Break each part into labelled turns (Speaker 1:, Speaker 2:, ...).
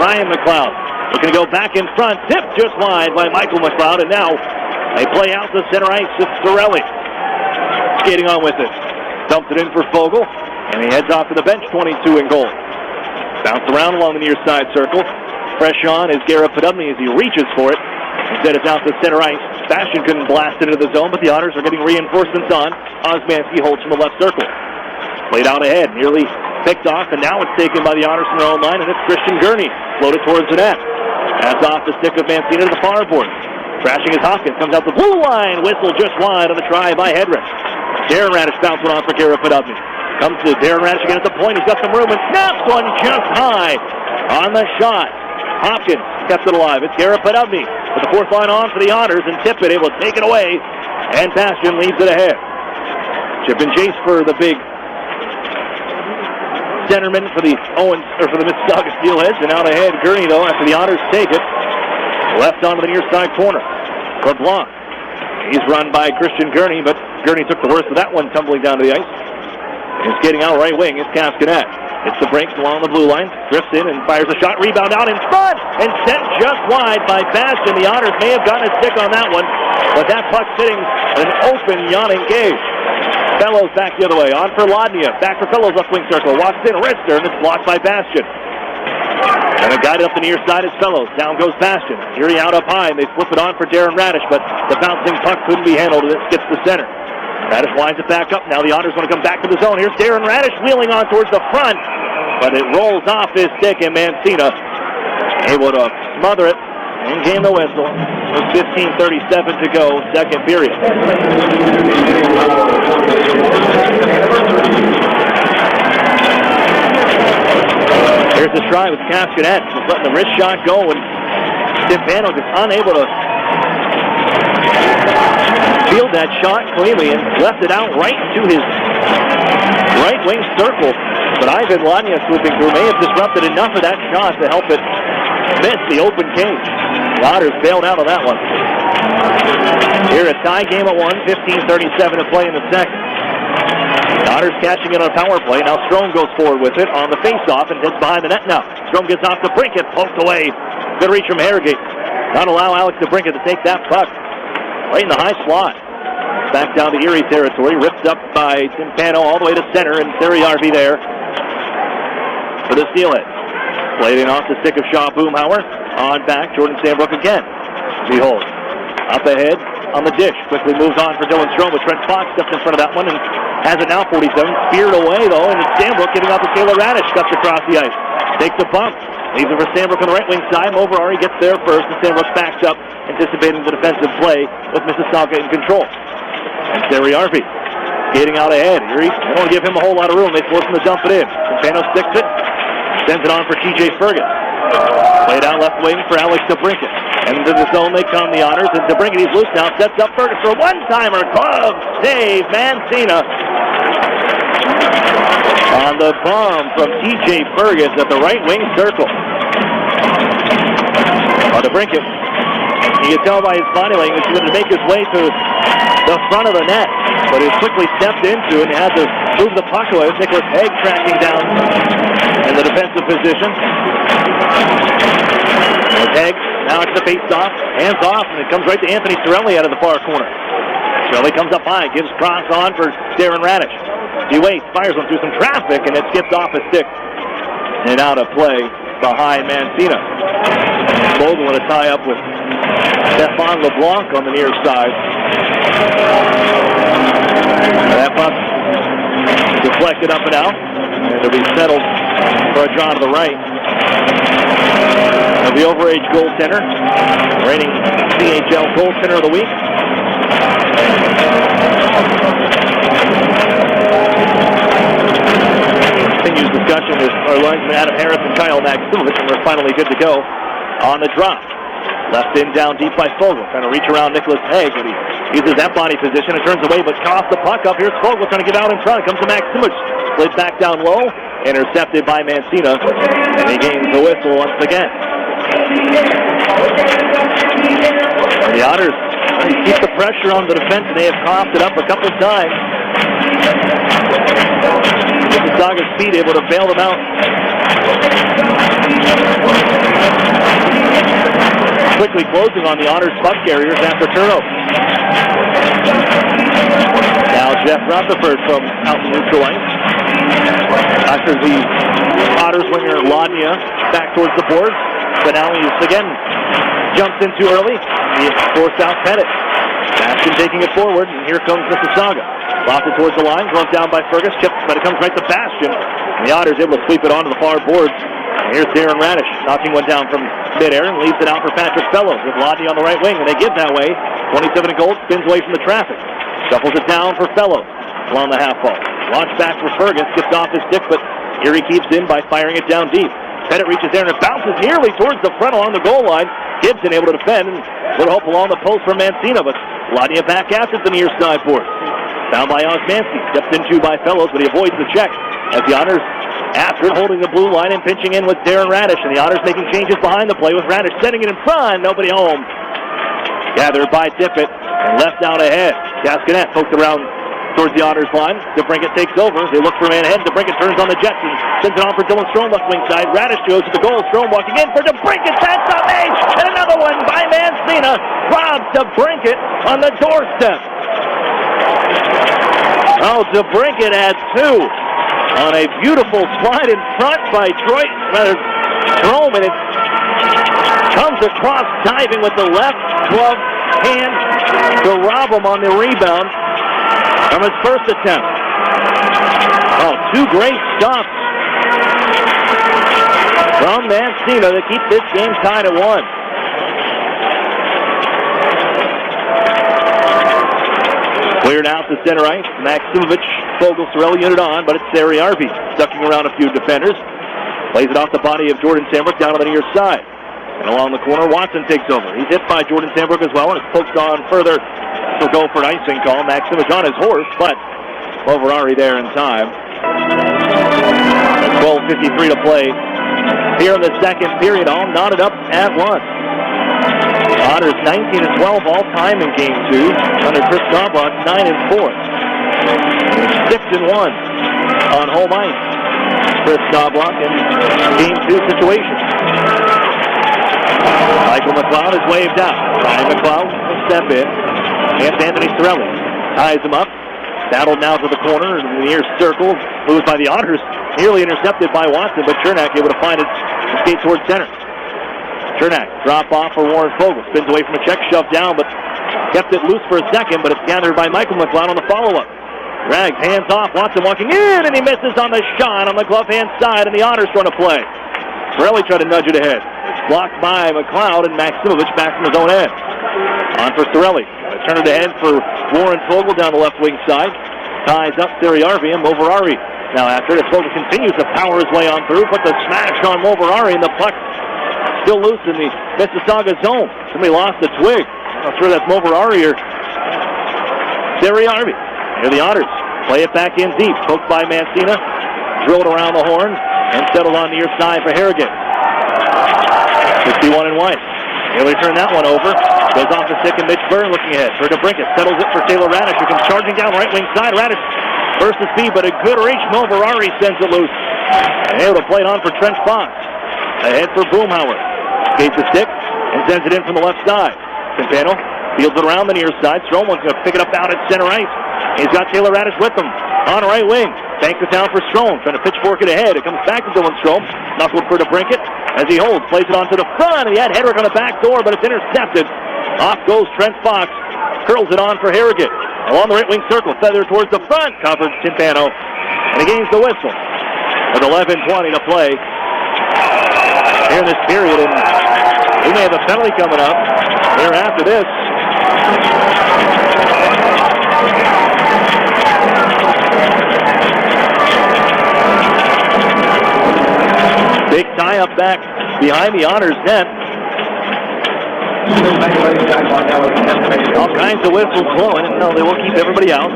Speaker 1: Ryan McLeod looking to go back in front. Tipped just wide by Michael McLeod, and now they play out to center ice. It's Sorelli skating on with it. Dumps it in for Fogle, and he heads off to the bench, 22 in goal. Bounce around along the near side circle. Fresh on is Garrett Podubny as he reaches for it. Instead, it's out to center ice. Bastian couldn't blast it into the zone, but the Otters are getting reinforcements on. Osmanski holds from the left circle. Played out ahead, nearly picked off, and now it's taken by the Otters from their own line, and it's Christian Gurney floated towards the net. That's off the stick of Mancina to the far board. Crashing as Hopkins comes out the blue line. Whistle just wide on the try by Hedrick. Darren Radish bounced one off for Garrett Podubny. Comes to Darren Radish again at the point. He's got some room and snaps one just high on the shot. Hopkins kept it alive. It's Garrett Podubny with the fourth line on for the Otters, and Tippett able to take it away, and Bastian leaves it ahead. Chip and chase for the big centerman for the Mississauga Steelheads, and out ahead Gurney though after the Otters take it. Left onto the near side corner for Blanc. He's run by Christian Gurney, but Gurney took the worst of that one, tumbling down to the ice. He's getting out right wing. It's Cascanet. It's the break along the blue line. Drifts in and fires a shot. Rebound out in front and sent just wide by Bastian. The Otters may have gotten a stick on that one, but that puck's hitting an open Yawning Cage. Fellows back the other way. On for Lodnia. Back for Fellows left wing circle. Walks in. Wrister, and it's blocked by Bastian. And a guy up the near side is Fellows. Down goes Bastian. Erie out up high, and they flip it on for Darren Radish, but the bouncing puck couldn't be handled, and it skips the center. Radish winds it back up. Now the Otters want to come back to the zone. Here's Darren Radish wheeling on towards the front, but it rolls off his stick, and Mancina able to smother it and gain the whistle. With 15:37 to go, second period. Here's the try with Cascanet. Just letting the wrist shot go, and Timpano just unable to field that shot cleanly and left it out right to his right wing circle. But Ivan Lodnia swooping through may have disrupted enough of that shot to help it miss the open cage. The Otters bailed out on that one. Here a tie game at 1, 15:37 to play in the second. The Otters catching it on a power play. Now Strome goes forward with it on the face-off and hits behind the net now. Strome gets off the Brinket, poked away. Good reach from Harrogate. Not allow Alex DeBrinket to take that puck right in the high slot. Back down to Erie territory. Ripped up by Timpano all the way to center, and Ariarvi there for the Steelheads. Played in off the stick of Shaw Boomhauer. On back, Jordan Sandbrook again. Behold. Up ahead on the dish. Quickly moves on for Dylan Strome, but Trent Fox steps in front of that one and has it now, 47. Speared away, though, and it's Sandbrook getting off to Taylor Radish. Cuts across the ice. Takes a bump. Leaves it for Sandbrook on the right wing side. Moverari gets there first, and Sandbrook backs up, anticipating the defensive play with Mississauga in control. And Ariarvi skating out ahead. Erie, they don't give him a whole lot of room. They force him to dump it in. Campano sticks it. Sends it on for TJ Fergus. Played out left wing for Alex DeBrinket. And into the zone they come, the Otters. And DeBrinket, he's loose now. Sets up Fergus for a one-timer. Glove save. Mancina. On the bomb from TJ Fergus at the right wing circle. DeBrinket. You can tell by his body language he's going to make his way to the front of the net. But he quickly stepped into it and had to move the puck away with Nicholas Haig tracking down in the defensive position. Haig now it's the face-off, hands off, and it comes right to Anthony Sorelli out of the far corner. Sorelli comes up high, gives cross on for Darren Radish. He waits, fires one through some traffic, and it skips off his stick and out of play behind Mancina. Vogel with a tie-up with Stefan LeBlanc on the near side. That puck deflected up and out, and it'll be settled for a draw to the right. The overage goaltender, reigning CHL goaltender of the week. Continues discussion with our linesman Adam Harris and Kyle Maximowicz, and we're finally good to go on the drop. Left in down deep by Fogle, trying to reach around Nicholas Haig, but he uses that body position and turns away, but coughs the puck up. Here's Fogle trying to get out in front. Comes to Maximowicz, played back down low, intercepted by Mancina, and he gains the whistle once again. And the Otters keep the pressure on the defense, and they have coughed it up a couple times. Mississauga's speed able to bail them out. quickly closing on the Otters puck carriers after turnover. Now Jeff Rutherford from out neutral ice. After the Otters winger Ladnia back towards the boards, but now he's again jumps in too early. He forced out Pettit. Bastion taking it forward, and here comes Mississauga. Lost it towards the line, thrown down by Fergus, chipped, but it comes right to Bastion. And the Otters able to sweep it onto the far boards. And here's Darren Radish, knocking one down from midair and leaves it out for Patrick Fellows with Lodney on the right wing, and they give that way. 27 in goal, spins away from the traffic. Shuffles it down for Fellows along the half wall. Launch back for Fergus, gets off his stick, but Erie keeps in by firing it down deep. Pettit reaches there and it bounces nearly towards the front along the goal line. Gibson able to defend and put hope along the post for Mancina, but Lodnia back after the near side board. Found by Osmanski, stepped into by Fellows, but he avoids the check as the Otters after it holding the blue line and pinching in with Darren Radish, and the Otters making changes behind the play with Radish setting it in front, nobody home. Gathered by Tippett and left out ahead. Gasconet poked around towards the Otters line. DeBrincat takes over. They look for a man ahead. DeBrincat turns on the Jets and sends it on for Dylan Strome left wing side. Radish goes to the goal. Strome walking in for DeBrincat. That's on edge. And another one by Mancina. Robs DeBrincat on the doorstep. Oh, DeBrincat had two on a beautiful slide in front by Strome, and it comes across diving with the left glove hand to rob him on the rebound from his first attempt. Oh, two great stops from Mancina to keep this game tied at 1. Cleared out to center ice. Maximovich, Fogel, Sorelli unit on, but it's Erie Otters ducking around a few defenders. Plays it off the body of Jordan Sambrook down on the near side. And along the corner, Watson takes over. He's hit by Jordan Sambrook as well, and it's poked on further. He'll go for an icing call. Maximovich on his horse, but Ovarari there in time. 12:53 to play here in the second period. All knotted up at once. Otters 19-12 all time in Game 2 under Chris Knobloch, 9-4. 6-1 on home ice. Chris Knobloch in Game 2 situation. Michael McLeod is waved out. Ryan McLeod will step in. And Anthony Sorelli ties him up. Battled now to the corner in the near circle. Moved by the Otters. Nearly intercepted by Watson, but Chernak able to find it and skate towards center. Chernak drop off for Warren Fogel. Spins away from a check, shoved down, but kept it loose for a second, but it's gathered by Michael McLeod on the follow-up. Rags, hands off. Watson walking in, and he misses on the shot on the glove hand side, and the Otters trying to play. Sorelli tried to nudge it ahead. Blocked by McLeod, and Maximovich back from his own end. On for Sorelli. Turn it ahead for Warren Fogel down the left wing side. Ties up Erie and Moverari. Now after it, Fogel continues to power his way on through. Puts a smash on Moverari, and the puck still loose in the Mississauga zone. Somebody lost a twig. I'm not sure that's Moverari or Erie. Here the Otters play it back in deep. Poked by Mancina. Drilled around the horn and settled on the near side for Harrigan. 61 and white. Nearly turned that one over. Goes off the stick and Mitch Byrne looking ahead for DeBrincat. Settles it for Taylor Radish, who comes charging down right wing side. Radish versus speed, but a good reach. Moverari sends it loose. And able to play it on for Trent Fox. Ahead for Boomhauer. Skates the stick and sends it in from the left side. Campano fields it around the near side. Stroman's going to pick it up out at center ice. He's got Taylor Radish with him on the right wing. Banks it down for Strome, trying to pitchfork it ahead. It comes back to Dylan Strome. Knuckled for DeBrincat as he holds. Plays it onto the front, and he had Hedrick on the back door, but it's intercepted. Off goes Trent Fox. Curls it on for Harrigan. Along the right wing circle, feather towards the front. Covered Timpano. And he gains the whistle. With 11:20 to play here in this period. And we may have a penalty coming up here after this. Big tie-up back behind the Otters net. All kinds of whistles blowing, and no, they will keep everybody out.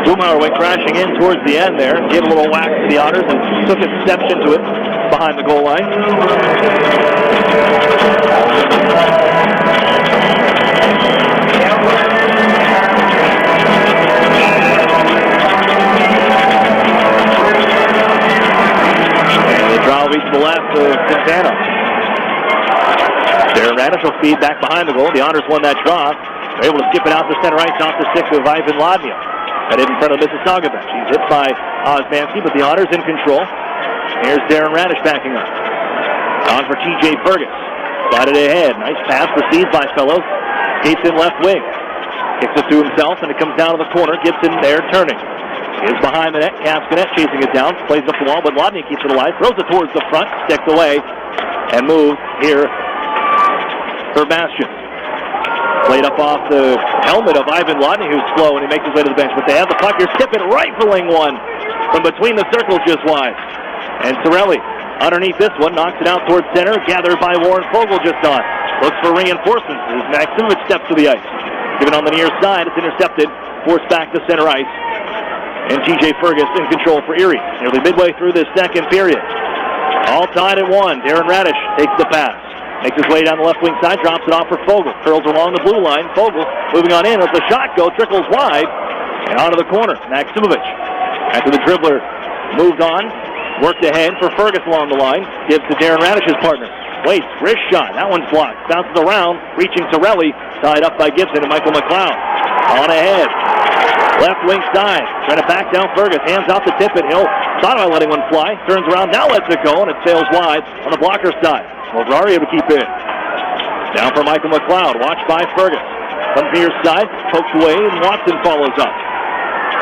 Speaker 1: Boomhauer went crashing in towards the end there, gave a little whack to the Otters, and took it, stepped into it behind the goal line. Draw reach to the left to Quintana. Darren Radish will feed back behind the goal. The Otters won that draw. They're able to skip it out to center ice off the stick of Ivan Ladnia. That in front of the Mississauga bench. He's hit by Osmanski, but the Otters in control. Here's Darren Radish backing up. On for TJ Fergus. Slided ahead. Nice pass received by Fellows. Skates in left wing. Kicks it to himself, and it comes down to the corner. Gibson there turning. Is behind the net. Kaskanet chasing it down. Plays up the wall, but Ladnia keeps it alive. Throws it towards the front. Sticks away. And moves here for Bastian. Played up off the helmet of Ivan Ladnia, who's slow, and he makes his way to the bench. But they have the puck here. Skip it, rifling one from between the circles just wide. And Sorelli underneath this one, knocks it out towards center. Gathered by Warren Fogle just on. Looks for reinforcements as Maximovic steps to the ice. Given on the near side, it's intercepted. Forced back to center ice. And TJ Fergus in control for Erie. Nearly midway through this second period. All tied at 1. Darren Radish takes the pass. Makes his way down the left wing side, drops it off for Fogle. Curls along the blue line. Fogle moving on in. Let the shot go. Trickles wide. And onto the corner. Maximovic. After the dribbler moved on. Worked ahead for Fergus along the line. Gives to Darren Radish's partner. Waits. Wrist shot. That one's blocked. Bounces around. Reaching Sorelli. Tied up by Gibson and Michael McLeod. On ahead. Left wing side. Trying to back down Fergus. Hands off the tip. And Hill thought about letting one fly. Turns around. Now lets it go. And it sails wide on the blocker side. Well, Ferrari able to keep it. Down for Michael McLeod. Watched by Fergus. Comes near side. Pokes away. And Watson follows up.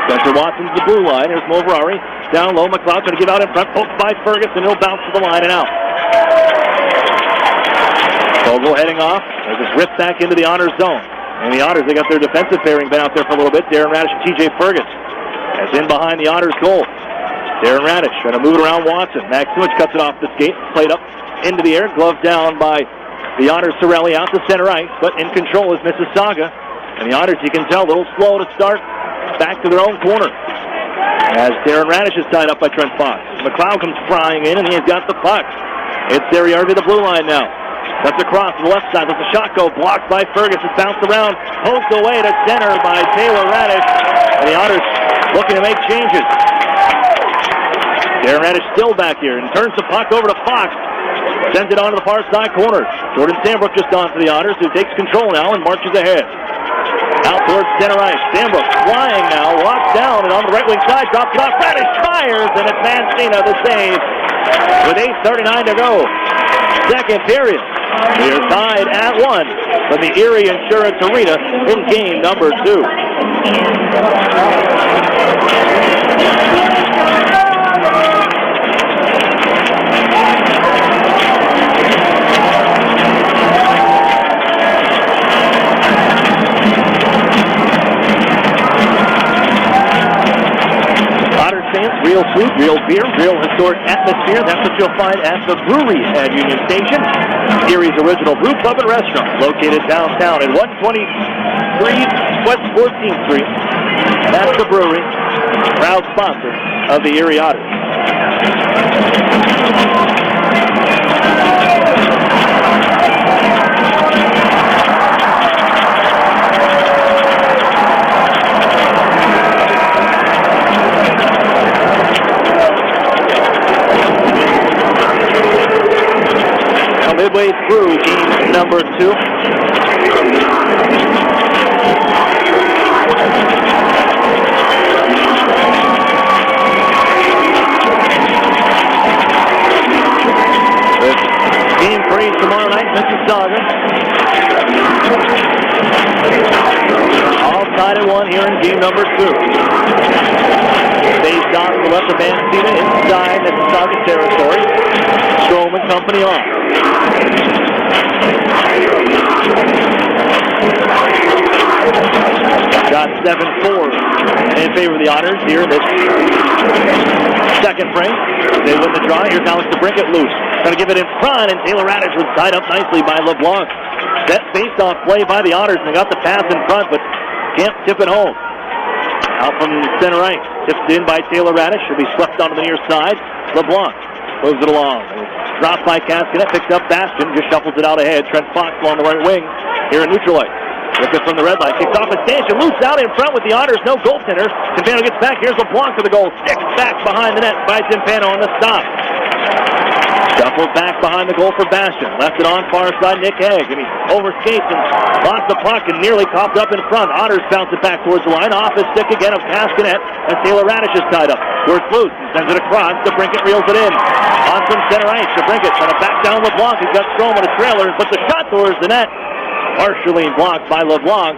Speaker 1: Spencer Watson's the blue line. Here's Mo Ferrari. Down low. McLeod trying to get out in front. Poked by Fergus. And he'll bounce to the line and out. Fogle heading off. There's this rip back into the Otters zone. And the Otters, they got their defensive pairing been out there for a little bit. Darren Radish and TJ Fergus. As in behind the Otters goal. Darren Radish trying to move it around Watson. Maximovic cuts it off the skate. Played up into the air. Gloved down by the Otters. Sorelli out to center ice. But in control is Mississauga. And the Otters, you can tell, a little slow to start. Back to their own corner. As Darren Radish is tied up by Trent Fox. McLeod comes flying in, and he's got the puck. It's Erie Otters the blue line now. Cuts across to the left side. Lets the shot go. Blocked by Fergus. It's bounced around. Poked away to center by Taylor Radish. And the Otters looking to make changes. Darren Radish still back here and turns the puck over to Fox. Sends it onto the far side corner. Jordan Sandbrook just on for the Otters, who takes control now and marches ahead. Out towards center ice. Sandbrook flying now. Walks down and on the right wing side. Drops it off. Radish fires, and it's Mancina the save. With 8:39 to go. Second period. We are tied at 1 from the Erie Insurance Arena in game number 2. Real food, real beer, real historic atmosphere. That's what you'll find at the brewery at Union Station. Erie's original brew pub and restaurant, located downtown at 123 West 14th Street. That's the brewery, proud sponsor of the Erie Otters. Midway through game number 2. Game 3 tomorrow night, Mississauga. All tied at 1 here in game number 2. Face down to the left of Mancina inside Mississauga territory. Strom and company off. Got 7-4 in favor of the Otters here in this second frame. They win the draw. Here's Alex DeBrincat loose. Trying to give it in front, and Taylor Radish was tied up nicely by LeBlanc. That face-off play by the Otters, and they got the pass in front, but can't tip it home. Out from center ice. Tipped in by Taylor Radish. He'll be swept onto the near side. LeBlanc moves it along. Dropped by Kaskanet. Picks up Bastian. Just shuffles it out ahead. Trent Fox along the right wing. Here in neutral ice. Looking from the red line. Kicks off a stanchion. Loose out in front with the Otters. No goaltender. Timpano gets back. Here's LeBlanc to the goal. Sticks back behind the net by Timpano on the stop. Shuffles back behind the goal for Bastion. Left it on far side, Nick Egg. And he overskates and lost the puck and nearly popped up in front. Otters bounce it back towards the line. Off his stick again of Castanet. And Taylor Radish is tied up. Towards Luce. He sends it across. DeBrincat reels it in. On from center ice. DeBrincat trying to back down LeBlanc. He's got Strom on a trailer. But the shot towards the net. Partially blocked by LeBlanc.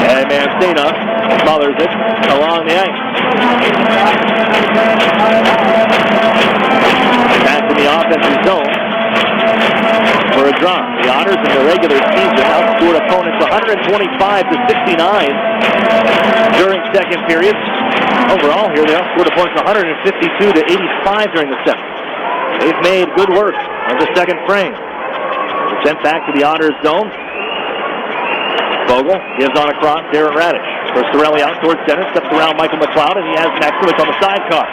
Speaker 1: And Mancina smothers it along the ice. Back in the offensive zone for a draw. The Otters in the regular season outscored opponents 125-69 during second period. Overall here, they outscored opponents 152-85 during the second. They've made good work of the second frame. Sent back to the Otters zone. Vogel gives on across Darren Radish. For Sorelli out towards center, steps around Michael McLeod, and he has Maximich on the sidecar.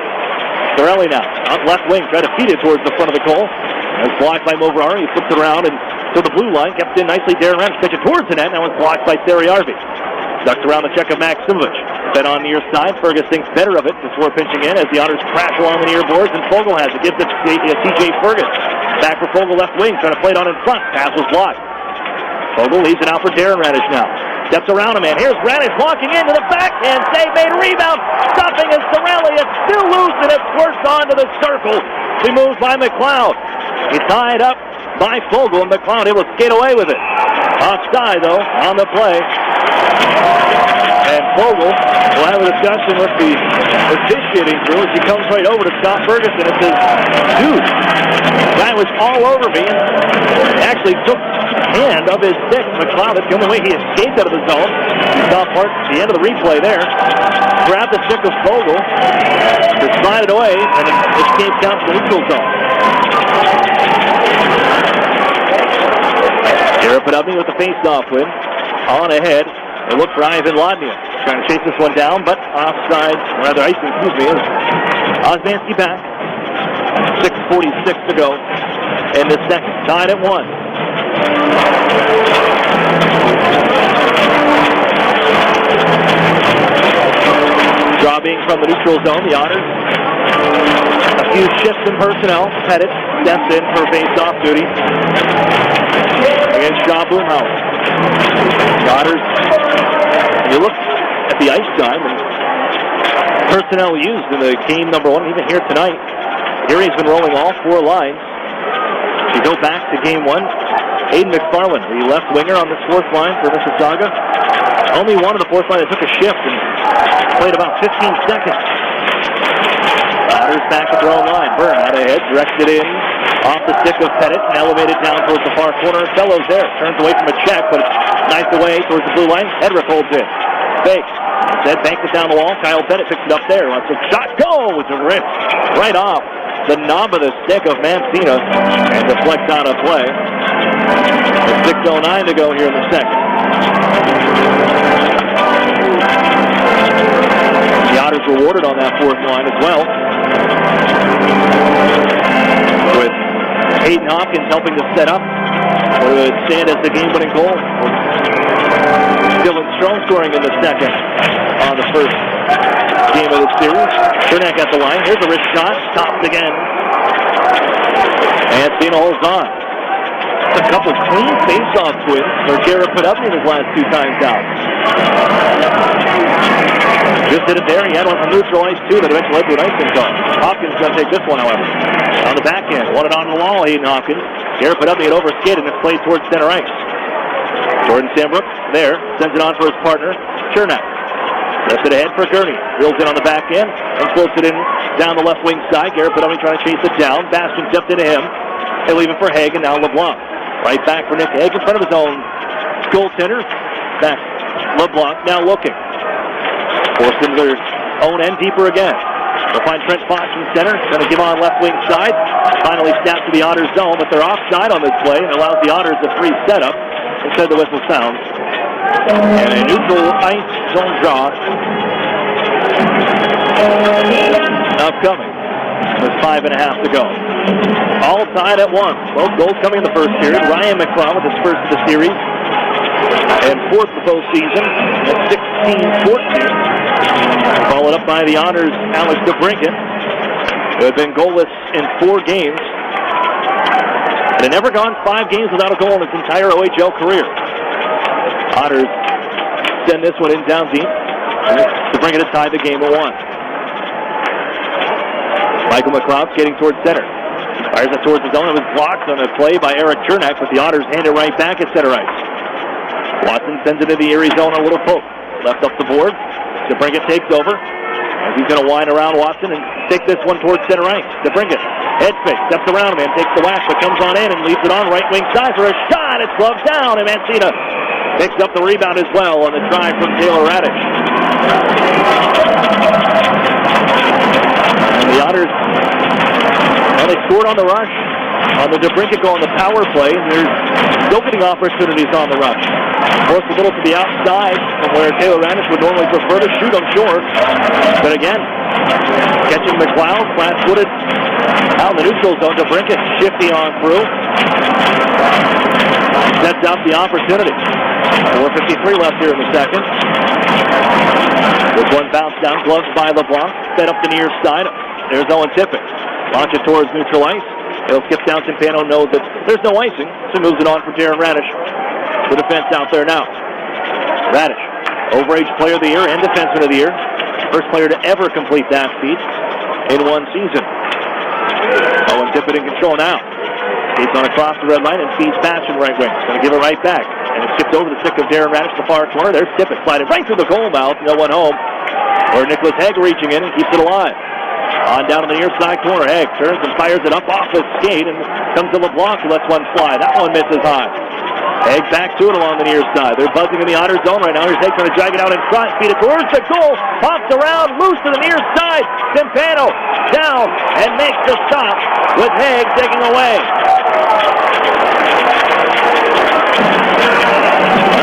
Speaker 1: Sorelli now, out left wing, try to feed it towards the front of the goal. It's blocked by Moverari. He flips it around and to the blue line, kept in nicely. Darren Radish pitch it towards the net. Now it's blocked by Terry Arvey. Ducks around the check of Maximich. Fed on the near side. Fergus thinks better of it before pinching in as the Otters crash along the near boards, and Fogle has it. Gives it to TJ Fergus. Back for Fogle left wing, trying to play it on in front. Pass was blocked. Fogle leaves it out for Darren Radish now. Steps around a man. Here's Radish walking into the backhand. Save made, rebound. Stopping is Sorelli. It's still loose and it squirts onto the circle. He moves by McLeod. He tied up by Fogle, and McLeod able to skate away with it. Offside though on the play. And Fogle will have a discussion with the officiating crew as he comes right over to Scott Ferguson and says, dude, guy was all over me and actually took hand of his stick. McLeod, that's the only way he escaped out of the zone. You saw part at the end of the replay there. Grabbed the stick of Fogle to slide it away and escaped down to the neutral zone. Garrett Podubny with the face-off win. On ahead. They look for Ivan Lodnia. Trying to chase this one down, but offside, rather icing, excuse me, is Osmanski back. 6:46 to go in the second. Tied at 1. Draw being from the neutral zone, the Otters. A few shifts in personnel. Pettit steps in for face-off duty against Shaw Boomhauer. The Otters, when you look at the ice time and personnel used in the game number 1, even here tonight, Erie's been rolling all 4 lines. If you go back to game 1, Aiden McFarland, the left winger on this 4th line for Mississauga, only one of the 4th line that took a shift and played about 15 seconds. Otters back at their own line. Byrne out ahead, directed in off the stick of Pettit and elevated down towards the far corner. Fellows there, turns away from a check, but it's knifed away towards the blue line. Hedrick holds in. Fake. Instead, banks it down the wall. Kyle Pettit picks it up there. Wants a shot. Go! It's a rip right off the knob of the stick of Mancina and deflects out of play. With 6:09 to go here in the second. The Otters rewarded on that 4th line as well, with Hayden Hopkins helping to set up what would stand as the game-winning goal. Dylan Strom scoring in the second on the first game of the series. Chernak at the line. Here's a wrist shot. Stopped again. And Cena holds on. A couple clean face-off wins for Garrett Podubny his last 2 times out. Just did it there. He had one from neutral ice, too, that eventually led to an icing call. Hopkins going to take this one, however. On the back end. Wanted on the wall, Hayden Hopkins. Garrett Podubny had overskated and it's played towards center ice. Jordan Sambrook there. Sends it on for his partner, Chernak. Left it ahead for Gurney. Reels in on the back end and floats it in down the left wing side. Garrett Podubny trying to chase it down. Bastion stepped into him. They leave it for Haig and now LeBlanc. Right back for Nick Haig in front of his own goaltender. Back LeBlanc now looking. Forced into their own end deeper again. They'll find Trent Fox in center. Going to give on left wing side. Finally snapped to the Otters zone, but they're offside on this play and allows the Otters a free setup. Instead the whistle sounds. And a neutral ice zone draw upcoming. With 5.5 to go. All tied at 1. Both goals coming in the first period. Ryan McLeod with his first of the series. And 4th of the postseason at 16-14. Followed up by the Otters' Alex DeBrincat. who had been goalless in 4 games and had never gone 5 games without a goal in his entire OHL career. Otters send this one in down deep to bring it to tie the game at 1. Michael McLeod skating towards center. Fires it towards the zone. It was blocked on a play by Eric Chernak, but the Otters hand it right back at center ice. Watson sends it to the Erie zone, a little poke. Left up the board. DeBrincat takes over. And he's going to wind around Watson and take this one towards center ice. DeBrincat, head fake, steps around him and takes the whack, but comes on in and leaves it on right wing side for a shot. It's gloved down, and Mancina picks up the rebound as well on the try from Taylor Radish. And the Otters, well, they scored on the rush on the DeBrincat goal on the power play, and they're still getting opportunities on the rush. Forced a little to the outside from where Taylor Radish would normally prefer to shoot, I'm sure. But again, catching McLeod, flat-footed out in the neutral zone. DeBrincat shifty on through. Sets out the opportunity. 4:53 left here in the second. This one bounced down, gloves by LeBlanc, set up the near side. There's Owen Tippett. Launch it towards neutral ice. He'll skip down. Timpano knows that there's no icing, so moves it on for Darren Radish. The defense out there now. Radish, overage player of the year and defenseman of the year. First player to ever complete that feat in one season. Owen Tippett in control now. Skates on across the red line and feeds Passion right wing. Going to give it right back. And it skipped over the stick of Darren Radish, the far corner. There's Tippett sliding right through the goal mouth. No one home. Or Nicholas Haig reaching in and keeps it alive. On down to the near side corner. Haig turns and fires it up off his skate and comes to LeBlanc who lets one fly. That one misses high. Haig back to it along the near side. They're buzzing in the Otters zone right now. Here's Haig trying to drag it out in front. Feed it towards the goal. Pops around. Loose to the near side. Timpano down and makes the stop with Haig taking away.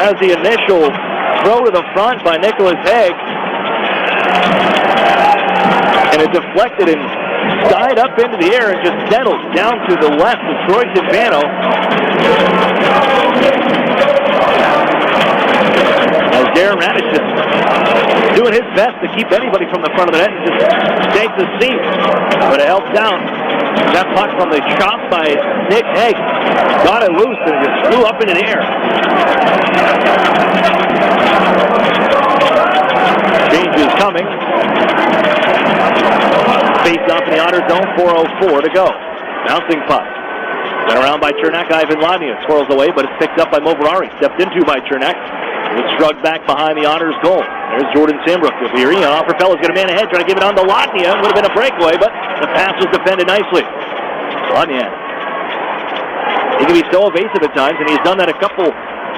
Speaker 1: As the initial throw to the front by Nicholas Haig. And it deflected and skied up into the air and just settled down to the left of Troy Timpano. As Darren Radish just doing his best to keep anybody from the front of the net and just takes the seat. But it helps out. That puck from the chop by Nick Haig got it loose and just flew up into the air. Change is coming. Face off in the Otter zone, 4:04 to go. Bouncing puck. Sent around by Chernak. Ivan Ladnia swirls away, but it's picked up by Moverari. Stepped into by Chernak. It's shrugged back behind the Otters goal. There's Jordan Sambrook with Erie. Offerfello's got a man ahead, trying to give it on to Ladnia. Would have been a breakaway, but the pass was defended nicely. Ladnia. He can be so evasive at times, and he's done that a couple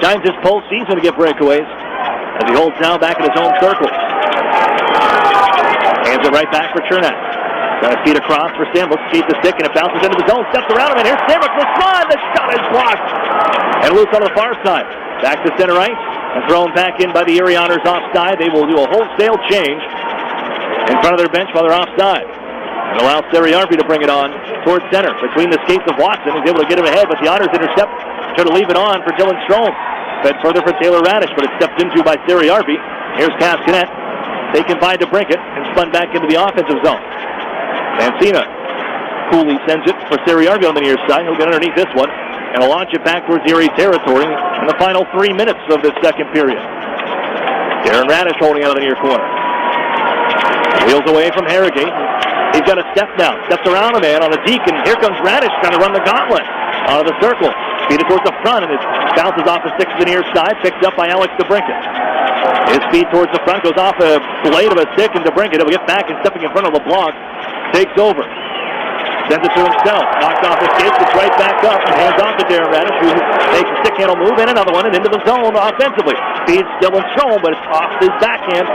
Speaker 1: times this postseason to get breakaways. As he holds now back in his own circle. Hands it right back for Chernak. Trying to feed across for Sambrook. Feeds the stick, and it bounces into the zone. Steps around him, and here's Sambrook with the slide. The shot is blocked. And loose on the far side. Back to center ice. And thrown back in by the Erie Otters offside. They will do a wholesale change in front of their bench while they're offside. And allow Seriarvi to bring it on towards center. Between the skates of Watson. He's able to get him ahead, but the Otters intercept. Try to leave it on for Dylan Strome. Fed further for Taylor Radish, but it's stepped into by Seriarvi. Here's Castanet. Taken by DeBrincat and spun back into the offensive zone. Mancina coolly sends it for Seriarvi on the near side. He'll get underneath this one and will launch it back towards Erie territory in the final 3 minutes of this second period. Darren Radish holding out of the near corner. Wheels away from Harrogate. He's got a step now. Steps around a man on the deke, and here comes Radish trying to run the gauntlet out of the circle. Feed it towards the front, and it bounces off the stick to the near side, picked up by Alex DeBrincat. His speed towards the front goes off a blade of a stick, and DeBrincat will get back and stepping in front of LeBlanc. Takes over. Sends it to himself. Knocks off the skates, gets right back up, and hands off to Darren Radish, who makes a stick handle move, and another one, and into the zone offensively. Feeds Dylan Strome, but it's off his backhand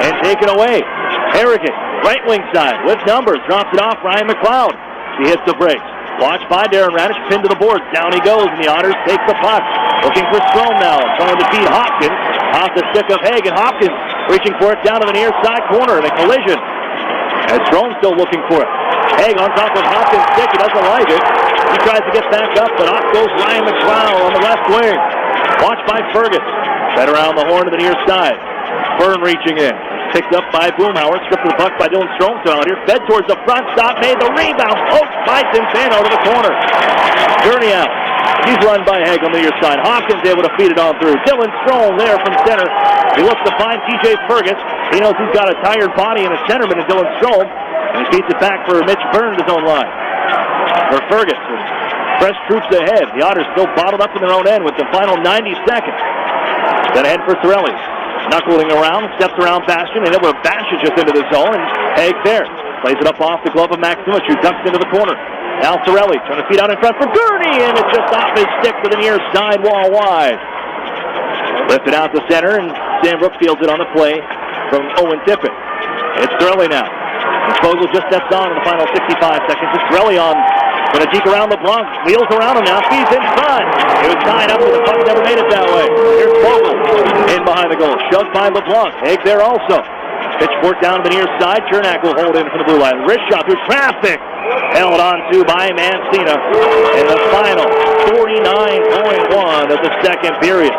Speaker 1: and taken away. Harrogate, right wing side, with numbers, drops it off. Ryan McLeod. He hits the brakes. Watched by Darren Radish, pinned to the boards. Down he goes, and the Otters take the puck. Looking for Strome now, trying to beat Hopkins. Off the stick of Haig, and Hopkins reaching for it down to the near side corner, and a collision. And Strome's still looking for it. Haig on top of Hopkins' stick. He doesn't like it. He tries to get back up, but off goes Ryan McLeod on the left wing. Watched by Fergus. Set around the horn to the near side. Byrne reaching in. Picked up by Boomhauer. Stripped of the puck by Dylan Stromstad here. Fed towards the front. Stop made. The rebound. Poked by Centeno to the corner. Journey out. He's run by Haig on the near side. Hawkins able to feed it on through. Dylan Strome there from center. He looks to find TJ Fergus. He knows he's got a tired body and a centerman in Dylan Strome. And he feeds it back for Mitch Byrne at his own line. For Fergus. Fresh troops ahead. The Otters still bottled up in their own end with the final 90 seconds. Then ahead for Sorelli. Knuckling around, steps around Bastian, and able to bash it just into the zone, and Haig there. Plays it up off the glove of Maximus, who ducks into the corner. Now Sorelli trying to feed out in front for Gurney, and it's just off his stick to the near side wall wide. Lifted out to center, and Sandbrook fields it on the play from Owen Tippett. It's Sorelli now. And Fogle just steps on in the final 65 seconds. It's Sorelli on. Going to deke around LeBlanc, wheels around him now, feeds in front. It was tied up, but the puck never made it that way. Here's Fogle in behind the goal, shoved by LeBlanc. Haig there also. Pitchfork down to the near side. Chernak will hold in from the blue line. Wrist shot through traffic. Held on to by Mancina in the final 49.1 of the second period.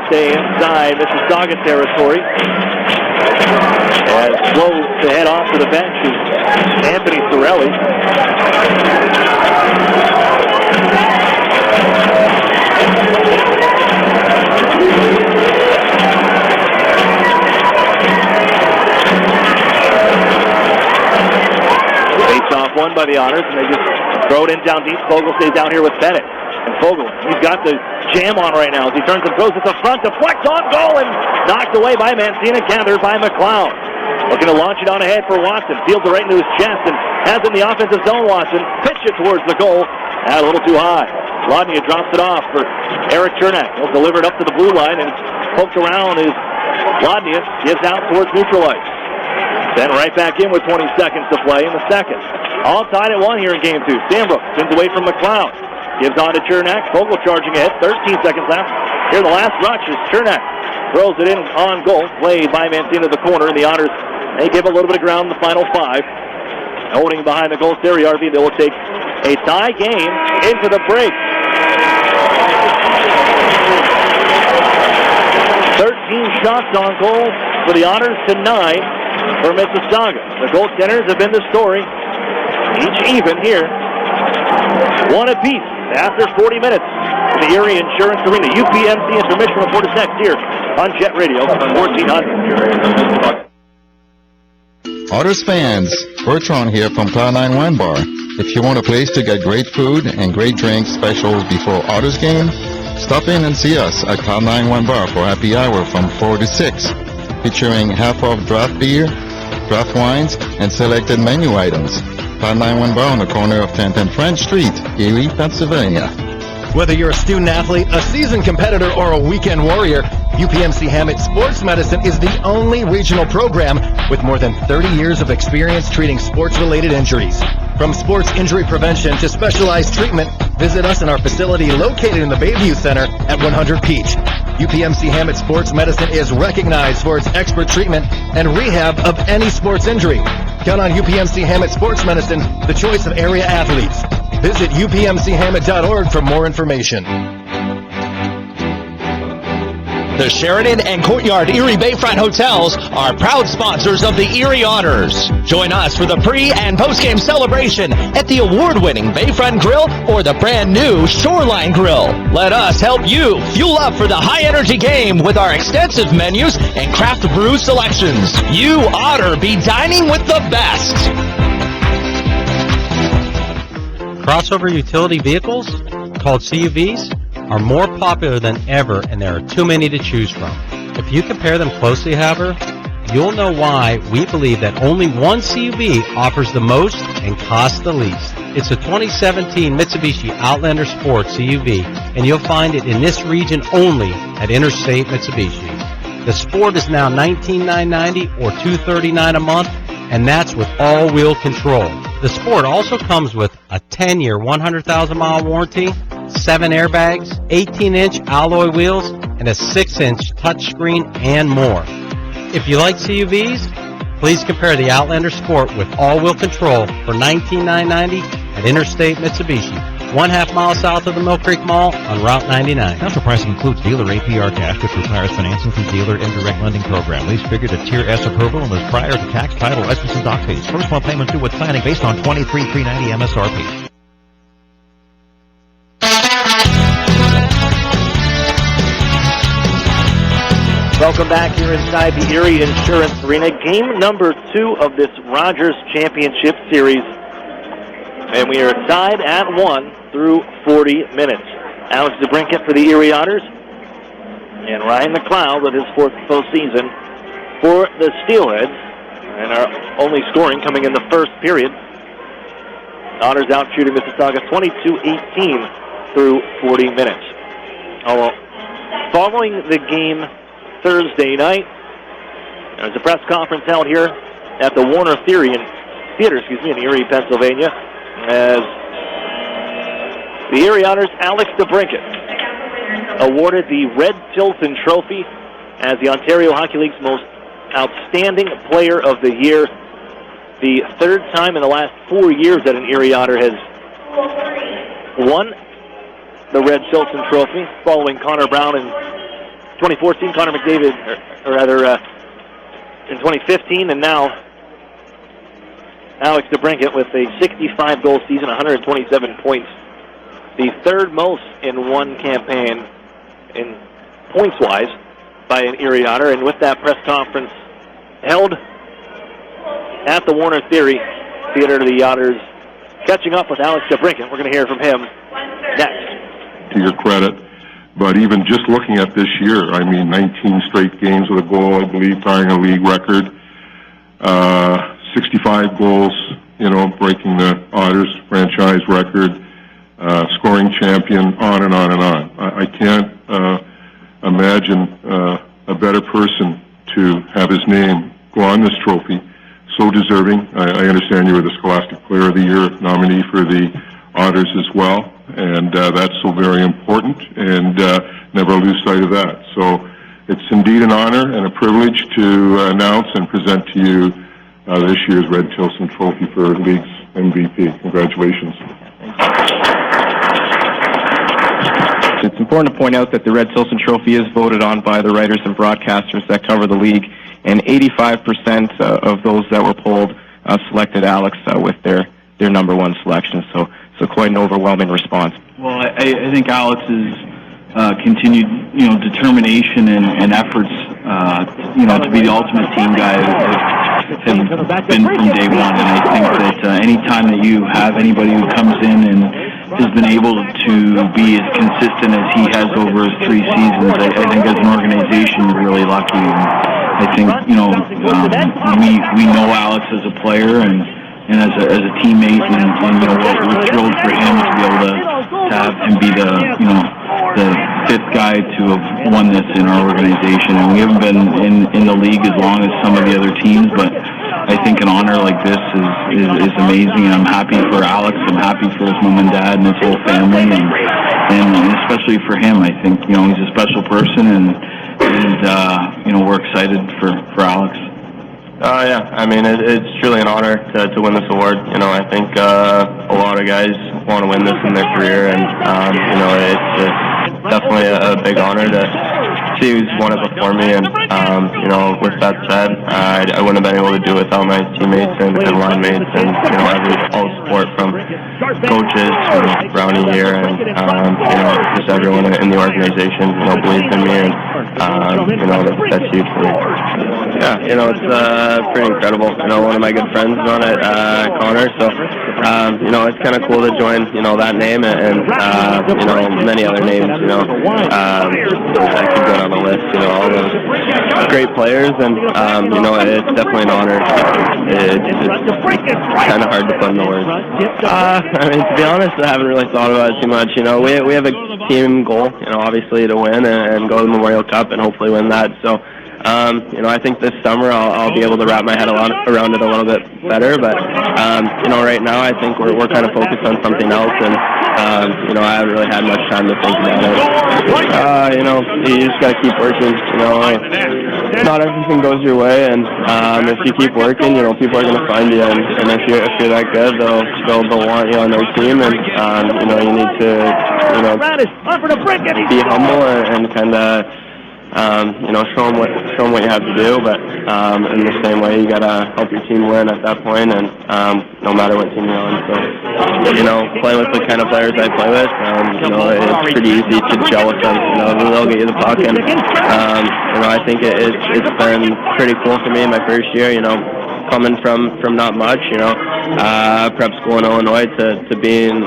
Speaker 1: Stay inside Mississauga territory. As slows to head off to the bench is Anthony Sorelli. Face off one by the Otters, and they just throw it in down deep. Fogle stays down here with Bennett. And Fogle, he's got the jam on right now as he turns and throws it to front, deflects on goal, and knocked away by Mancina, gathered by McLeod. Looking to launch it on ahead for Watson. Fields it right into his chest and has it in the offensive zone, Watson. Pitch it towards the goal. A little too high. Lodnia drops it off for Eric Chernak. He'll deliver it up to the blue line and poked around as Lodnia gives out towards neutral ice. Then right back in with 20 seconds to play in the second. All tied at 1 here in game 2. Sandbrook spins away from McLeod. Gives on to Chernak. Fogle charging ahead. 13 seconds left. Here the last rush is Chernak. Throws it in on goal. Played by Mancina to the corner. And the Otters, they give a little bit of ground in the final 5. Holding behind the goal, Terry RV. They will take a tie game into the break. 13 shots on goal for the Otters to 9 for Mississauga. The goaltenders have been the story. Each even here. 1 apiece after 40 minutes in the Erie Insurance Arena. UPMC intermission report is next here on Jet Radio on 1400.
Speaker 2: Otters fans, Bertrand here from Cloud9 Wine Bar. If you want a place to get great food and great drinks specials before Otters game, stop in and see us at Cloud9 Wine Bar for happy hour from 4 to 6, featuring half-off draft beer, draft wines, and selected menu items. Floodlight Cam on the corner of 10th and French Street, Erie, Pennsylvania.
Speaker 3: Whether you're a student athlete, a seasoned competitor, or a weekend warrior, UPMC Hammett Sports Medicine is the only regional program with more than 30 years of experience treating sports-related injuries. From sports injury prevention to specialized treatment, visit us in our facility located in the Bayview Center at 100 Peach. UPMC Hammett Sports Medicine is recognized for its expert treatment and rehab of any sports injury. Count on UPMC Hammett Sports Medicine, the choice of area athletes. Visit upmchammett.org for more information.
Speaker 4: The Sheridan and Courtyard Erie Bayfront Hotels are proud sponsors of the Erie Otters. Join us for the pre- and post-game celebration at the award-winning Bayfront Grill or the brand-new Shoreline Grill. Let us help you fuel up for the high-energy game with our extensive menus and craft brew selections. You Otter be dining with the best.
Speaker 5: Crossover utility vehicles, called CUVs, are more popular than ever, and there are too many to choose from. If you compare them closely, however, you'll know why we believe that only one CUV offers the most and costs the least. It's a 2017 Mitsubishi Outlander Sport CUV, and you'll find it in this region only at Interstate Mitsubishi. The Sport is now $19,990 or $239 a month, and that's with all-wheel control. The Sport also comes with a 10-year, 100,000-mile warranty, 7 airbags, 18-inch alloy wheels, and a 6-inch touchscreen, and more. If you like CUVs, please compare the Outlander Sport with all-wheel control for $19,990 at Interstate Mitsubishi, 1/2 mile south of the Mill Creek Mall on Route 99.
Speaker 6: Financial pricing includes dealer APR cash, which requires financing through dealer indirect lending program. Lease figured at Tier S approval and is prior to tax, title, license, and dock fees. First month payments due with signing based on $23,390 MSRP.
Speaker 1: Welcome back here inside the Erie Insurance Arena. Game number 2 of this Rogers Championship Series. And we are tied at 1 through 40 minutes. Alex DeBrincat for the Erie Otters. And Ryan McLeod with his 4th postseason for the Steelheads. And our only scoring coming in the first period. Otters out shooting Mississauga 22-18 through 40 minutes. Following the game Thursday night, there's a press conference held here at the Warner Theater in Erie, Pennsylvania, as the Erie Otters' Alex DeBrincat awarded the Red Tilson Trophy as the Ontario Hockey League's most outstanding player of the year. The 3rd time in the last 4 years that an Erie Otter has won the Red Tilson Trophy, following Connor Brown in 2014, Connor McDavid, in 2015, and now Alex DeBrincat with a 65-goal season, 127 points. The 3rd most in one campaign in points-wise by an Erie Otter. And with that press conference held at the Warner Theater, the Otters catching up with Alex DeBrincat. We're going to hear from him next.
Speaker 7: To your credit. But even just looking at this year, 19 straight games with a goal, I believe, tying a league record. 65 goals, breaking the Otters franchise record. Scoring champion, on and on and on. I can't imagine a better person to have his name go on this trophy. So deserving. I understand you were the Scholastic Player of the Year nominee for the Otters as well. And that's so very important, and never lose sight of that. So it's indeed an honor and a privilege to announce and present to you this year's Red Tilson Trophy for League's MVP. Congratulations.
Speaker 8: It's important to point out that the Red Tilson Trophy is voted on by the writers and broadcasters that cover the league, and 85% of those that were polled selected Alex with their number 1 selection. So quite an overwhelming response.
Speaker 9: Well, I think Alex's continued, determination and efforts, to be the ultimate team guy have been from day one. And I think that any time that you have anybody who comes in and has been able to be as consistent as he has over his 3 seasons, I think as an organization we're really lucky. And I think, we know Alex as a player and as a teammate, and we're thrilled for him to be able to have him be the 5th guy to have won this in our organization. And we haven't been in the league as long as some of the other teams, but I think an honor like this is amazing, and I'm happy for Alex. I'm happy for his mom and dad and his whole family, and especially for him. I think he's a special person, and we're excited for Alex.
Speaker 8: It's truly an honor to win this award. I think a lot of guys want to win this in their career, and it's definitely a big honor to see who's won it before me. And with that said, I wouldn't have been able to do it without my teammates and line mates, and all the support from coaches, from Brownie here, and just everyone in the organization believed in me, and that's huge for me. Yeah, it's pretty incredible. One of my good friends is on it, Connor, so it's kind of cool to join that name, and many other names. I could go down the list. All those great players, and it's definitely an honor. It's kind of hard to put in the words. To be honest, I haven't really thought about it too much. We have a team goal, obviously to win and go to the Memorial Cup and hopefully win that. So. I think this summer I'll be able to wrap my head around it a little bit better. But right now I think we're kind of focused on something else, and you know, I haven't really had much time to think about it. You know, you just got to keep working. You know, not everything goes your way, and if you keep working, you know, people are going to find you, and if you're that good, they'll want you on their team, and you know, you need to, you know, be humble and kind of, you know, show them what you have to do, but in the same way, you got to help your team win at that point, and no matter what team you're on. So, you know, playing with the kind of players I play with, you know, it's pretty easy to gel with them. You know, they'll get you the puck, and you know, I think it's been pretty cool for me in my first year. You know, coming from not much, you know, prep school in Illinois to being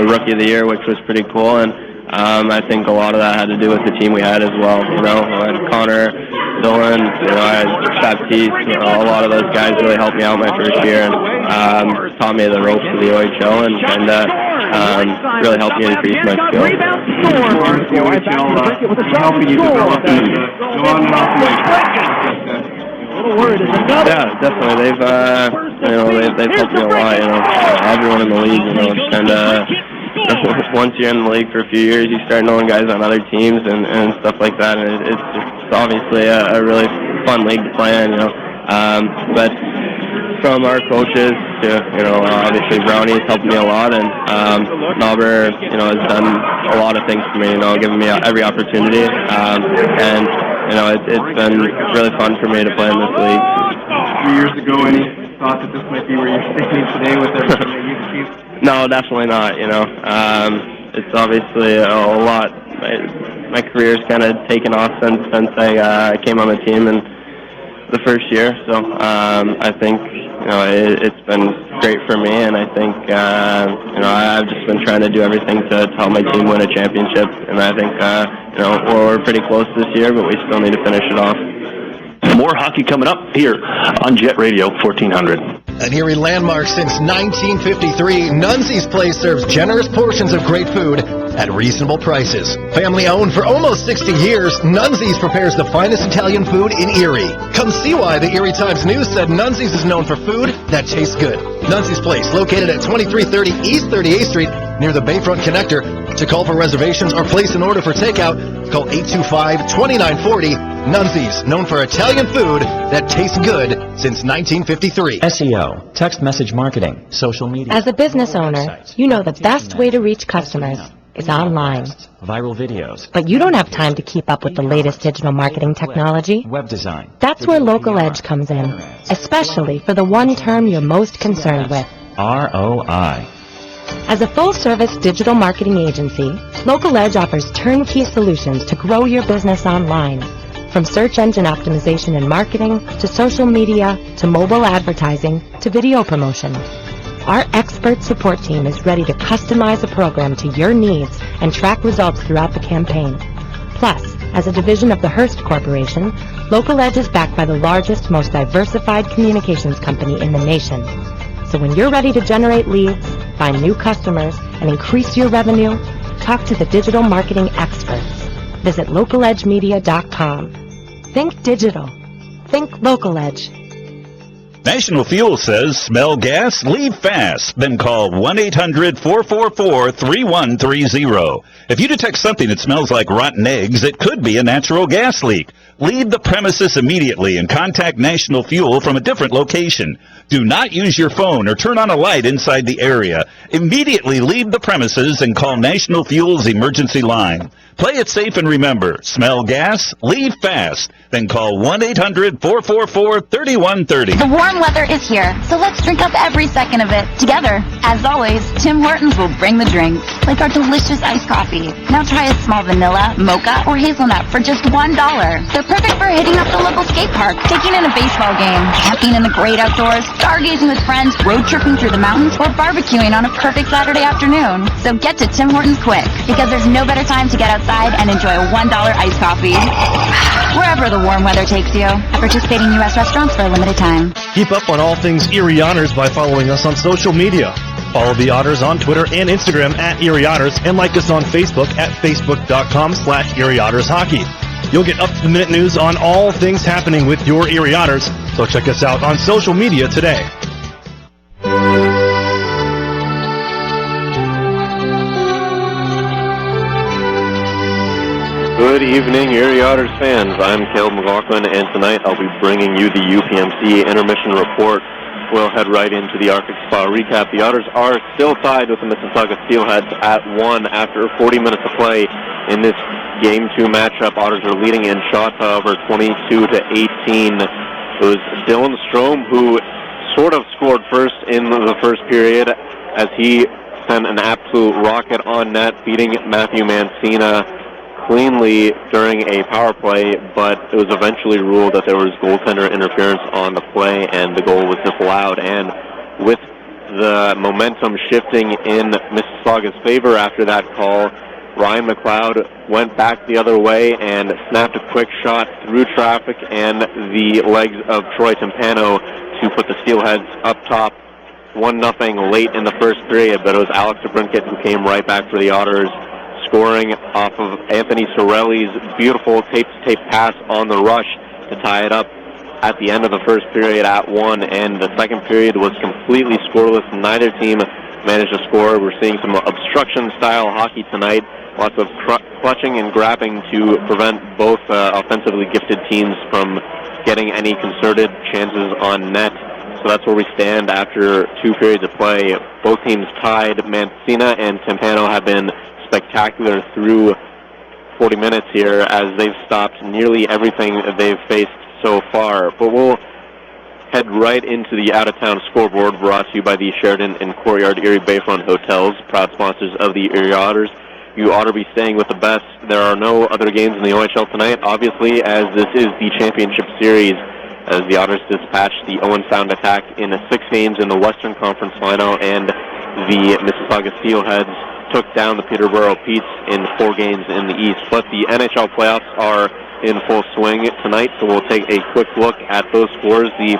Speaker 8: Rookie of the Year, which was pretty cool, and I think a lot of that had to do with the team we had as well. You know, I had Connor, Dylan, you know, I had Baptiste, you know, a lot of those guys really helped me out my first year and taught me the ropes of the OHL and really helped me increase my skills.
Speaker 9: Helping you develop and go on and off the
Speaker 8: Yeah, definitely. They've you know, they've helped me a lot. You know, everyone in the league, you know, and once you're in the league for a few years, you start knowing guys on other teams and stuff like that, and it's obviously a really fun league to play in, you know. But from our coaches to, you know, obviously Brownie's helped me a lot, and Nauber, you know, has done a lot of things for me, you know, giving me every opportunity, and, you know, it's been really fun for me to play in this league.
Speaker 9: 3 years ago, any thought that this might be where you're sticking today with everything that you've achieved?
Speaker 8: No, definitely not, you know. It's obviously a lot. My career's kind of taken off since I came on the team in the first year. So I think, you know, it's been great for me, and I think, you know, I've just been trying to do everything to help my team win a championship, and I think, you know, we're pretty close this year, but we still need to finish it off.
Speaker 10: More hockey coming up here on Jet Radio 1400.
Speaker 3: An Erie landmark since 1953, Nunzi's Place serves generous portions of great food at reasonable prices. Family owned for almost 60 years, Nunzi's prepares the finest Italian food in Erie. Come see why the Erie Times News said Nunzi's is known for food that tastes good. Nunzi's Place, located at 2330 East 38th Street, near the Bayfront Connector. To call for reservations or place an order for takeout, call 825-2940. Nunzi's, known for Italian food that tastes good since 1953.
Speaker 11: SEO, text message marketing, social media.
Speaker 12: As a business owner, you know the best way to reach customers is online.
Speaker 11: Viral videos.
Speaker 12: But you don't have time to keep up with the latest digital marketing technology.
Speaker 11: Web design.
Speaker 12: That's where Local Edge comes in, especially for the one term you're most concerned with.
Speaker 11: ROI.
Speaker 12: As a full-service digital marketing agency, Local Edge offers turnkey solutions to grow your business online. From search engine optimization and marketing, to social media, to mobile advertising, to video promotion. Our expert support team is ready to customize a program to your needs and track results throughout the campaign. Plus, as a division of the Hearst Corporation, Local Edge is backed by the largest, most diversified communications company in the nation. So when you're ready to generate leads, find new customers, and increase your revenue, talk to the digital marketing experts. Visit localedgemedia.com. Think digital. Think Local Edge.
Speaker 13: National Fuel says, smell gas? Leave fast. Then call 1-800-444-3130. If you detect something that smells like rotten eggs, it could be a natural gas leak. Leave the premises immediately and contact National Fuel from a different location. Do not use your phone or turn on a light inside the area. Immediately leave the premises and call National Fuel's emergency line. Play it safe and remember, smell gas? Leave fast. Then call 1-800-444-3130.
Speaker 14: The warm weather is here, so let's drink up every second of it together. As always, Tim Hortons will bring the drinks, like our delicious iced coffee. Now try a small vanilla, mocha, or hazelnut for just $1. They're perfect for hitting up the local skate park, taking in a baseball game, camping in the great outdoors, stargazing with friends, road tripping through the mountains, or barbecuing on a perfect Saturday afternoon. So get to Tim Hortons quick, because there's no better time to get outside and enjoy a $1 iced coffee. Wherever the warm weather takes you, at participating U.S. restaurants for a limited time.
Speaker 15: Keep up on all things Erie Otters by following us on social media. Follow the Otters on Twitter and Instagram at Erie Otters, and like us on Facebook at facebook.com/Erie Otters Hockey. You'll get up-to-the-minute news on all things happening with your Erie Otters, so check us out on social media today.
Speaker 16: Good evening, Erie Otters fans. I'm Caleb McLaughlin, and tonight I'll be bringing you the UPMC intermission report. We'll head right into the Arctic Spa recap. The Otters are still tied with the Mississauga Steelheads at 1 after 40 minutes of play in this Game 2 matchup. Otters are leading in shots, however, 22-18. It was Dylan Strome who sort of scored first in the first period as he sent an absolute rocket on net, beating Matthew Mancina cleanly during a power play, but it was eventually ruled that there was goaltender interference on the play, and the goal was disallowed. And with the momentum shifting in Mississauga's favor after that call, Ryan McLeod went back the other way and snapped a quick shot through traffic and the legs of Troy Timpano to put the Steelheads up top 1-0 late in the first period, but it was Alex DeBrincat who came right back for the Otters, scoring off of Anthony Sorelli's beautiful tape-to-tape pass on the rush to tie it up at the end of the first period at 1, and the second period was completely scoreless. Neither team managed to score. We're seeing some obstruction-style hockey tonight, lots of clutching and grabbing to prevent both offensively gifted teams from getting any concerted chances on net. So that's where we stand after 2 periods of play. Both teams tied. Mancina and Timpano have been spectacular through 40 minutes here as they've stopped nearly everything they've faced so far. But we'll head right into the out-of-town scoreboard, brought to you by the Sheridan and Courtyard Erie Bayfront Hotels, proud sponsors of the Erie Otters. You ought to be staying with the best. There are no other games in the OHL tonight, obviously, as this is the championship series, as the Otters dispatched the Owen Sound attack in 6 games in the Western Conference Final, and the Mississauga Steelheads took down the Peterborough Petes in 4 games in the East. But the NHL playoffs are in full swing tonight, so we'll take a quick look at those scores. The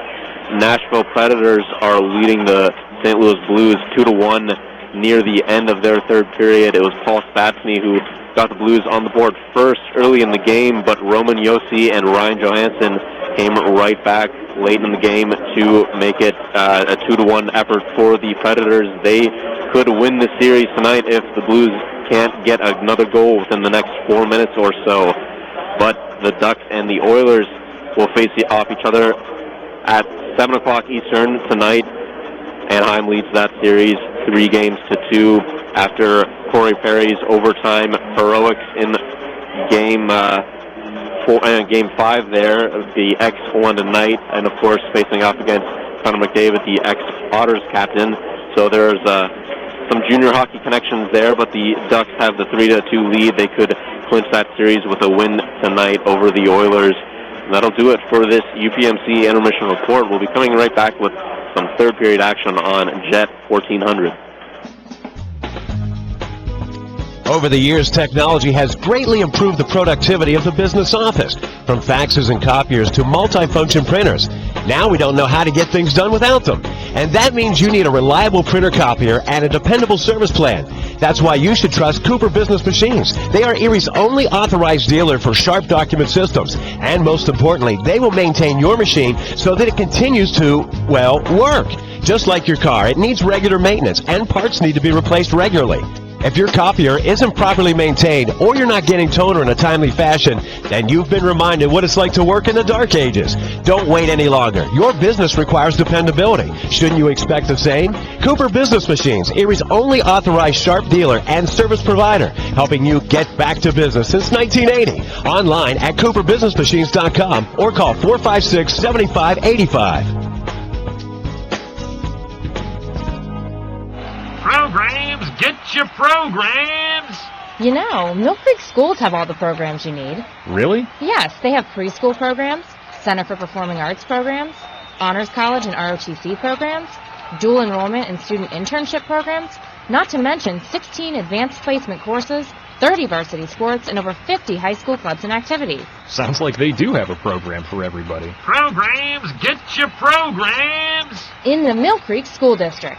Speaker 16: Nashville Predators are leading the St. Louis Blues 2-1 near the end of their third period. It was Paul Spatsny who got the Blues on the board first early in the game, but Roman Josi and Ryan Johansson came right back late in the game to make it a 2-1 effort for the Predators. They could win the series tonight if the Blues can't get another goal within the next 4 minutes or so. But the Ducks and the Oilers will face off each other at 7 o'clock Eastern tonight. Anaheim leads that series 3-2 after Corey Perry's overtime heroics in Game 5 there, the ex-London Knight, and of course facing off against Connor McDavid, the ex-Otters captain. So there's some junior hockey connections there, but the Ducks have the 3-2 lead. They could clinch that series with a win tonight over the Oilers. And that'll do it for this UPMC intermission report. We'll be coming right back with some third period action on Jet 1400.
Speaker 17: Over the years, technology has greatly improved the productivity of the business office, from faxes and copiers to multifunction printers. Now we don't know how to get things done without them. And that means you need a reliable printer copier and a dependable service plan. That's why you should trust Cooper Business Machines. They are Erie's only authorized dealer for Sharp document systems. And most importantly, they will maintain your machine so that it continues to, well, work. Just like your car, it needs regular maintenance and parts need to be replaced regularly. If your copier isn't properly maintained or you're not getting toner in a timely fashion, then you've been reminded what it's like to work in the dark ages. Don't wait any longer. Your business requires dependability. Shouldn't you expect the same? Cooper Business Machines, Erie's only authorized Sharp dealer and service provider, helping you get back to business since 1980. Online at cooperbusinessmachines.com or call 456-7585.
Speaker 18: Programs, get your programs!
Speaker 19: You know, Mill Creek schools have all the programs you need.
Speaker 18: Really?
Speaker 19: Yes, they have preschool programs, Center for Performing Arts programs, Honors College and ROTC programs, dual enrollment and student internship programs, not to mention 16 advanced placement courses, 30 varsity sports, and over 50 high school clubs and activities.
Speaker 18: Sounds like they do have a program for everybody. Programs, get your programs!
Speaker 19: In the Mill Creek School District.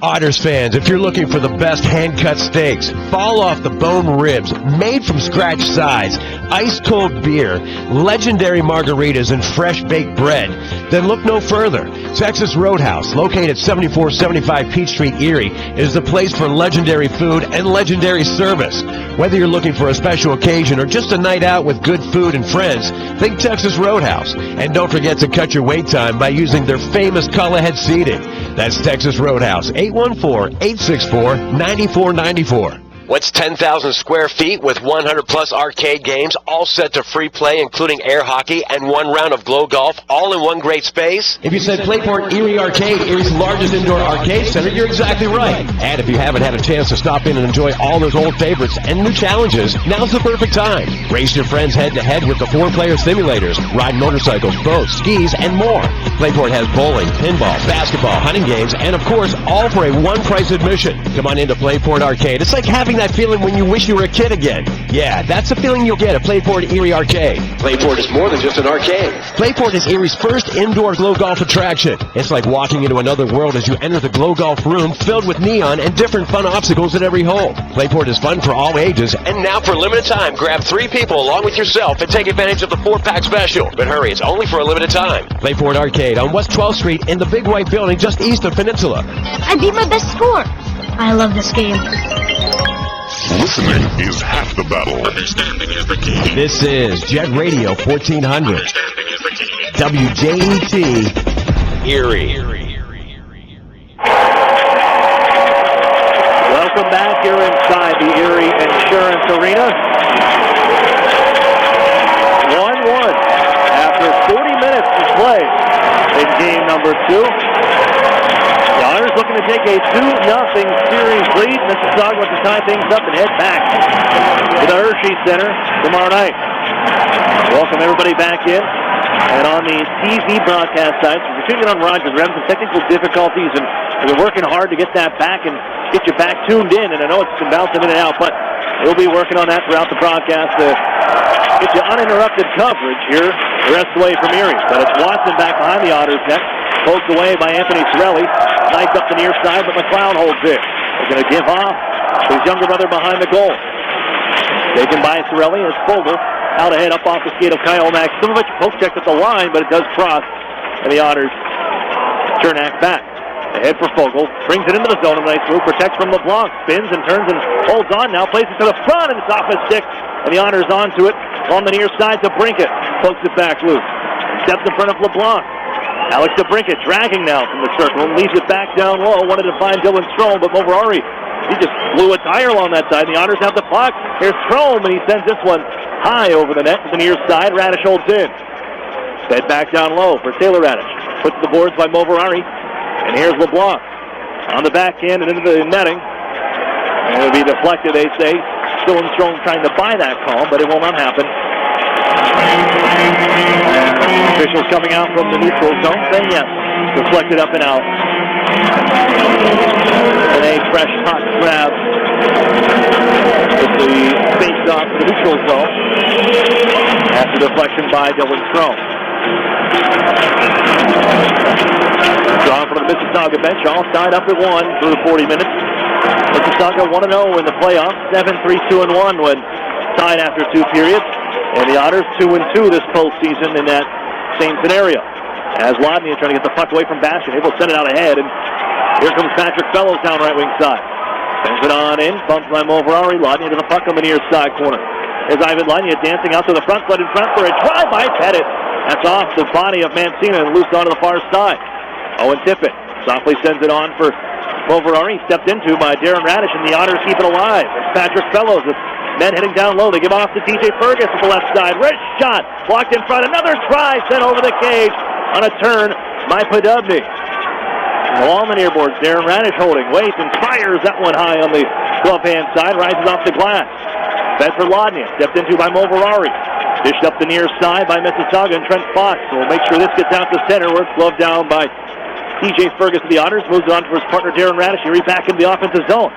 Speaker 17: Otters fans, if you're looking for the best hand-cut steaks, fall-off-the-bone ribs, made from scratch sides, ice-cold beer, legendary margaritas, and fresh-baked bread, then look no further. Texas Roadhouse, located at 7475 Peach Street, Erie, is the place for legendary food and legendary service. Whether you're looking for a special occasion or just a night out with good food and friends, think Texas Roadhouse. And don't forget to cut your wait time by using their famous call-ahead seating. That's Texas Roadhouse, 814-864-9494. What's 10,000 square feet with 100-plus arcade games, all set to free play, including air hockey and one round of glow golf, all in one great space? If you said Playport Erie Arcade, Erie's largest indoor arcade center, you're exactly right. And if you haven't had a chance to stop in and enjoy all those old favorites and new challenges, now's the perfect time. Race your friends head-to-head with the 4-player simulators, ride motorcycles, boats, skis, and more. Playport has bowling, pinball, basketball, hunting games, and of course, all for a one-price admission. Come on into Playport Arcade. It's like having that feeling when you wish you were a kid again. Yeah, that's the feeling you'll get at Playport Erie Arcade. Playport is more than just an arcade. Playport is Erie's first indoor glow golf attraction. It's like walking into another world as you enter the glow golf room filled with neon and different fun obstacles at every hole. Playport is fun for all ages, and now for a limited time, grab 3 people along with yourself and take advantage of the 4-pack special. But hurry, it's only for a limited time. Playport Arcade on West 12th Street in the Big White Building just east of Peninsula.
Speaker 20: I beat my best score. I love this game.
Speaker 21: Listening is half the battle. Understanding is the key.
Speaker 17: This is Jet Radio 1400. WJET, Erie.
Speaker 1: Welcome back here inside the Erie Insurance Arena. 1-1 after 40 minutes to play in game number 2. The Otters looking to take a 2-0 series lead. Mississauga wants to tie things up and head back to the Hershey Center tomorrow night. Welcome everybody back in. And on the TV broadcast sites, we're tuning in on Rogers. We're having some technical difficulties, and we're working hard to get that back and get you back tuned in. And I know it's been bouncing in and out, but we'll be working on that throughout the broadcast to get you uninterrupted coverage here the rest of the way from Erie. But it's Watson back behind the Otters net. Poked away by Anthony Sorelli. Knife up the near side, but McLeod holds it. They're going to give off to his younger brother behind the goal. Taken by Sorelli as Fogel out ahead up off the skate of Kyle Maximovich. Poke checked at the line, but it does cross. And the Otters turn act back. Ahead for Fogel. Brings it into the zone. A nice move. Protects from LeBlanc. Spins and turns and holds on. Now plays it to the front, and it's off his stick. And the Otters onto it on the near side to Brinkett. Pokes it back loose. Steps in front of LeBlanc. Alex DeBrincat dragging now from the circle and leaves it back down low. Wanted to find Dylan Strome, but Moverari, he just blew a tire along that side. The Otters have the puck. Here's Strome, and he sends this one high over the net to the near side. Radish holds in. Fed back down low for Taylor Radish. Puts the boards by Moverari. And here's LeBlanc on the backhand and into the netting. And it'll be deflected, they say. Dylan Strome trying to buy that call, but it will not happen. Officials coming out from the neutral zone saying yes. Deflected up and out. And a fresh hot grab with the face off the neutral zone after deflection by Dylan Strome. Drawn from the Mississauga bench, all tied up at 1 through 40 minutes. Mississauga 1-0 in the playoffs, 7-3-2-1 when tied after 2 periods. And the Otters 2-2 this postseason in that same scenario. As Lodnia trying to get the puck away from Bastian, able to send it out ahead, and here comes Patrick Fellows down right wing side. Sends it on in, bumped by Moverari. Lodnia to the puck on the near side corner. Here's Ivan Lodnia dancing out to the front, led in front for a try by Pettit. That's off the body of Mancina and loose onto the far side. Owen Tippett softly sends it on for Moverari, stepped into by Darren Radish, and the Otters keep it alive. It's Patrick Fellows with men heading down low. They give off to TJ Fergus at the left side. Wrist shot, blocked in front. Another try sent over the cage on a turn by Podubny. Along the near boards, Darren Radish holding, waits and fires that one high on the glove hand side, rises off the glass. Fed for Lodnia, stepped into by Moverari. Dished up the near side by Mississauga and Trent Fox. So we'll make sure this gets out to center where it's gloved down by TJ Fergus of the Otters. Moves it on to his partner Darren Radish. He back into the offensive zone.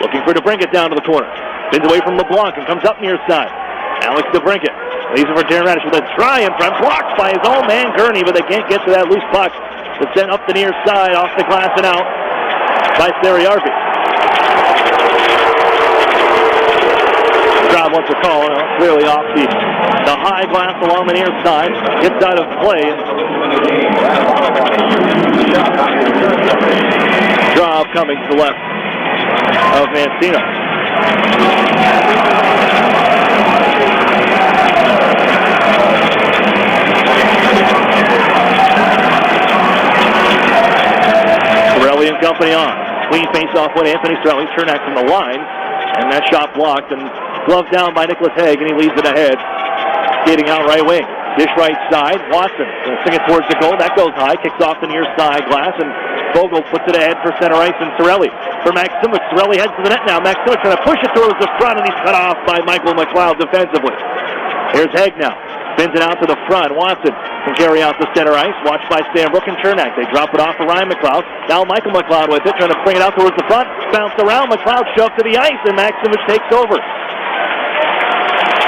Speaker 1: Looking for DeBrincat down to the corner. Spins away from LeBlanc and comes up near side. Alex DeBrincat leaves it for Darren Radish with a try in front. Blocked by his own man Gurney, but they can't get to that loose puck. It's sent up the near side, off the glass and out by Sariarpi. Drop crowd wants to call. Clearly off the high glass along the near side. Gets out of play. Draw coming to the left of Mancino. Sorelli and company on. Clean face-off with Anthony Sorelli. Chernak from the line. And that shot blocked and gloved down by Nicholas Haig, and he leads it ahead. Skating out right wing. Dish right side. Watson will sing it towards the goal. That goes high. Kicks off the near side glass, and Vogel puts it ahead for center ice, and Sorelli for Maximuk. Sorelli heads to the net now. Maximuk trying to push it towards the front, and he's cut off by Michael McLeod defensively. Here's Haig now. Spins it out to the front. Watson can carry out the center ice. Watched by Sambrook and Chernak. They drop it off for Ryan McLeod. Now Michael McLeod with it, trying to bring it out towards the front. Bounced around. McLeod shoved to the ice, and Maximuk takes over.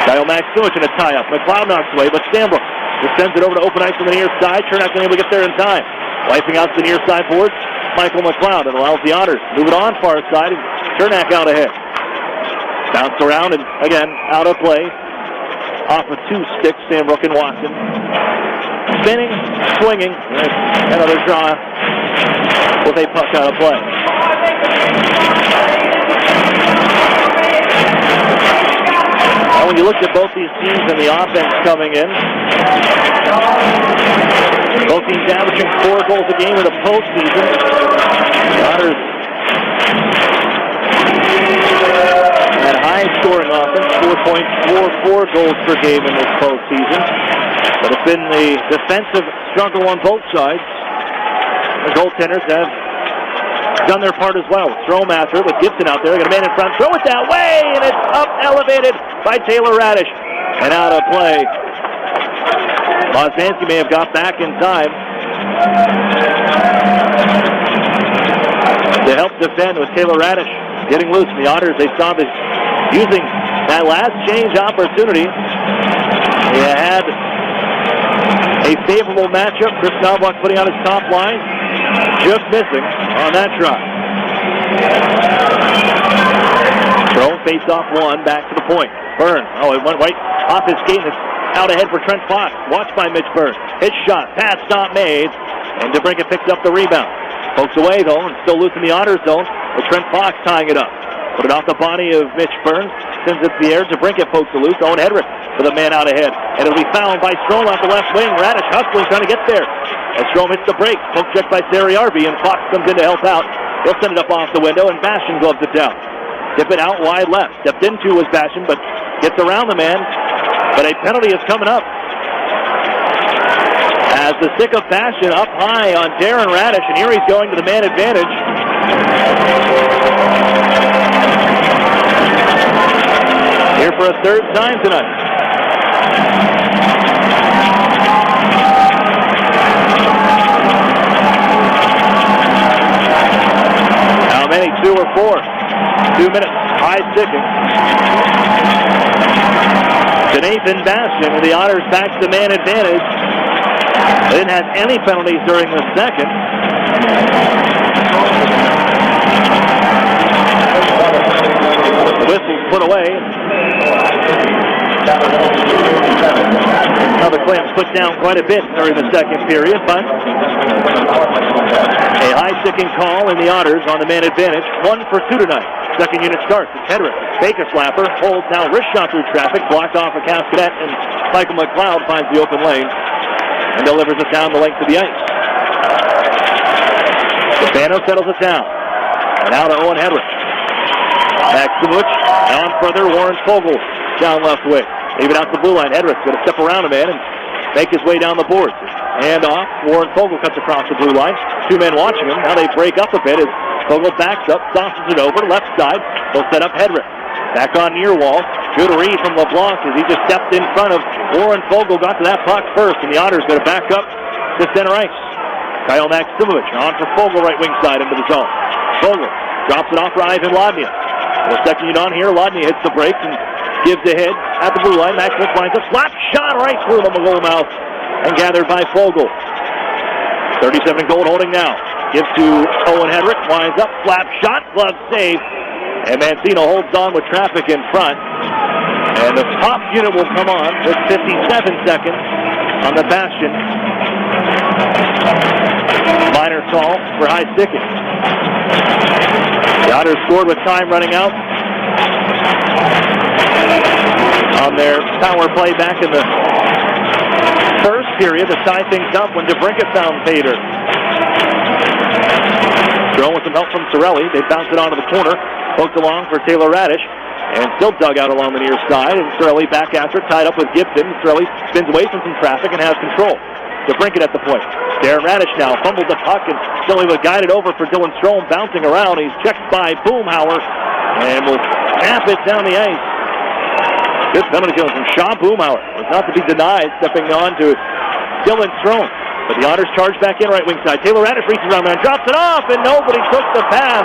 Speaker 1: Kyle Maximuk in a tie-up. McLeod knocks away, but Sambrook just sends it over to open ice on the near side. Chernak unable to get there in time. Wiping out to the near side boards. Michael McLeod. It allows the Otters to move it on far side, and Chernak out ahead. Bounced around, and again, out of play. Off of two sticks, Sambrook and Watson. Spinning, swinging. Another draw with a puck out of play. Now when you look at both these teams and the offense coming in, both teams averaging 4 goals a game in the postseason. The Otters had high-scoring offense, 4.44 goals per game in this postseason. But it's been the defensive struggle on both sides. The goaltenders have done their part as well. Strom after with Gibson out there. Got a man in front. Throw it that way, and it's up, elevated by Taylor Radish. And out of play. Bosmanski may have got back in time to help defend with Taylor Radish getting loose. The Otters, they saw this using that last change opportunity. They had a favorable matchup. Chris Knobloch putting on his top line. Just missing on that try. Throw, face off one, back to the point. Byrne, it went right off his skate, and it's out ahead for Trent Fox. Watched by Mitch Byrne. His shot, pass stop made, and DeBrincat picks up the rebound. Pokes away, though, and still loose in the Otters zone, with Trent Fox tying it up. Put it off the body of Mitch Byrne. Sends it to the air. DeBrincat pokes it loose. Owen Hedrick with a man out ahead. And it'll be fouled by Strom off the left wing. Radish hustling, trying to get there. As Strom hits the break. Poke check by Sariarvi, and Fox comes in to help out. He'll send it up off the window, and Bastian gloves it down. Tip it out wide left. Stepped into was Bastian, but gets around the man. But a penalty is coming up. As the stick of Bastian up high on Darren Radish, and Erie's going to the man advantage. Here for a third time tonight. How many? 2 or 4? 2 minutes. High sticking. To Nathan Bastian, and the Otters back to man advantage. They didn't have any penalties during the second. The whistle's put away. Now the Clams put down quite a bit during the second period, but a high-sticking call in the Otters on the man advantage. 1 for 2 tonight. Second unit starts. It's Hedrick. Baker slapper. Holds now. Wrist shot through traffic. Blocked off a Cascadet, and Michael McLeod finds the open lane and delivers it down the length of the ice. Stefano settles it down. And now to Owen Hedrick. Maximuk on further. Warren Fogle down left wing. Leave it out the blue line. Hedrick's going to step around a man and make his way down the boards. Hand off. Warren Fogle cuts across the blue line. 2 men watching him. Now they break up a bit as Fogle backs up, sauces it over. Left side. They'll set up Hedrick. Back on near wall. Good read from LeBlanc as he just stepped in front of Warren Fogle. Got to that puck first, and the Otters going to back up to center ice. Kyle Maximovich on for Fogle, right wing side into the zone. Fogle drops it off for Ivan Lodnia. The second unit on here. Lodnia hits the brakes and gives ahead at the blue line. Maximovich lines up. Slap shot right through the goal mouth and gathered by Fogle. 37 goal holding now. Gives to Owen Hedrick. Lines up. Slap shot. Glove save. And Mancino holds on with traffic in front. And the top unit will come on with 57 seconds on the bastion. Minor call for high sticking. The Otters scored with time running out on their power play back in the first period to tie things up when DeBrincat found Bader. Strome with some help from Sorelli. They bounce it onto the corner. Poked along for Taylor Radish. And still dug out along the near side. And Sorelli back after, tied up with Gibson. Sorelli spins away from some traffic and has control. DeBrincat at the point. Darren Radish now fumbled the puck and still he was guided over for Dylan Strome, bouncing around. He's checked by Boomhauer and will snap it down the ice. Good penalty kill from Sean Boomhauer. Was not to be denied, stepping on to Dylan Strome. But the Otters charge back in right wing side. Taylor Radish reaches around there and drops it off, and nobody took the pass.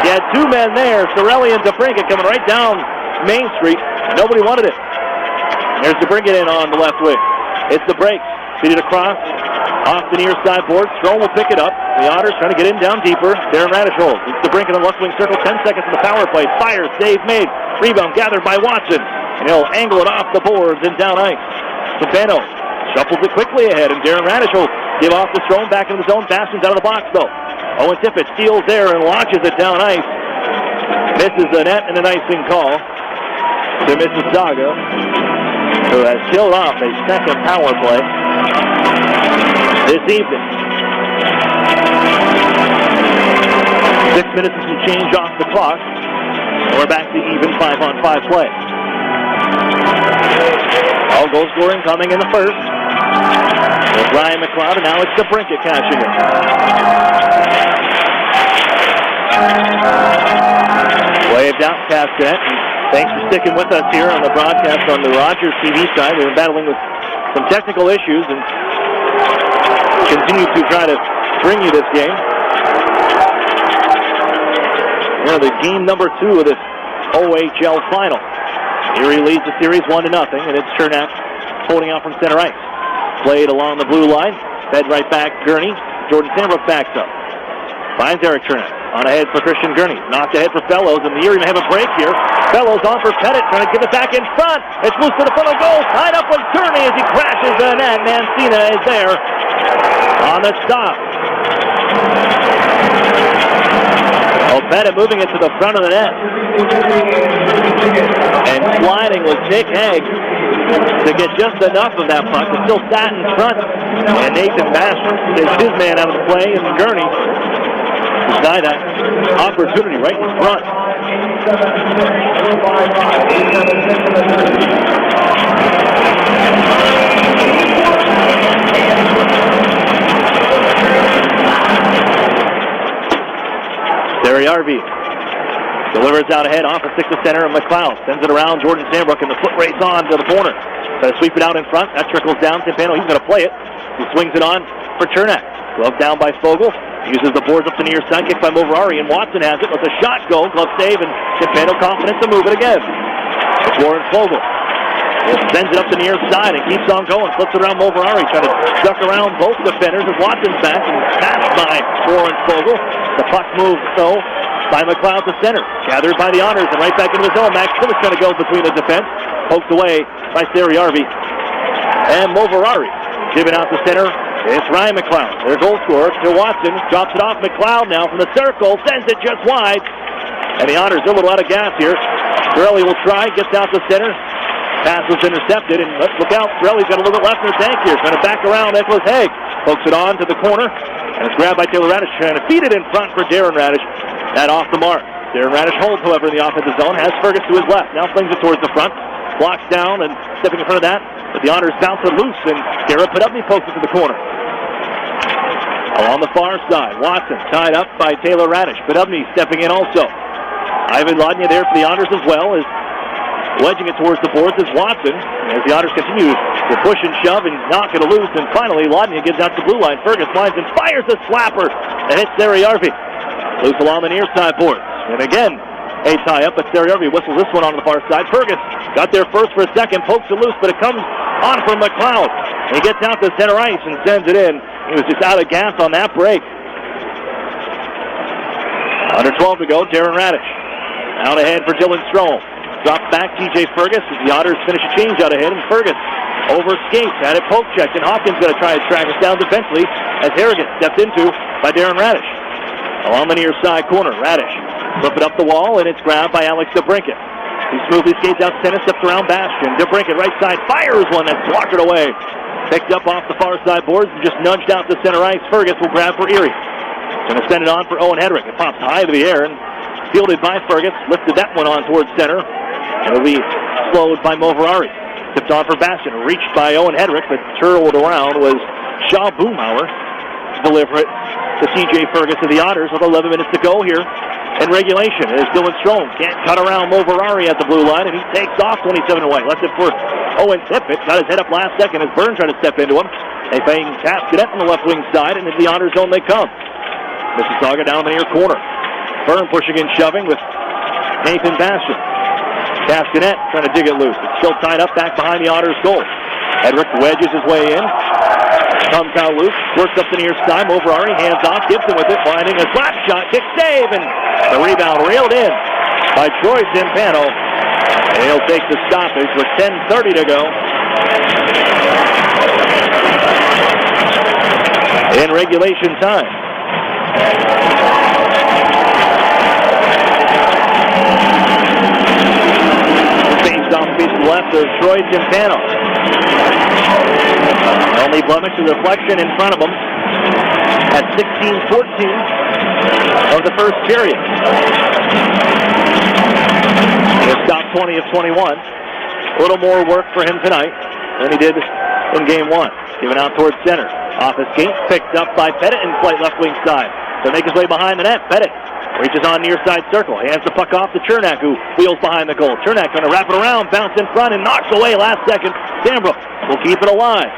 Speaker 1: He had two men there, Sorelli and DeBrincat coming right down Main Street. Nobody wanted it. There's DeBrincat in on the left wing. It's the break. Feed it across, off the near side board. Strome will pick it up. The Otters trying to get in down deeper. Darren Radish holds. It's DeBrincat in the left wing circle. 10 seconds in the power play. Fires, save made. Rebound gathered by Watson. And he'll angle it off the boards and down ice. Stefano shuffles it quickly ahead, and Darren Radish will give off the Strome back into the zone. Bastion's out of the box, though. Owen Tippett steals there and launches it down ice. Misses the net, and an icing call to Mississauga, who has killed off a second power play this evening. 6 minutes and some change off the clock. And we're back to even 5-on-5 play. All goal scoring coming in the first. With Ryan McLeod, and now it's DeBrincat cashing it. Waved out past that. Thanks for sticking with us here on the broadcast on the Rogers TV side. We've been battling with some technical issues and continue to try to bring you this game. The game number 2 of this OHL final. Erie leads the series 1-0, and it's Chernak holding out from center ice. Played along the blue line, fed right back Gurney. Jordan Sandbrook backs up. Finds Eric Chernak. On ahead for Christian Gurney. Knocked ahead for Fellows, and the Erie may have a break here. Fellows on for Pettit, trying to give it back in front. It's loose to the front of the goal. Tied up with Gurney as he crashes the net. Mancina is there on the stop. Pettit moving it to the front of the net. And sliding was Nick Haig to get just enough of that puck. It still sat in front. And Nathan Bastrop is his man out of the play, and Gurney beside that opportunity right in front. Ariarvi delivers out ahead off a 6 to center, and McLeod sends it around Jordan Sandbrook, and the foot race on to the corner. Try to sweep it out in front. That trickles down. Timpano, he's going to play it. He swings it on for Chernak. Glove down by Fogle. Uses the boards up the near side. Kick by Moverari, and Watson has it. Lets a shot go. Glove save, and Timpano confident to move it again. Warren Fogle sends it up the near side and keeps on going. Flips it around Moverari, trying to duck around both defenders as Watson's back and passed by Warren Fogle. The puck moves, though, by McLeod to center. Gathered by the Otters and right back into the zone. Max Phillips trying to go between the defense. Poked away by Ariarvi. And Moverari giving out the center. It's Ryan McLeod, their goal scorer, to Watson. Drops it off McLeod now from the circle. Sends it just wide. And the Otters are a little out of gas here. Sorelli will try. Gets out the center. Pass was intercepted. And let's look out. Sorelli's got a little bit left in the tank here. Trying to back around Nicholas Haig. Pokes it on to the corner. And it's grabbed by Taylor Radish, trying to feed it in front for Darren Radish. That off the mark. Darren Radish holds, however, in the offensive zone. Has Fergus to his left. Now flings it towards the front. Blocks down and stepping in front of that. But the Otters bounce it loose, and Garrett Podubny pokes it to the corner. Along the far side, Watson tied up by Taylor Radish. Podubny stepping in also. Ivan Lodnia there for the Otters as well, is wedging it towards the boards as Watson, as the Otters continue to push and shove and knock it loose, and finally Lodnia gives out the blue line. Fergus lines and fires a slapper and hits Ariarvi. Loose along the near side boards. And again, a tie-up, but Ariarvi whistles this one on the far side. Fergus got there first for a second, pokes it loose, but it comes on from McLeod. He gets out to center ice and sends it in. He was just out of gas on that break. Under 12 to go, Darren Radish. Out ahead for Dylan Strome. Drop back, TJ Fergus as the Otters finish a change out ahead, and Fergus over skates, had it poke checked, and Hawkins going to try to track us down defensively as Harrigan stepped into by Darren Radish. Along the near side corner, Radish flip it up the wall, and it's grabbed by Alex DeBrinket. He smoothly skates out center, steps around Bastion. DeBrinket right side fires one that's blocked away. Picked up off the far side boards and just nudged out to center ice. Fergus will grab for Erie. Going to send it on for Owen Hedrick. It pops high to the air and fielded by Fergus. Lifted that one on towards center. It'll be slowed by Moverari. Tipped on for Bastion. Reached by Owen Hedrick, but twirled around was Shaw Boomhauer to deliver it to TJ Fergus of the Otters with 11 minutes to go here in regulation. As Dylan Strome can't cut around Moverari at the blue line, and he takes off 27 away. Left it for Owen Tippett. Got his head up last second as Byrne tried to step into him. They fang Castanet on the left wing side, and into the Honor zone they come. Mississauga down the near corner. Byrne pushing and shoving with Nathan Bastion. Castanet trying to dig it loose. It's still tied up back behind the Otters goal. Hedrick wedges his way in. Comes out loose. Works up the near side. Moverari hands off. Gibson with it. Finding a slap shot. Kick save. And the rebound reeled in by Troy Timpano. And he'll take the stoppage with 10:30 to go in regulation time. Faced off piece left of Troy Timpano. Only blemish is a reflection in front of him at 16-14 of the first period. He has stopped 20 of 21. A little more work for him tonight than he did in game one. Given out towards center. Off his skate, picked up by Pettit in flight left wing side. To make his way behind the net, Pettit reaches on near side circle. Hands the puck off to Chernak, who wheels behind the goal. Chernak trying to wrap it around, bounce in front, and knocks away last second. Sambrook will keep it alive.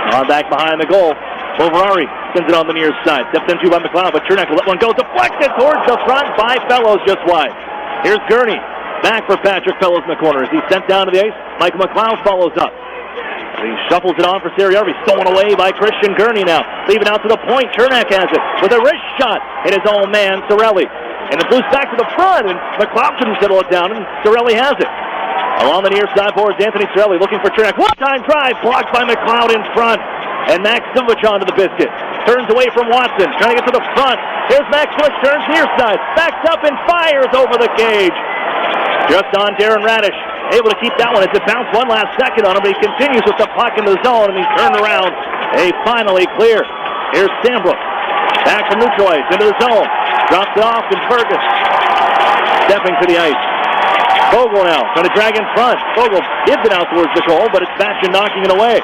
Speaker 1: On back behind the goal. Moverari sends it on the near side. Stepped into by McLeod, but Chernak will let one go. Deflected towards the front by Fellows just wide. Here's Gurney. Back for Patrick Fellows in the corner. As he's sent down to the ice, Michael McLeod follows up. He shuffles it on for Sariarvi. Stolen away by Christian Gurney now. Leaving out to the point. Chernak has it with a wrist shot. Hit his own man, Sorelli. And the Blues back to the front, and McLeod couldn't settle it down, and Sorelli has it. Along the near side boards, Anthony Sorelli looking for Chernak. One-time drive, blocked by McLeod in front. And Max Sivovich onto the biscuit. Turns away from Watson, trying to get to the front. Here's Max Sivovich, turns near side. Backs up and fires over the cage. Just on Darren Radish. Able to keep that one as it bounced one last second on him, but he continues with the puck in the zone, and he's turned around. They finally clear. Here's Sambrook. Back from neutral ice into the zone. Drops it off, and Fergus stepping to the ice. Vogel now, trying to drag in front. Vogel gives it out towards the goal, but it's Bastion knocking it away.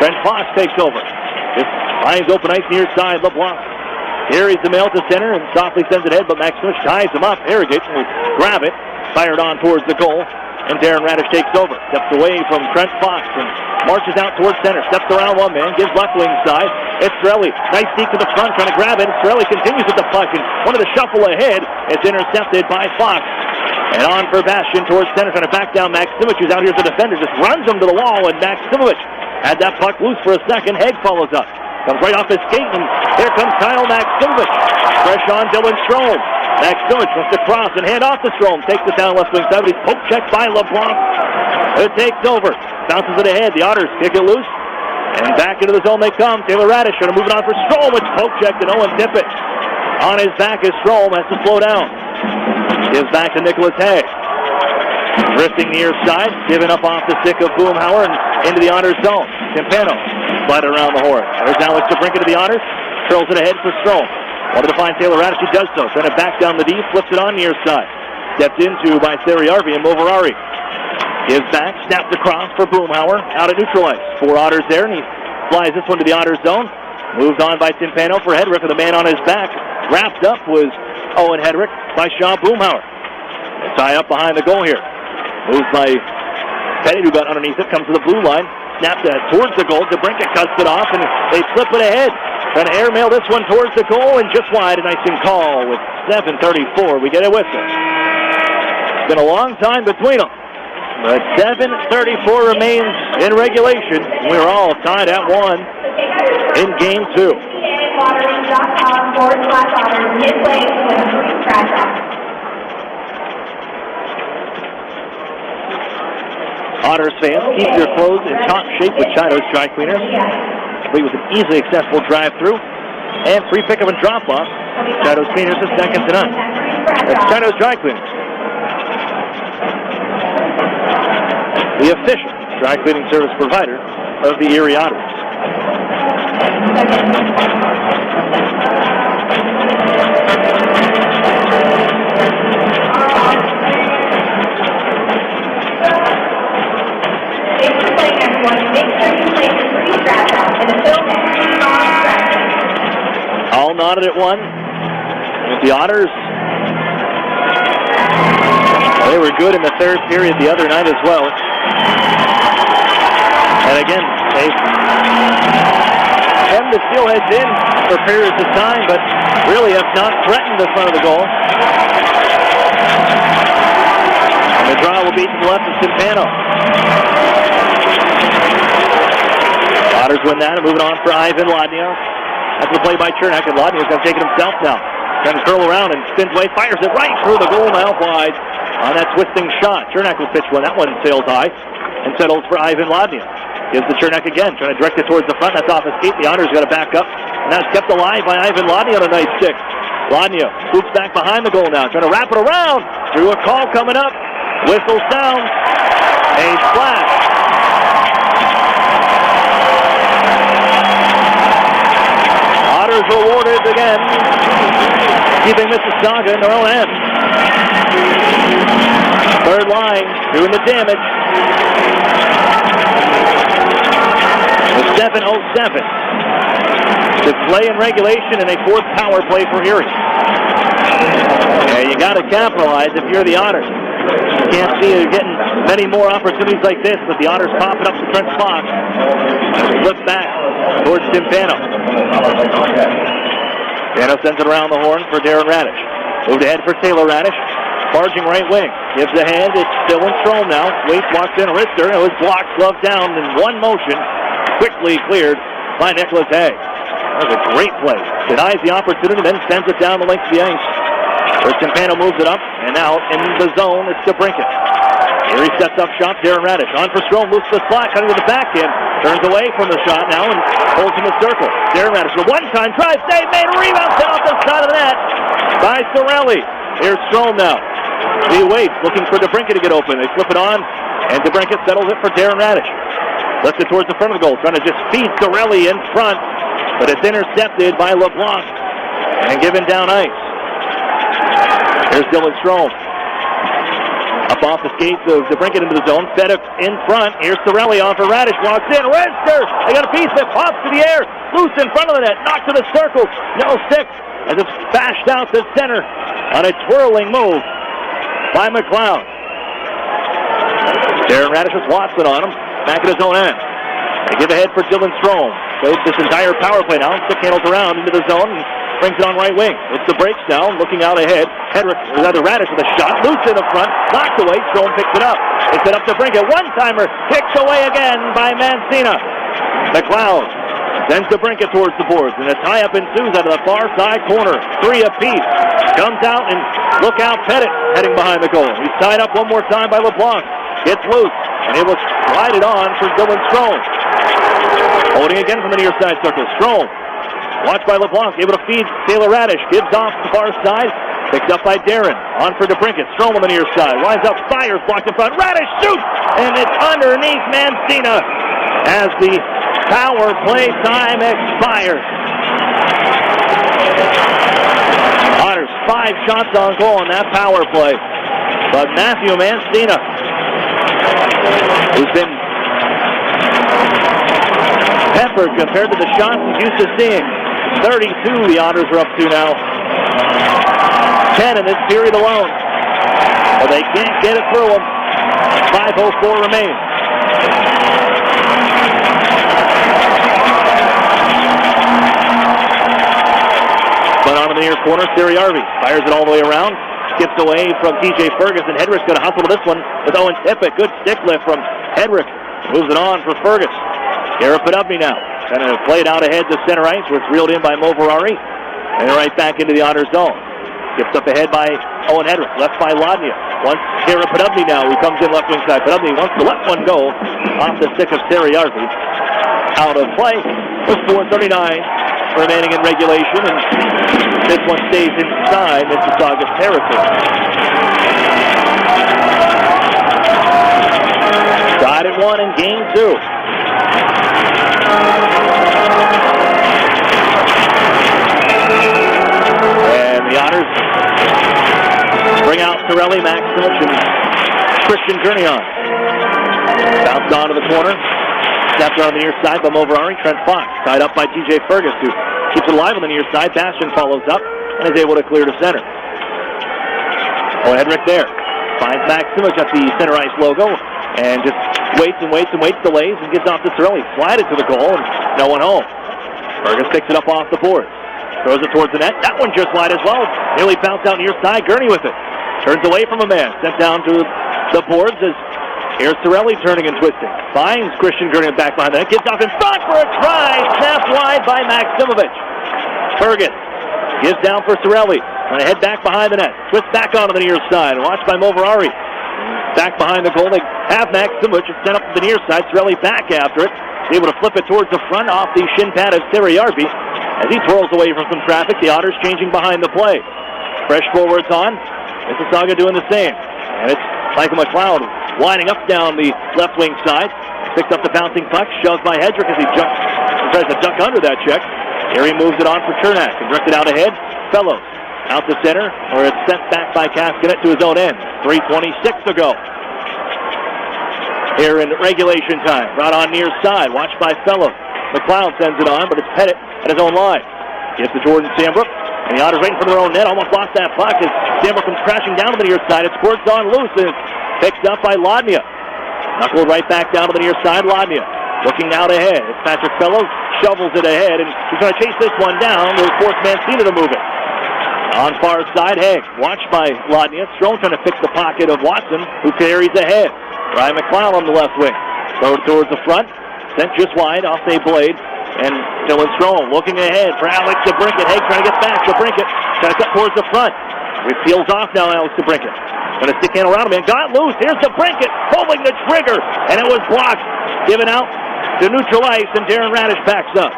Speaker 1: Brent Fox takes over. This finds open ice near side, LeBlanc. Carries the mail to center and softly sends it ahead, but Max Smith ties him up. Harrogate will grab it. Fired on towards the goal, and Darren Radish takes over. Steps away from Trent Fox and marches out towards center. Steps around one man, gives left wing side. It's Sorelli. Nice deep to the front, trying to grab it. Sorelli continues with the puck, and one of the shuffle ahead is intercepted by Fox. And on for Bastion towards center, trying to back down Max Sivovich, who's out here as a defender. Just runs him to the wall, and Max Sivovich had that puck loose for a second. Haig follows up. Comes right off his skate, and here comes Kyle Max Sivovich. Fresh on Dylan Strome. Max Sivovich wants to cross and hand off to Strome. Takes it down left wing side, but he's poke checked by LeBlanc. It takes over. Bounces it ahead. The Otters kick it loose. And back into the zone they come. Taylor Radish trying to move it on for Strome. It's poke checked and Owen Tippett. On his back is Strome. Has to slow down. Gives back to Nicholas Haig. Drifting near side. Giving up off the stick of Boomhauer and into the Otters zone. Timpano slide around the horn. There's Alex DeBrinket to the Otters. Curls it ahead for Strome. Wanted to find Taylor Radish. He does so. Trying to back down the D. Flips it on near side. Stepped into by Sariarvi and Moverari. Gives back. Snapped across for Boomhauer. Out of neutral ice. 4 Otters there, and he flies this one to the Otters zone. Moved on by Timpano for Hedrick with a man on his back. Wrapped up was Owen Hedrick by Shaw Boomhauer. They tie up behind the goal here. Moves by Pettit, who got underneath it. Comes to the blue line. Snapped towards the goal. DeBrinket cuts it off, and they flip it ahead. Trying to airmail this one towards the goal, and just wide. An icing call with 7:34. We get a whistle. It's been a long time between them. But 7:34 remains in regulation. We're all tied at 1 in game 2. Otters fans, keep your clothes in top shape with Chido's Dry Cleaners. Complete with an easily accessible drive-through and free pickup and drop-off. Chido's Cleaners is second to none. That's Chido's Dry Cleaners, the official dry cleaning service provider of the Erie Otters. All knotted at one. The Otters, they were good in the third period the other night as well. And again, they hemmed the Steelheads in for periods of time, but really have not threatened the front of the goal. And the draw will be to the left of Timpano. Otters win that and moving on for Ivan Lodnia. That's the play by Chernak, and Lodnia's going to take it himself now. Trying to curl around and spins away, fires it right through the goal, now wide on that twisting shot. Chernak will pitch one. That one sails high and settles for Ivan Lodnia. Gives to Chernak again, trying to direct it towards the front. That's off his skate. The Otters got to back up, and that's kept alive by Ivan Lodnia on a nice stick. Lodnia scoops back behind the goal now, trying to wrap it around. Through a call coming up. Whistle sounds. A splash. Otters rewarded again, keeping Mississauga in their own end. Third line doing the damage. The 7:07 to play in regulation and a fourth power play for Erie. Yeah, you got to capitalize if you're the Otters. You can't see you getting many more opportunities like this, but the Otters pop it up to Trent Fox. Flip back towards Timpano. Timpano sends it around the horn for Darren Radish. Moved ahead for Taylor Radish. Charging right wing. Gives ahead. It's Dylan Strom now. Waits, walks in. Wrister. It was blocked, gloved down in one motion. Quickly cleared by Nicholas Hay. That was a great play. Denies the opportunity, then sends it down the length of the ice. Where Timpano moves it up, and now in the zone, it's DeBrincat. Erie sets up shot, Darren Radish. On for Strom, moves to the slot, cutting to the backhand. Turns away from the shot now and holds in the circle. Darren Radish, the one-time drive, save, made a rebound, set off the side of the net by Sorelli. Here's Strom now. He waits, looking for DeBrincat to get open. They flip it on, and DeBrincat settles it for Darren Radish. Lifts it towards the front of the goal, trying to just feed Sorelli in front, but it's intercepted by LeBlanc and given down ice. Here's Dylan Strom. Up off the skates of DeBrincat into the zone. Fed up in front. Here's Sorelli on for Radish. Walks in. Wrister! They got a piece of it. Pops to the air. Loose in front of the net. Knocked to the circle. No stick as it's bashed out to center on a twirling move by McLeod. Darren Radish with Watson on him. Back at his own end. They give ahead for Dylan Strom. Goes this entire power play now. Stick handles around into the zone and brings it on right wing. It's the breaks now. Looking out ahead. Radish with a shot. Loose in the front. Knocked away. Strom picks it up. They set up to DeBrincat. One-timer. Kicked away again by Mancina. McLeod sends DeBrincat towards the boards. And a tie-up ensues out of the far side corner. 3 apiece. Comes out and look out. Pettit heading behind the goal. He's tied up one more time by LeBlanc. Gets loose. And it was slided on for Dylan Strom. Holding again from the near side circle. Strom. Watched by LeBlanc. Able to feed Taylor Radish. Gives off the far side. Picked up by Darren. On for DeBrincat. Strom on the near side. Winds up. Fires. Blocked in front. Radish shoots. And it's underneath Mancina as the power play time expires. Otters 5 shots on goal on that power play. But Matthew Mancina, who's been peppered compared to the shots he's used to seeing. 32 the Otters are up to now. 10 in this period alone. But they can't get it through them. 5:04 remains. But on in the near corner, Siri Harvey fires it all the way around. Skips away from TJ Ferguson. Hedrick's going to hustle to this one with Owen Tippett. Good stick lift from Hedrick. Moves it on for Fergus. Garrett Padubny now. Kind of play it out ahead to center ice where it's reeled in by Mo Ferrari. And right back into the Otters zone. Skips up ahead by Owen Hedrick. Left by Lodnia. Wants Kara Padubny now, who comes in left wing side. Padubny wants to let one go off the stick of Sariarzi. Out of play with 4:39 remaining in regulation, and this one stays inside Mississauga's territory. Tied at 1 in game 2. And the Otters bring out Torelli, Maximich, and Christian Gurney on. Bounced onto the corner. Snapped around the near side by Moverari. Trent Fox tied up by TJ Fergus, who keeps it alive on the near side. Bastian follows up and is able to clear to center. Hedrick there. Finds Maximich at the center ice logo and just waits, delays, and gets off to Torelli. Slided to the goal, and no one home. Fergus picks it up off the boards. Throws it towards the net. That one just wide as well. Nearly bounced out near side. Gurney with it. Turns away from a man. Sent down to the boards as here's Torelli turning and twisting. Finds Christian Gurney back behind the net. Gets off in front for a try. Snapped wide by Maximovich. Fergus gives down for Torelli. Going to head back behind the net. Twist back onto the near side. Watched by Moverari. Back behind the goal. They have Maximovich. It's sent up to the near side. Torelli back after it. Able to flip it towards the front off the shin pad of Sariarzi. As he twirls away from some traffic, the Otters changing behind the play. Fresh forwards on. Mississauga doing the same. And it's Michael McLeod lining up down the left wing side. Picks up the bouncing puck, shoved by Hedrick as he tries to duck under that check. Erie moves it on for Chernak and directs it out ahead. Fellows out to center, or it's sent back by Kaskanet to his own end. 3:26 to go here in regulation time. Brought on near side, watched by Fellows. McLeod sends it on, but it's Pettit at his own line. Gives to Jordan Sambrook, and the Otters waiting for their own net. Almost lost that puck as Sambrook comes crashing down to the near side. It squirts on loose and it's picked up by Lodnia. Knuckled right back down to the near side. Lodnia looking out ahead. It's Patrick Fellows, shovels it ahead, and he's going to chase this one down. Will force Mancina to move it. On far side, Haig, watched by Lodnia. Strome trying to fix the pocket of Watson, who carries ahead. Ryan McLeod on the left wing. Throws towards the front. Sent just wide off a blade. And Dylan Strome looking ahead for Alex DeBrincat. Haig trying to get back. DeBrincat trying to cut towards the front. It peels off now, Alex DeBrincat. Going to stick hand around him and got loose. Here's DeBrincat pulling the trigger. And it was blocked. Given out to neutral ice, and Darren Radish backs up.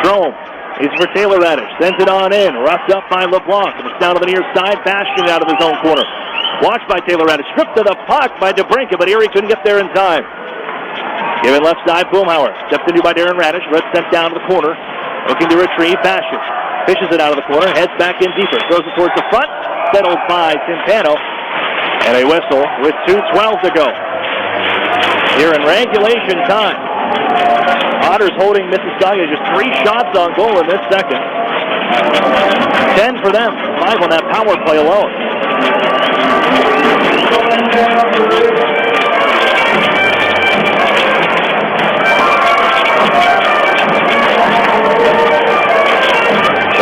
Speaker 1: Strome. He's for Taylor Radish. Sends it on in. Roughed up by LeBlanc. And it's down to the near side. Bastion out of his own corner. Watched by Taylor Radish. Stripped to the puck by DeBrincat, but Erie couldn't get there in time. Given left side, Boomhauer. Stepped into by Darren Radish. Red sent down to the corner. Looking to retrieve. Bastion fishes it out of the corner. Heads back in deeper. Throws it towards the front. Settled by Timpano. And a whistle with 2:12 to go. Here in regulation time. Otters holding Mississauga just 3 shots on goal in this second. 10 for them. 5 on that power play alone.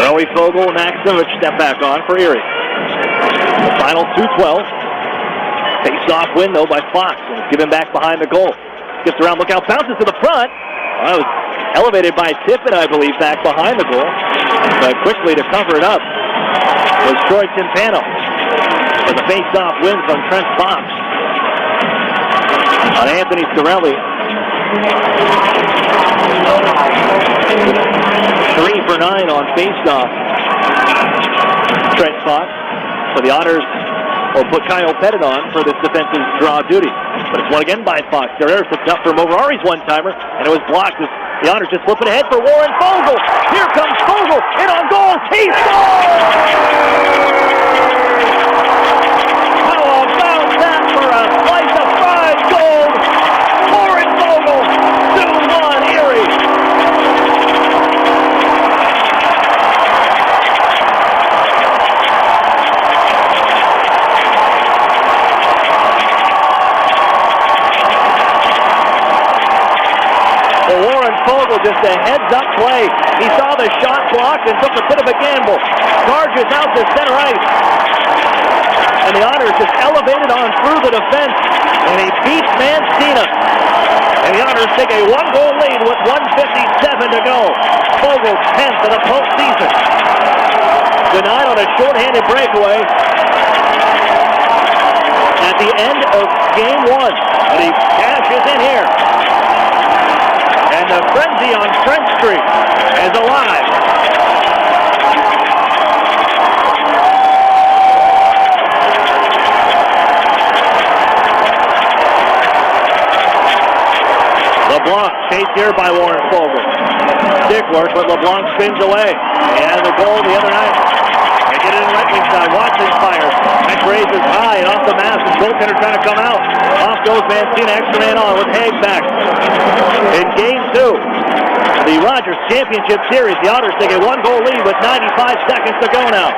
Speaker 1: Early Fogle and Maximich step back on for Erie. The final 2:12. Face-off win, though, by Fox. And it's given back behind the goal. Gets around, look out, bounces to the front. Well, that was elevated by Tippett, I believe, back behind the goal. But quickly to cover it up was Troy Timpano for the face-off win from Trent Fox on Anthony Sorelli. 3 for 9 on face-off. Trent Fox. So the Otters will put Kyle Pettit on for this defensive draw duty. But it's won again by Fox. Guerrero slipped up for Moverari's one-timer, and it was blocked as the Otters just flip it ahead for Warren Fogle. Here comes Fogle, in on goal. He scores! How about that for a slice of fried gold? Warren Fogle, 2-1 Erie. Fogle, just a heads-up play. He saw the shot blocked and took a bit of a gamble. Charges out to center ice. And the Otters just elevated on through the defense. And he beats Mancina. And the Otters take a 1-goal lead with 1:57 to go. Fogle's 10th of the postseason. Denied on a short-handed breakaway. the end of game one. But he cashes in here. And the frenzy on French Street is alive. LeBlanc chased here by Warren Fogle. Stick work, but LeBlanc spins away. He had the goal the other night. They get it in right wing side. Watson fires. Next raises high and off the mask. The goaltender trying to come out. Off goes Mancina. Extra man on with Haig back. In game two, the Rogers Championship Series, the Otters take a 1-goal lead with 95 seconds to go now.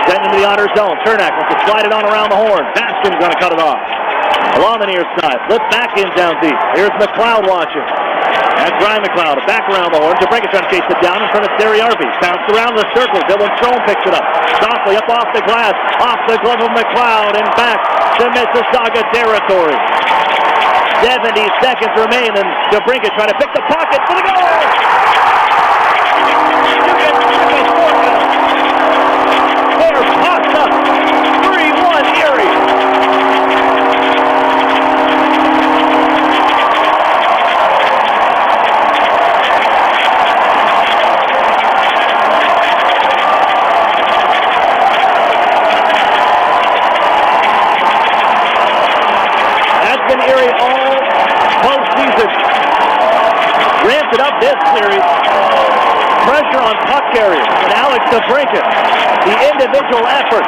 Speaker 1: Sent into the Otters zone. Cernak wants to slide it on around the horn. Baskin's going to cut it off. Along the near side. Flip back in down deep. Here's McLeod watching. That's Ryan McLeod. Back around the horn. DeBrincat trying to chase it down in front of Terry Arby. Bounced around the circle. Dylan Strome picks it up. Softly up off the glass. Off the glove of McLeod and back to Mississauga territory. 70 seconds remain and DeBrincat trying to pick the pocket for the goal. There's Pasta. 3-1 Erie. Erie all postseason. Ramped it up this series. Pressure on puck carriers and Alex DeBrincat. The individual effort.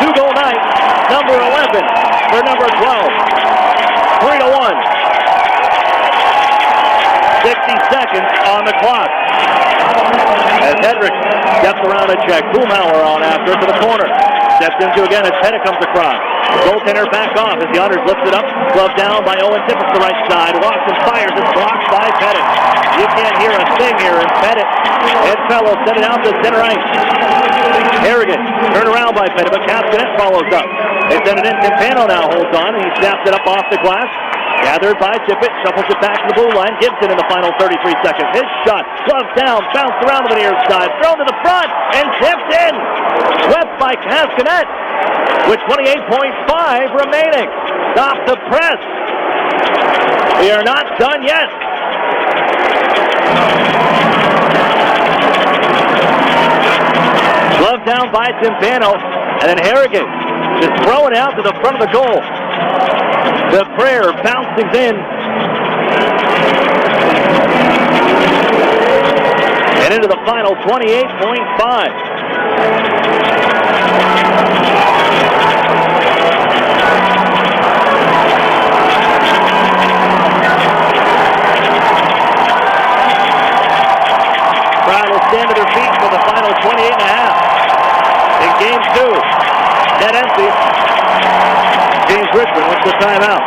Speaker 1: 2-goal night. Number 11 for number 12. 3-1. 60 seconds on the clock. As Hedrick steps around a check. Boomhauer on after to the corner. Steps into again as Pettit comes across. Goaltender back off as the Otters lift it up. Glove down by Owen Tippett to the right side. Walks and fires. It's blocked by Pettit. You can't hear a thing here. And Pettit and Fellow send it out to center ice. Harrigan turned around by Pettit, but Castanet follows up. They send it in. Campano now holds on, and he snaps it up off the glass. Gathered by Tippett, shuffles it back to the blue line. Gibson in the final 33 seconds. His shot, glove down, bounced around to the near side, thrown to the front, and tipped in. Swept by Castanet with 28.5 remaining. Stop the press. We are not done yet. Glove down by Timpano, and then Harrigan just throwing it out to the front of the goal. The prayer bouncing in. And into the final 28.5. Crowd will stand to their feet for the final 28.5. In game two, net empty. James Richmond wants the timeout.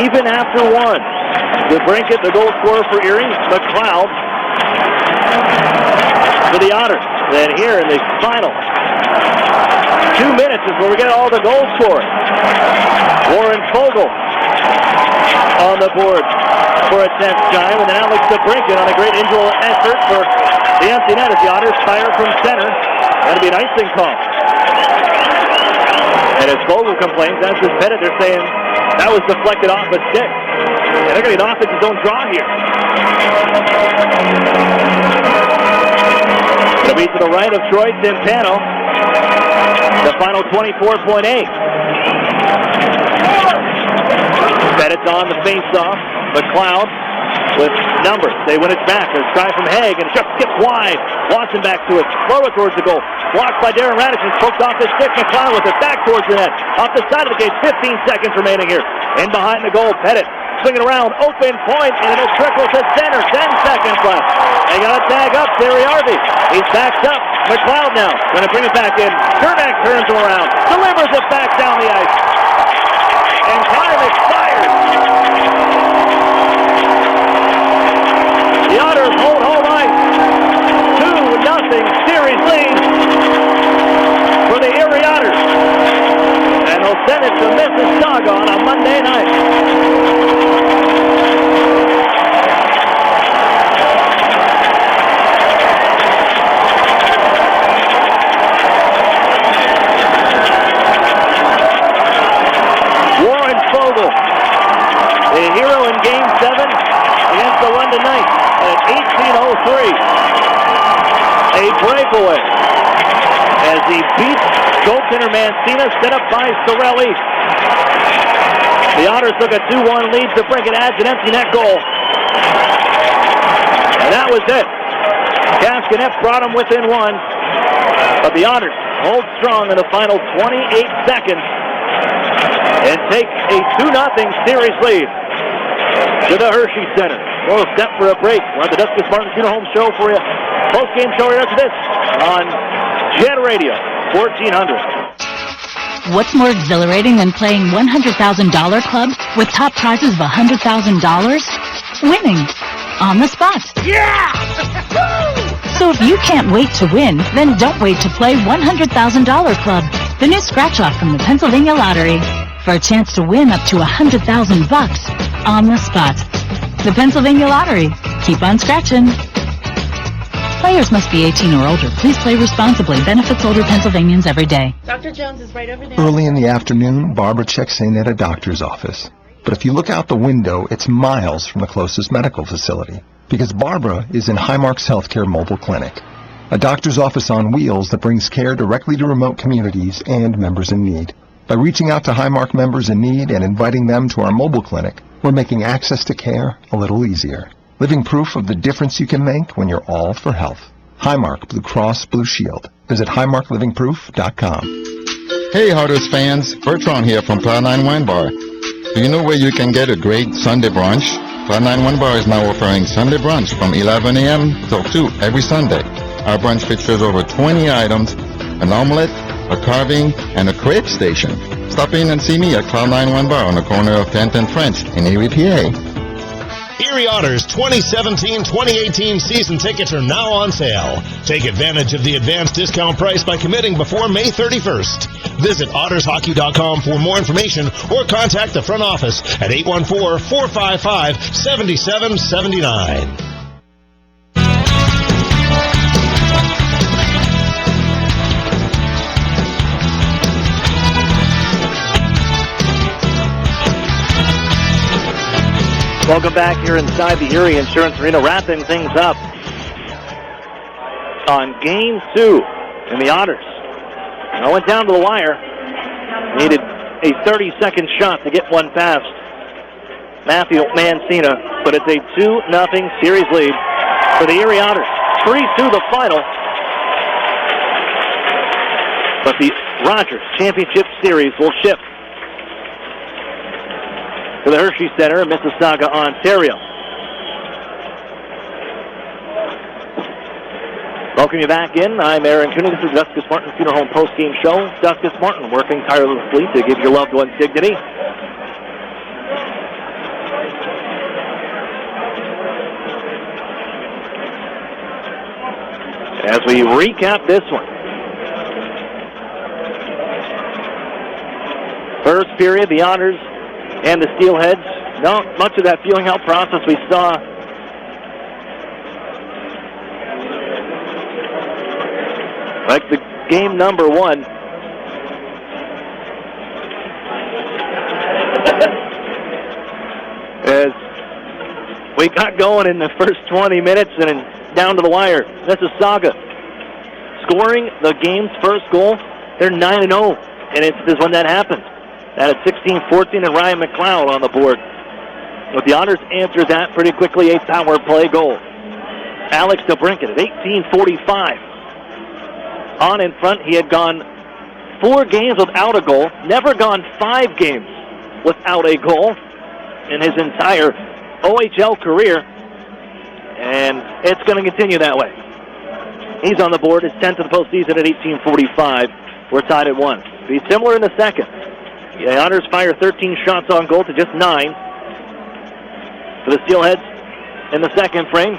Speaker 1: Even after one. DeBrincat, the goal scorer for Erie. McLeod for the Otters. Then here in the final 2 minutes is where we get all the goal scoring. Warren Fogle on the board for a 10th time. And then Alex DeBrincat on a great individual effort for the empty net as the Otters fire from center. That'll be an icing call. And as Fogle complains, that's his Pettit. They're saying that was deflected off a stick. And they're going to get an offensive zone draw here. It'll be to the right of Troy Timpano. The final 24.8. Pettit's on the face-off. McLeod with numbers. They win it back. There's a try from Haig, and it just skips wide. Watson back to it. Throw it towards the goal. Blocked by Darren Radich and poked off his stick. McLeod with it back towards the net. Off the side of the gate. 15 seconds remaining here. In behind the goal. Pettit swinging around. Open point, and it'll trickle to center. 10 seconds left. They got to tag up Terry Arby. He's backed up. McLeod now going to bring it back in. Cernak turns him around. Delivers it back down the ice. And time expired. Otters hold home ice. 2-0 series lead for the Erie Otters. And they'll send it to Mississauga on a Monday night. The hero in Game 7 against the London Knights at 18:03. A breakaway as he beats goaltender Mancina, set up by Sorelli. The Otters took a 2-1 lead to break it, adds an empty net goal. And that was it. Cascanet brought him within one, but the Otters hold strong in the final 28 seconds and take a 2-0 series lead to the Hershey Center. We'll step for a break. We're on the Duskus Martin Funeral Home Show for you. Post-game show right after this on Jet Radio 1400.
Speaker 2: What's more exhilarating than playing $100,000 club with top prizes of $100,000? Winning. On the spot.
Speaker 20: Yeah!
Speaker 2: So if you can't wait to win, then don't wait to play $100,000 Club, the new scratch-off from the Pennsylvania Lottery. For a chance to win up to $100,000 on the spot. The Pennsylvania Lottery. Keep on scratching. Players must be 18 or older. Please play responsibly. Benefits older Pennsylvanians every day.
Speaker 22: Dr. Jones is right over there.
Speaker 3: Early in the afternoon, Barbara checks in at a doctor's office. But if you look out the window, it's miles from the closest medical facility. Because Barbara is in Highmark's Healthcare Mobile Clinic, a doctor's office on wheels that brings care directly to remote communities and members in need. By reaching out to Highmark members in need and inviting them to our mobile clinic, we're making access to care a little easier. Living proof of the difference you can make when you're all for health. Highmark Blue Cross Blue Shield. Visit HighmarkLivingProof.com.
Speaker 23: Hey Otters fans, Bertrand here from Cloud9 Wine Bar. Do you know where you can get a great Sunday brunch? Cloud9 Wine Bar is now offering Sunday brunch from 11 a.m. till 2 every Sunday. Our brunch features over 20 items, an omelet, a carving, and a crepe station. Stop in and see me at Cloud9 Wine Bar on the corner of 10th and French in Erie, PA.
Speaker 15: Erie Otters 2017-2018 season tickets are now on sale. Take advantage of the advanced discount price by committing before May 31st. Visit ottershockey.com for more information or contact the front office at 814-455-7779.
Speaker 1: Welcome back here inside the Erie Insurance Arena, wrapping things up on Game 2. And the Otters went down to the wire. Needed a 30-second shot to get one past Matthew Mancina, but it's a 2-0 series lead for the Erie Otters. 3-2 the final. But the Rogers Championship Series will shift to the Hershey Center in Mississauga, Ontario. Welcome you back in. I'm Aaron Cooney. This is the Duskus Martin Funeral Home post-game show. Duskus Martin working tirelessly to give your loved ones dignity. As we recap this one. First period, the Otters and the Steelheads. Not much of that feeling out process we saw like the game number one. As we got going in the first 20 minutes and then down to the wire. Mississauga scoring the game's first goal. They're 9-0, and this is when that happened. That at 16-14 and Ryan McLeod on the board. But the Otters answered that pretty quickly, a power play goal. Alex DeBrincat at 18:45. On in front, he had gone 4 games without a goal, never gone 5 games without a goal in his entire OHL career, and it's going to continue that way. He's on the board, his 10th of the postseason at 18:45. We're tied at 1. Be similar in the second. The Otters fire 13 shots on goal to just 9 for the Steelheads in the second frame.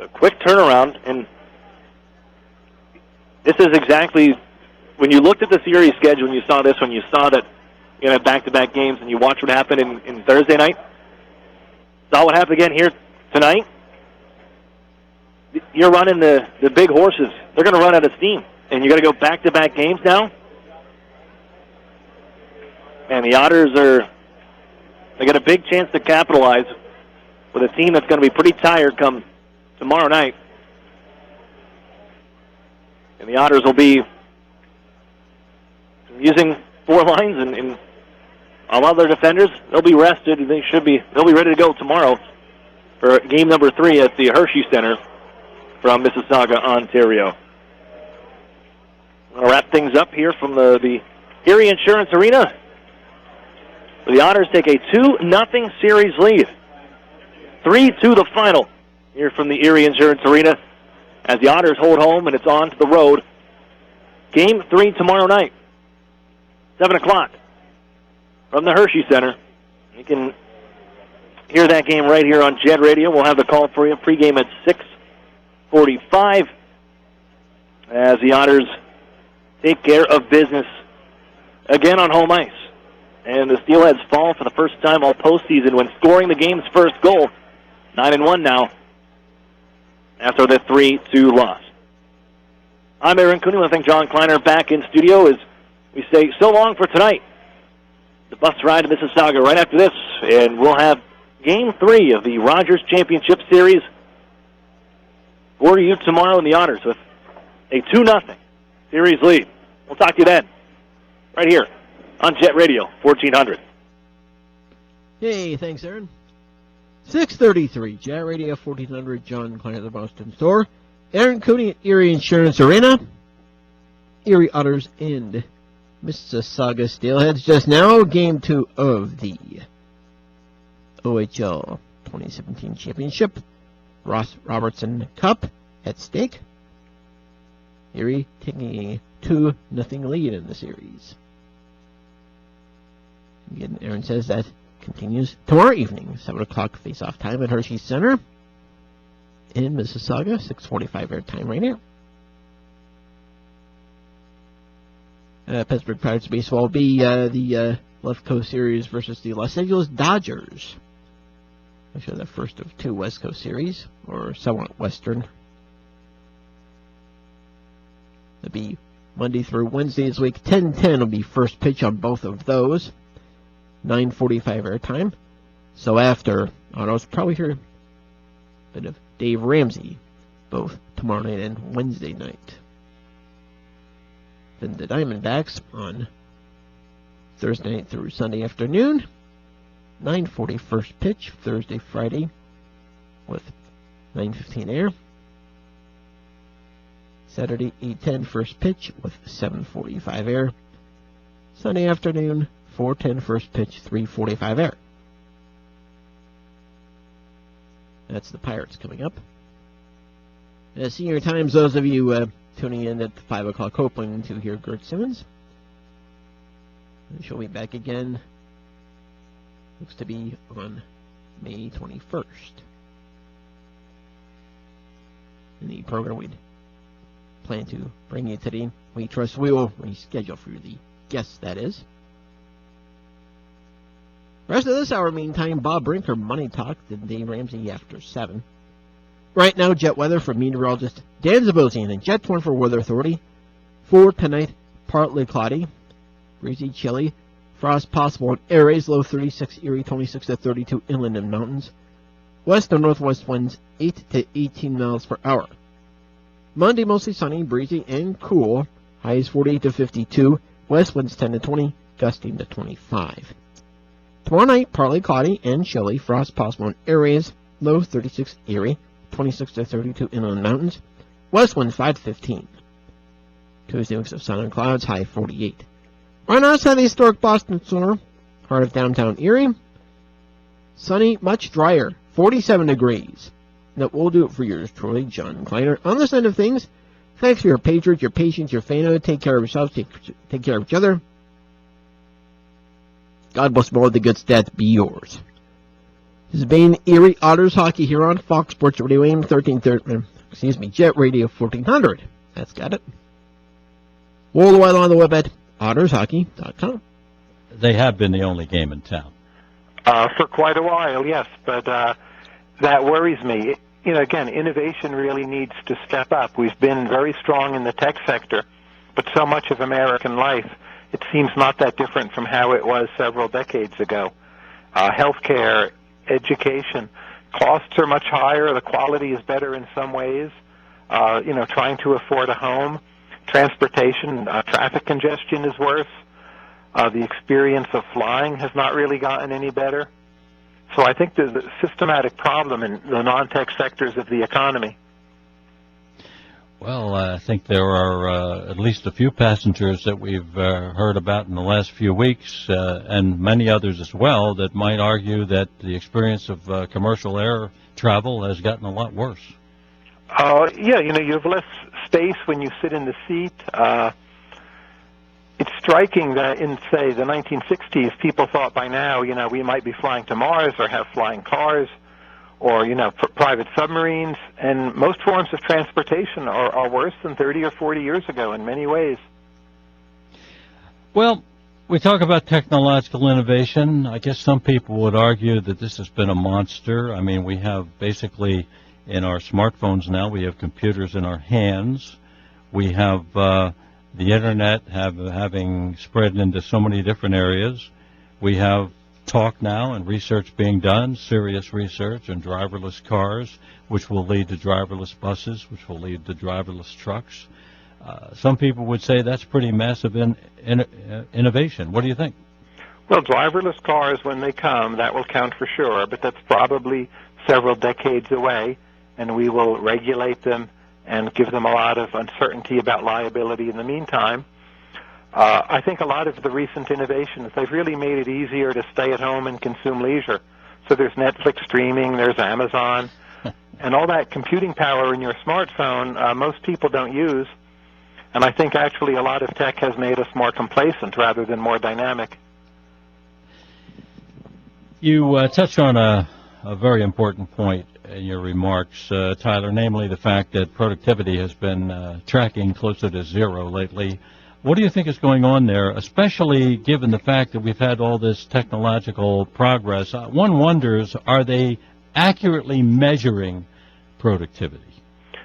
Speaker 1: a quick turnaround, and this is exactly, when you looked at the series schedule and you saw this, when you saw that you're going to have back-to-back games and you watch what happened in Thursday night, saw what happened again here tonight, you're running the big horses. They're going to run out of steam, and you're going to go back-to-back games now. And the Otters they got a big chance to capitalize with a team that's going to be pretty tired come tomorrow night. And the Otters will be using 4 lines, and a lot of their defenders, they'll be rested, and they'll be ready to go tomorrow for game number 3 at the Hershey Center from Mississauga, Ontario. I'll wrap things up here from the Erie Insurance Arena. The Otters take a 2-0 series lead. 3-2 the final here from the Erie Insurance Arena as the Otters hold home, and it's on to the road. Game 3 tomorrow night, 7 o'clock from the Hershey Center. You can hear that game right here on Jet Radio. We'll have the call for you. Pregame at 6:45 as the Otters take care of business again on home ice. And the Steelheads fall for the first time all postseason when scoring the game's first goal. 9-1 now after the 3-2 loss. I'm Aaron Cooney. I want to thank John Kleiner back in studio as we say so long for tonight. The bus ride to Mississauga right after this, and we'll have Game 3 of the Rogers Championship Series for you tomorrow in the Otters with a 2-0 series lead. We'll talk to you then, right here on Jet Radio 1400.
Speaker 4: Hey, thanks, Aaron. 6:33, Jet Radio 1400, John Klein at the Boston Store. Aaron Cooney at Erie Insurance Arena. Erie Otters and Mississauga Steelheads. Just now, Game 2 of the OHL 2017 Championship. Ross Robertson Cup at stake. Erie taking a 2-0 lead in the series. Again, Aaron says that continues tomorrow evening, 7 o'clock face-off time at Hershey Center in Mississauga, 6:45 air time right here. Pittsburgh Pirates baseball will be the Left Coast Series versus the Los Angeles Dodgers. Actually, the first of 2 West Coast series, or somewhat Western. It'll be Monday through Wednesday this week. 10:10 will be first pitch on both of those. 9:45 air time. So after, I'll probably hear a bit of Dave Ramsey, both tomorrow night and Wednesday night. Then the Diamondbacks on Thursday night through Sunday afternoon. 9:40 first pitch, Thursday, Friday, with 9:15 air. Saturday, 8:10 first pitch with 7:45 air. Sunday afternoon, 4:10 first pitch, 3:45 air. That's the Pirates coming up. Senior Times, those of you tuning in at 5 o'clock, hoping to hear Gert Simmons. She'll be back again. Looks to be on May 21st. In the program we'd plan to bring you today, we trust we will reschedule for the guests, that is. Rest of this hour, meantime, Bob Brinker, Money Talk, and Dave Ramsey after 7. Right now, jet weather from meteorologist Dan Zabozian and Jet 24 Weather Authority. For tonight, partly cloudy, breezy, chilly, frost possible in areas, low 36, Erie 26 to 32 inland and mountains. West or northwest winds 8 to 18 miles per hour. Monday, mostly sunny, breezy, and cool. Highs 48 to 52, west winds 10 to 20, gusting to 25. Tomorrow night, partly cloudy and chilly, frost possible in areas, low 36 Erie, 26 to 32 inland mountains, west winds 5 to 15. Tuesday, mix of sun and clouds, high 48. Right outside the historic Boston Center, heart of downtown Erie, sunny, much drier, 47 degrees. That will do it for yours truly, John Kleiner. On this end of things, thanks for your patronage, your patience, your fan. Take care of yourselves, take care of each other. God bless more of the good stats be yours. This has been Erie Otters Hockey here on Fox Sports Radio AM 1330, Jet Radio 1400. That's got it. Worldwide on the web at ottershockey.com.
Speaker 5: They have been the only game in town.
Speaker 6: For quite a while, yes, but that worries me. Again, innovation really needs to step up. We've been very strong in the tech sector, but so much of American life, it seems not that different from how it was several decades ago. Healthcare, education, costs are much higher. The quality is better in some ways. Trying to afford a home, transportation, traffic congestion is worse. The experience of flying has not really gotten any better. So I think there's a systematic problem in the non-tech sectors of the economy.
Speaker 5: Well, I think there are at least a few passengers that we've heard about in the last few weeks, and many others as well, that might argue that the experience of commercial air travel has gotten a lot worse.
Speaker 6: Yeah, you have less space when you sit in the seat. It's striking that in, say, the 1960s, people thought by now, we might be flying to Mars or have flying cars or, private submarines. And most forms of transportation are worse than 30 or 40 years ago in many ways.
Speaker 5: Well, we talk about technological innovation. I guess some people would argue that this has been a monster. I mean, we have basically in our smartphones now, we have computers in our hands. We have the Internet having spread into so many different areas. We have talk now and research being done, serious research on driverless cars, which will lead to driverless buses, which will lead to driverless trucks. Some people would say that's pretty massive innovation. What do you think?
Speaker 6: Well, driverless cars, when they come, that will count for sure, but that's probably several decades away, and we will regulate them and give them a lot of uncertainty about liability in the meantime. I think a lot of the recent innovations, they've really made it easier to stay at home and consume leisure. So there's Netflix streaming, there's Amazon, and all that computing power in your smartphone, most people don't use. And I think actually a lot of tech has made us more complacent rather than more dynamic.
Speaker 5: You touched on a very important point in your remarks, Tyler, namely the fact that productivity has been tracking closer to zero lately. What do you think is going on there, especially given the fact that we've had all this technological progress? One wonders, are they accurately measuring productivity?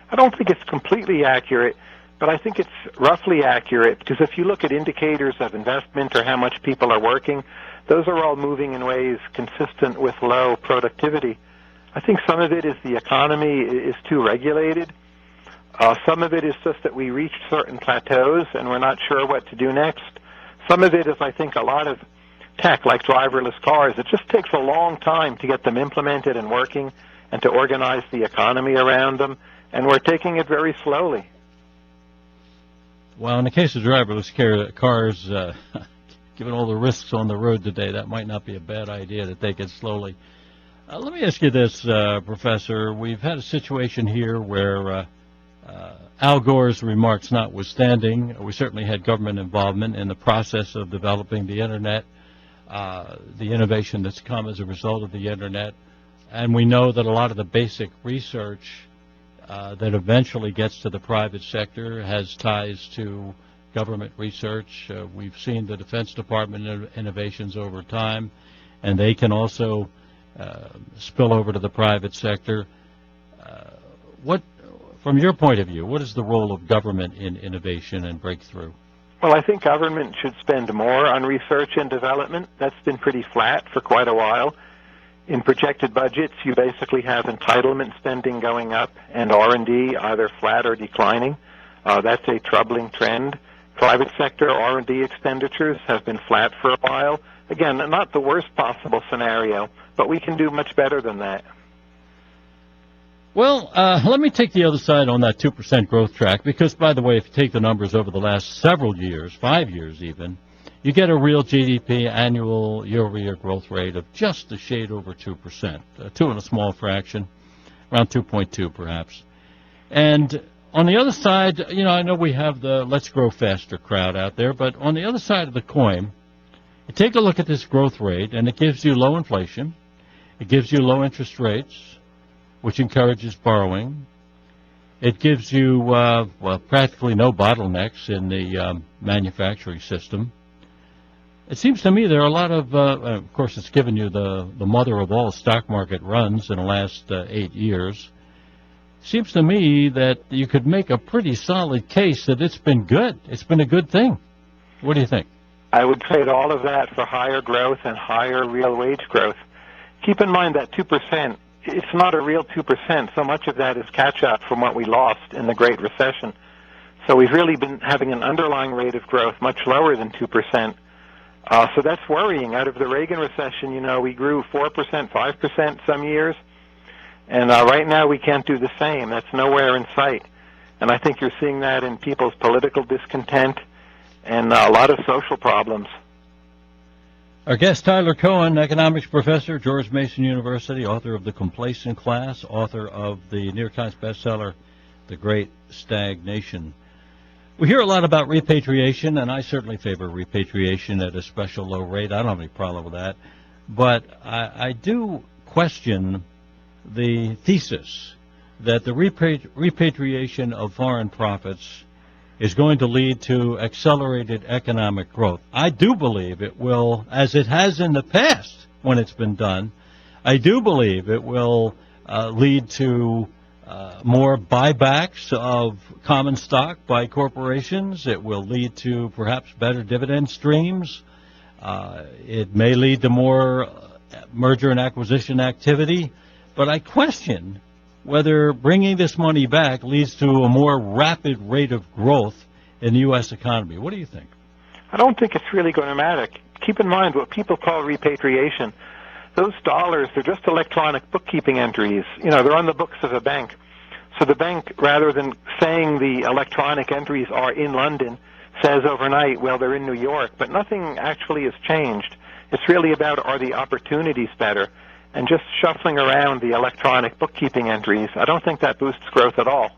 Speaker 6: I don't think it's completely accurate, but I think it's roughly accurate, because if you look at indicators of investment or how much people are working, those are all moving in ways consistent with low productivity. I think some of it is the economy is too regulated. Some of it is just that we reached certain plateaus and we're not sure what to do next. Some of it is, I think, a lot of tech, like driverless cars. It just takes a long time to get them implemented and working and to organize the economy around them, and we're taking it very slowly.
Speaker 5: Well, in the case of driverless cars, given all the risks on the road today, that might not be a bad idea to take it slowly. Let me ask you this, Professor. We've had a situation here where Al Gore's remarks notwithstanding, we certainly had government involvement in the process of developing the Internet, the innovation that's come as a result of the Internet, and we know that a lot of the basic research that eventually gets to the private sector has ties to government research. We've seen the Defense Department innovations over time, and they can also spill over to the private sector. From your point of view, what is the role of government in innovation and breakthrough?
Speaker 6: Well, I think government should spend more on research and development. That's been pretty flat for quite a while. In projected budgets, you basically have entitlement spending going up and R&D either flat or declining. That's a troubling trend. Private sector R&D expenditures have been flat for a while. Again, not the worst possible scenario, but we can do much better than that.
Speaker 5: Well, let me take the other side on that 2% growth track, because, by the way, if you take the numbers over the last several years, 5 years even, you get a real GDP annual year-over-year growth rate of just a shade over 2%, 2 and a small fraction, around 2.2 perhaps. And on the other side, I know we have the let's grow faster crowd out there, but on the other side of the coin, you take a look at this growth rate, and it gives you low inflation. It gives you low interest rates, which encourages borrowing. It gives you, practically no bottlenecks in the manufacturing system. It seems to me there are a lot of course, it's given you the mother of all stock market runs in the last 8 years. Seems to me that you could make a pretty solid case that it's been good. It's been a good thing. What do you think?
Speaker 6: I would trade all of that for higher growth and higher real wage growth. Keep in mind that 2%, it's not a real 2%. So much of that is catch-up from what we lost in the Great Recession. So we've really been having an underlying rate of growth much lower than 2%. So that's worrying. Out of the Reagan recession, we grew 4%, 5% some years. And right now we can't do the same. That's nowhere in sight. And I think you're seeing that in people's political discontent and a lot of social problems.
Speaker 5: Our guest, Tyler Cohen, economics professor, George Mason University, author of The Complacent Class, author of the New York Times bestseller, The Great Stagnation. We hear a lot about repatriation, and I certainly favor repatriation at a special low rate. I don't have any problem with that. But I do question the thesis that the repatriation of foreign profits is going to lead to accelerated economic growth. I do believe it will, as it has in the past when it's been done, I do believe it will lead to more buybacks of common stock by corporations. It will lead to perhaps better dividend streams. It may lead to more merger and acquisition activity. But I question whether bringing this money back leads to a more rapid rate of growth in the U.S. economy. What do you think?
Speaker 6: I don't think it's really going to matter. Keep in mind what people call repatriation. Those dollars, they're just electronic bookkeeping entries. They're on the books of a bank. So the bank, rather than saying the electronic entries are in London, says overnight, well, they're in New York. But nothing actually has changed. It's really about, are the opportunities better? And just shuffling around the electronic bookkeeping entries, I don't think that boosts growth at all.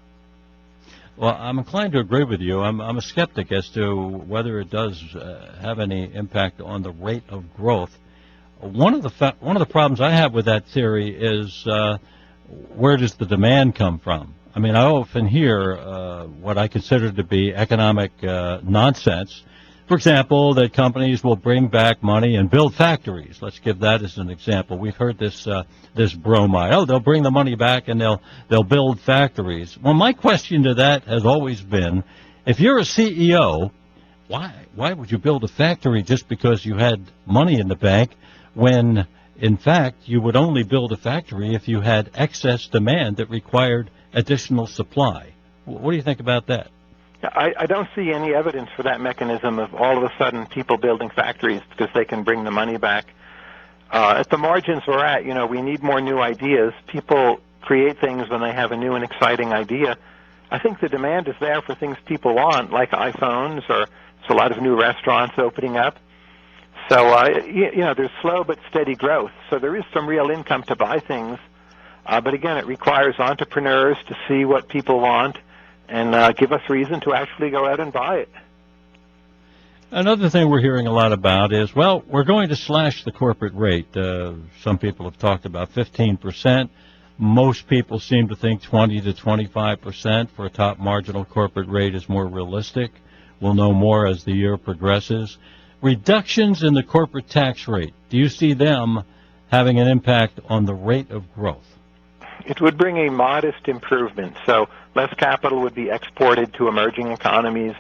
Speaker 5: Well, I'm inclined to agree with you. I'm a skeptic as to whether it does have any impact on the rate of growth. One of the problems I have with that theory is where does the demand come from? I mean, I often hear what I consider to be economic nonsense. For example, that companies will bring back money and build factories. Let's give that as an example. We've heard this bromide. Oh, they'll bring the money back and they'll build factories. Well, my question to that has always been, if you're a CEO, why would you build a factory just because you had money in the bank when, in fact, you would only build a factory if you had excess demand that required additional supply? What do you think about that?
Speaker 6: I don't see any evidence for that mechanism of all of a sudden people building factories because they can bring the money back. At the margins we're at, we need more new ideas. People create things when they have a new and exciting idea. I think the demand is there for things people want, like iPhones, or there's a lot of new restaurants opening up. So, there's slow but steady growth. So there is some real income to buy things. But again, it requires entrepreneurs to see what people want and give us reason to actually go out and buy it.
Speaker 5: Another thing we're hearing a lot about is, well, we're going to slash the corporate rate. Some people have talked about 15%. Most people seem to think 20 to 25% for a top marginal corporate rate is more realistic. We'll know more as the year progresses. Reductions in the corporate tax rate, do you see them having an impact on the rate of growth?
Speaker 6: It would bring a modest improvement. So less capital would be exported to emerging economies.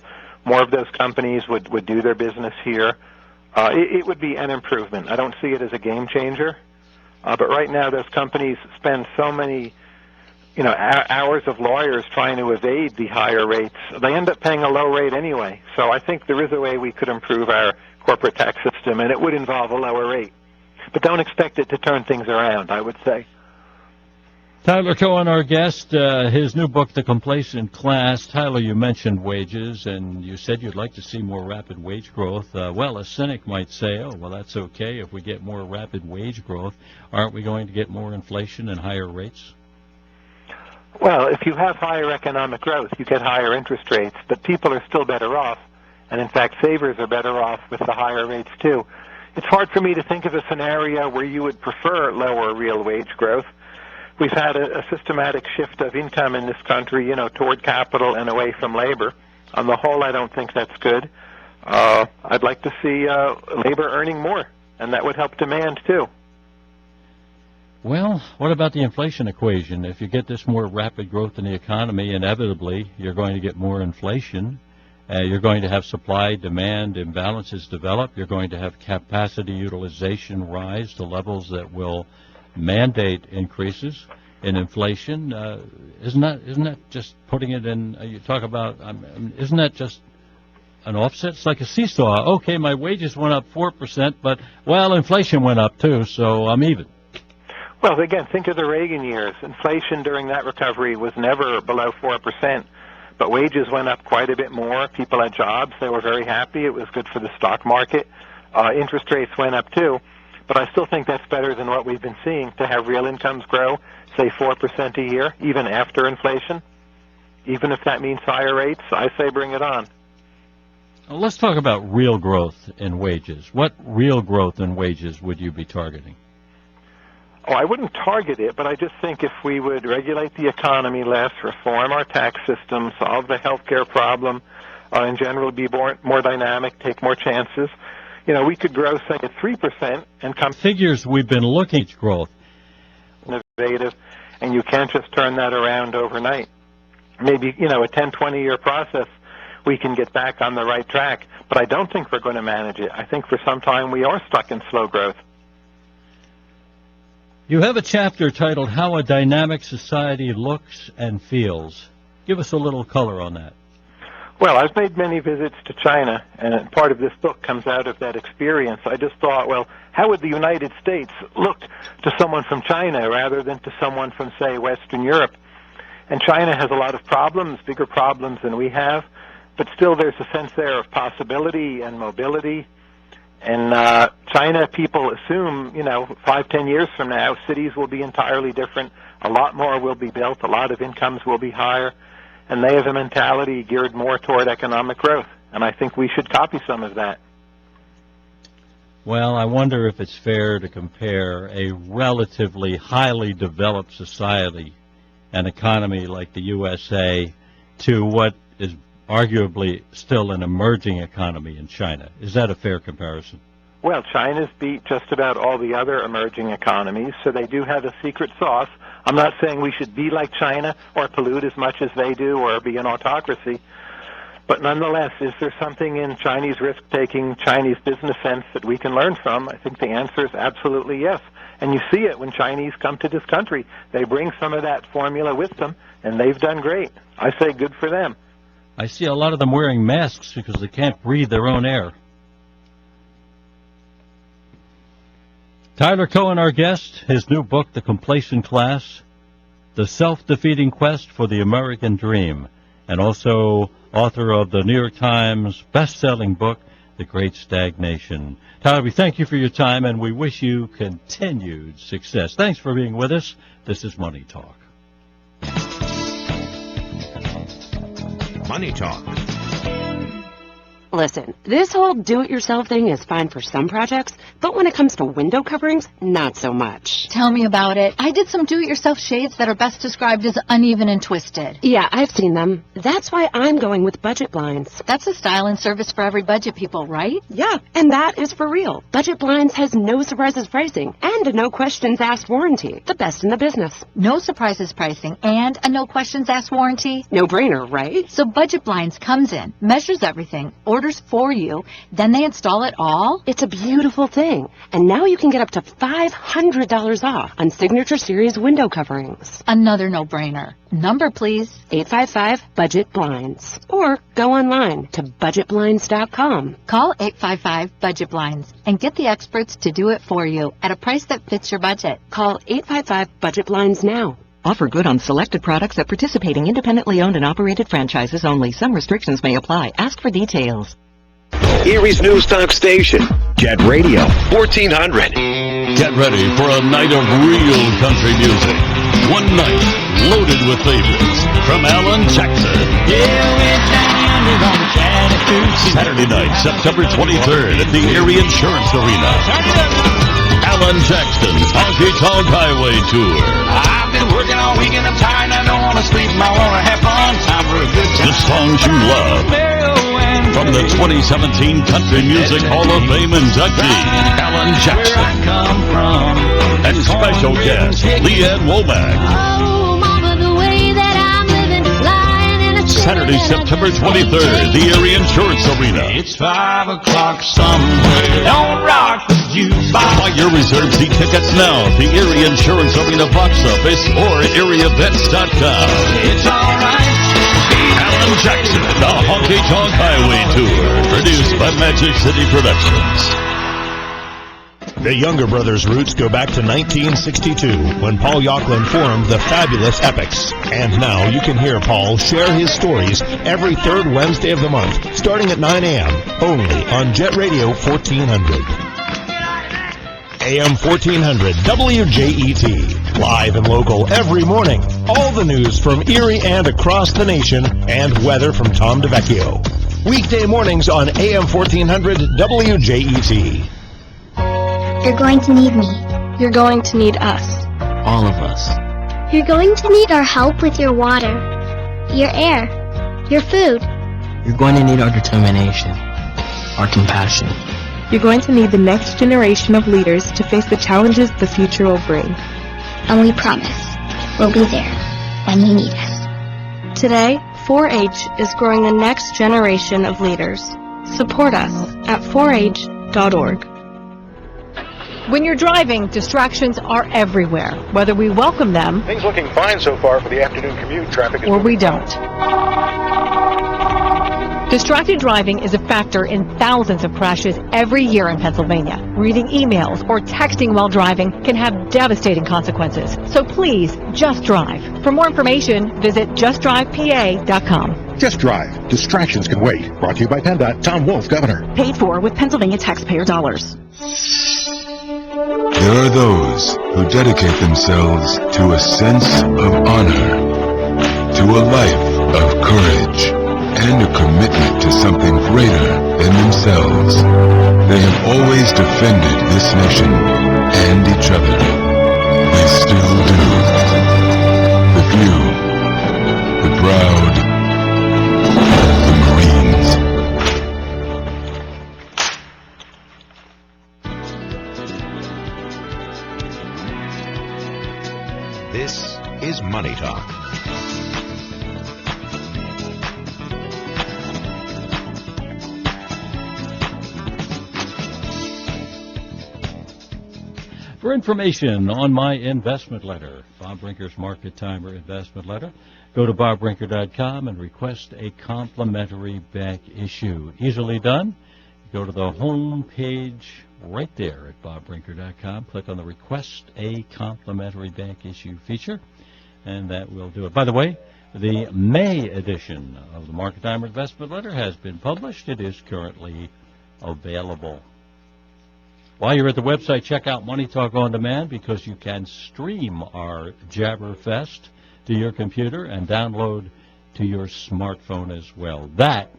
Speaker 6: More of those companies would do their business here. It would be an improvement. I don't see it as a game changer. But right now, those companies spend so many, hours of lawyers trying to evade the higher rates. They end up paying a low rate anyway. So I think there is a way we could improve our corporate tax system, and it would involve a lower rate. But don't expect it to turn things around, I would say.
Speaker 5: Tyler Cohen, our guest, his new book, The Complacent Class. Tyler, you mentioned wages, and you said you'd like to see more rapid wage growth. Well, a cynic might say, oh, well, that's okay. If we get more rapid wage growth, aren't we going to get more inflation and higher rates?
Speaker 6: Well, if you have higher economic growth, you get higher interest rates, but people are still better off. And, in fact, savers are better off with the higher rates, too. it's hard for me to think of a scenario where you would prefer lower real wage growth. We've had a systematic shift of income in this country, toward capital and away from labor. On the whole, I don't think that's good. I'd like to see labor earning more, and that would help demand, too.
Speaker 5: Well, what about the inflation equation? If you get this more rapid growth in the economy, inevitably you're going to get more inflation. You're going to have supply-demand imbalances develop. You're going to have capacity utilization rise to levels that will mandate increases in inflation. Isn't that just putting it in? You talk about. Isn't that just an offset? It's like a seesaw. Okay, my wages went up 4%, but inflation went up too, so I'm even.
Speaker 6: Well, again, think of the Reagan years. Inflation during that recovery was never below 4%, but wages went up quite a bit more. People had jobs. They were very happy. It was good for the stock market. Interest rates went up, too. But I still think that's better than what we've been seeing, to have real incomes grow, say 4% a year, even after inflation. Even if that means higher rates, I say bring it on.
Speaker 5: Let's talk about real growth in wages. What real growth in wages would you be targeting?
Speaker 6: Oh, I wouldn't target it, but I just think if we would regulate the economy less, reform our tax system, solve the healthcare problem, in general be more dynamic, take more chances, we could grow, say, at 3% and come...
Speaker 5: Figures we've been looking at growth.
Speaker 6: Innovative, and you can't just turn that around overnight. Maybe, a 10, 20-year process, we can get back on the right track, but I don't think we're going to manage it. I think for some time we are stuck in slow growth.
Speaker 5: You have a chapter titled How a Dynamic Society Looks and Feels. Give us a little color on that.
Speaker 6: Well, I've made many visits to China, and part of this book comes out of that experience. I just thought, how would the United States look to someone from China rather than to someone from, say, Western Europe? And China has a lot of problems, bigger problems than we have, but still there's a sense there of possibility and mobility. And China, people assume, 5, 10 years from now, cities will be entirely different. A lot more will be built. A lot of incomes will be higher. And they have a mentality geared more toward economic growth. And I think we should copy some of that.
Speaker 5: Well, I wonder if it's fair to compare a relatively highly developed society, an economy like the USA, to what is arguably still an emerging economy in China. Is that a fair comparison?
Speaker 6: Well, China's beat just about all the other emerging economies, so they do have a secret sauce. I'm not saying we should be like China or pollute as much as they do or be an autocracy, but nonetheless, is there something in Chinese risk-taking, Chinese business sense that we can learn from? I think the answer is absolutely yes. And you see it when Chinese come to this country. They bring some of that formula with them, and they've done great. I say good for them.
Speaker 5: I see a lot of them wearing masks because they can't breathe their own air. Tyler Cohen, our guest, his new book, The Complacent Class, The Self-Defeating Quest for the American Dream, and also author of the New York Times best-selling book, The Great Stagnation. Tyler, we thank you for your time, and we wish you continued success. Thanks for being with us. This is Money Talk.
Speaker 7: Money Talk.
Speaker 9: Listen, this whole do-it-yourself thing is fine for some projects, but when it comes to window coverings, not so much.
Speaker 22: Tell me about it. I did some do-it-yourself shades that are best described as uneven and twisted.
Speaker 9: Yeah, I've seen them. That's why I'm going with Budget Blinds.
Speaker 22: That's a style and service for every budget, people, right?
Speaker 9: Yeah, and that is for real. Budget Blinds has no surprises pricing and a no questions asked warranty. The best in the business.
Speaker 22: No surprises pricing and a no questions asked warranty.
Speaker 9: No brainer, right?
Speaker 22: So Budget Blinds comes in, measures everything, orders for you, then they install it all?
Speaker 9: It's a beautiful thing. And now you can get up to $500 off on Signature Series window coverings.
Speaker 22: Another no-brainer. Number, please.
Speaker 9: 855-BUDGET-BLINDS. Or go online to budgetblinds.com.
Speaker 22: Call 855-BUDGET-BLINDS and get the experts to do it for you at a price that fits your budget.
Speaker 9: Call 855-BUDGET-BLINDS now.
Speaker 24: Offer good on selected products at participating independently owned and operated franchises only. Some restrictions may apply. Ask for details.
Speaker 7: Erie's News Talk Station. Jet Radio 1400.
Speaker 25: Get ready for a night of real country music. One night loaded with favorites from Alan Jackson.
Speaker 26: Yeah, we're down
Speaker 25: Saturday night, September 23rd at the Erie Insurance Arena. Alan Jackson's Honky Tonk Highway Tour.
Speaker 8: I've been working all weekend, I'm tired, I don't want to sleep, I want to have fun, time for a good time.
Speaker 25: The songs you love. From the 2017 Country Music Hall of Fame inductee, Alan Jackson. And special guest, Leanne Womack. Saturday, September 23rd, the Erie Insurance Arena.
Speaker 8: It's 5 o'clock somewhere. Don't rock the jukebox.
Speaker 25: Buy your reserve seat tickets now at the Erie Insurance Arena box office or at ErieEvents.com.
Speaker 8: It's alright.
Speaker 25: Alan Jackson, the Honky Tonk Highway Tour, produced by Magic City Productions.
Speaker 15: The Younger Brothers' roots go back to 1962, when Paul Yocklin formed the Fabulous Epics. And now you can hear Paul share his stories every third Wednesday of the month, starting at 9 a.m., only on Jet Radio 1400. AM 1400 WJET, live and local every morning. All the news from Erie and across the nation, and weather from Tom DeVecchio. Weekday mornings on AM 1400 WJET.
Speaker 20: You're going to need me.
Speaker 10: You're going to need us.
Speaker 11: All of us.
Speaker 20: You're going to need our help with your water, your air, your food.
Speaker 11: You're going to need our determination, our compassion.
Speaker 10: You're going to need the next generation of leaders to face the challenges the future will bring.
Speaker 20: And we promise we'll be there when you need us.
Speaker 10: Today, 4-H is growing the next generation of leaders. Support us at 4h.org.
Speaker 12: When you're driving, distractions are everywhere, whether we welcome them
Speaker 13: Things looking fine so far for the afternoon commute. Traffic is
Speaker 12: or we don't. Distracted driving is a factor in thousands of crashes every year in Pennsylvania. Reading emails or texting while driving can have devastating consequences. So please, just drive. For more information, visit justdrivepa.com.
Speaker 13: Just drive. Distractions can wait. Brought to you by PennDOT. Tom Wolf, Governor.
Speaker 10: Paid for with Pennsylvania taxpayer dollars.
Speaker 26: There are those who dedicate themselves to a sense of honor, to a life of courage, and a commitment to something greater than themselves. They have always defended this nation and each other. They still do. The few, the proud, the Marines.
Speaker 27: This is Money Talk.
Speaker 5: For information on my investment letter, Bob Brinker's Market Timer investment letter, go to bobbrinker.com and request a complimentary back issue. Easily done. Go to the home page right there at bobbrinker.com. Click on the Request a Complimentary Back Issue feature, and that will do it. By the way, the May edition of the Market Timer investment letter has been published. It is currently available. While you're at the website, check out Money Talk On Demand, because you can stream our Jabberfest to your computer and download to your smartphone as well. That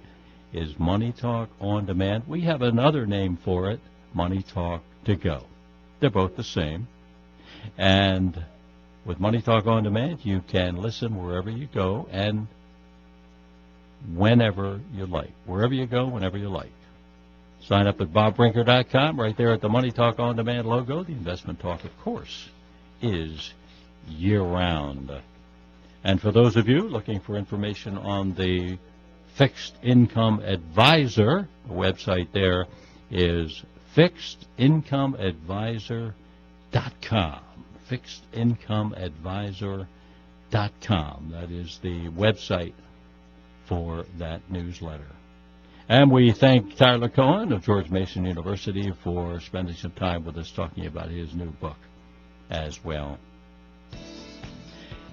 Speaker 5: is Money Talk On Demand. We have another name for it, Money Talk To Go. They're both the same. And with Money Talk On Demand, you can listen wherever you go and whenever you like. Wherever you go, whenever you like. Sign up at bobbrinker.com. Right there at the Money Talk On Demand logo. The investment talk, of course, is year-round. And for those of you looking for information on the Fixed Income Advisor, the website there is fixedincomeadvisor.com. Fixedincomeadvisor.com. That is the website for that newsletter. And we thank Tyler Cohen of George Mason University for spending some time with us talking about his new book as well.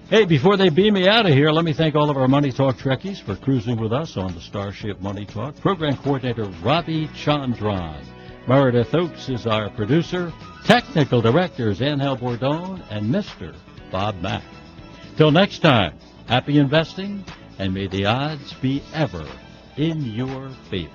Speaker 5: Hey, before they beam me out of here, let me thank all of our Money Talk Trekkies for cruising with us on the Starship Money Talk. Program Coordinator Ravi Chandran. Meredith Oakes is our producer. Technical Directors Angel Bordone and Mr. Bob Mack. Till next time, happy investing, and may the odds be ever in your favor.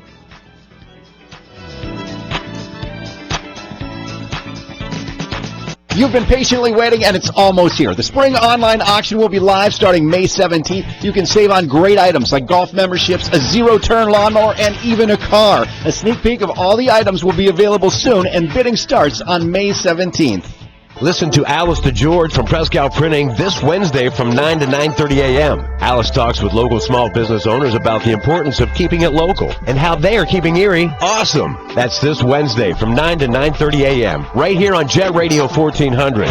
Speaker 2: You've been patiently waiting, and it's almost here. The spring online auction will be live starting May 17th. You can save on great items like golf memberships, a zero-turn lawnmower, and even a car. A sneak peek of all the items will be available soon, and bidding starts on May 17th.
Speaker 7: Listen to Alice DeGeorge from Prescott Printing this Wednesday from 9 to 9:30 a.m. Alice talks with local small business owners about the importance of keeping it local and how they are keeping Erie awesome. That's this Wednesday from 9 to 9:30 a.m. right here on Jet Radio 1400.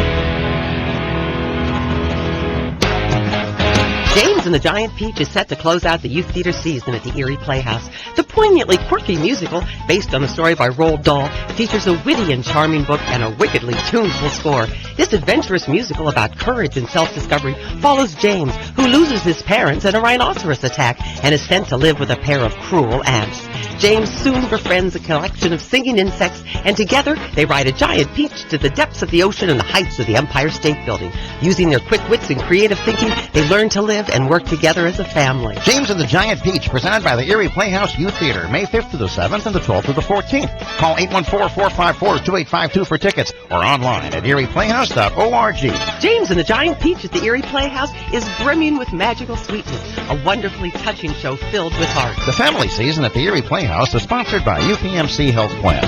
Speaker 24: James and the Giant Peach is set to close out the youth theater season at the Erie Playhouse. The poignantly quirky musical, based on the story by Roald Dahl, features a witty and charming book and a wickedly tuneful score. This adventurous musical about courage and self-discovery follows James, who loses his parents in a rhinoceros attack and is sent to live with a pair of cruel ants. James soon befriends a collection of singing insects, and together they ride a giant peach to the depths of the ocean and the heights of the Empire State Building. Using their quick wits and creative thinking, they learn to live and work together as a family.
Speaker 14: James and the Giant Peach, presented by the Erie Playhouse Youth Theater, May 5th to the 7th and the 12th to the 14th. Call 814-454-2852 for tickets or online at erieplayhouse.org.
Speaker 24: James and the Giant Peach at the Erie Playhouse is brimming with magical sweetness, a wonderfully touching show filled with heart.
Speaker 14: The family season at the Erie Playhouse is sponsored by UPMC Health Plan.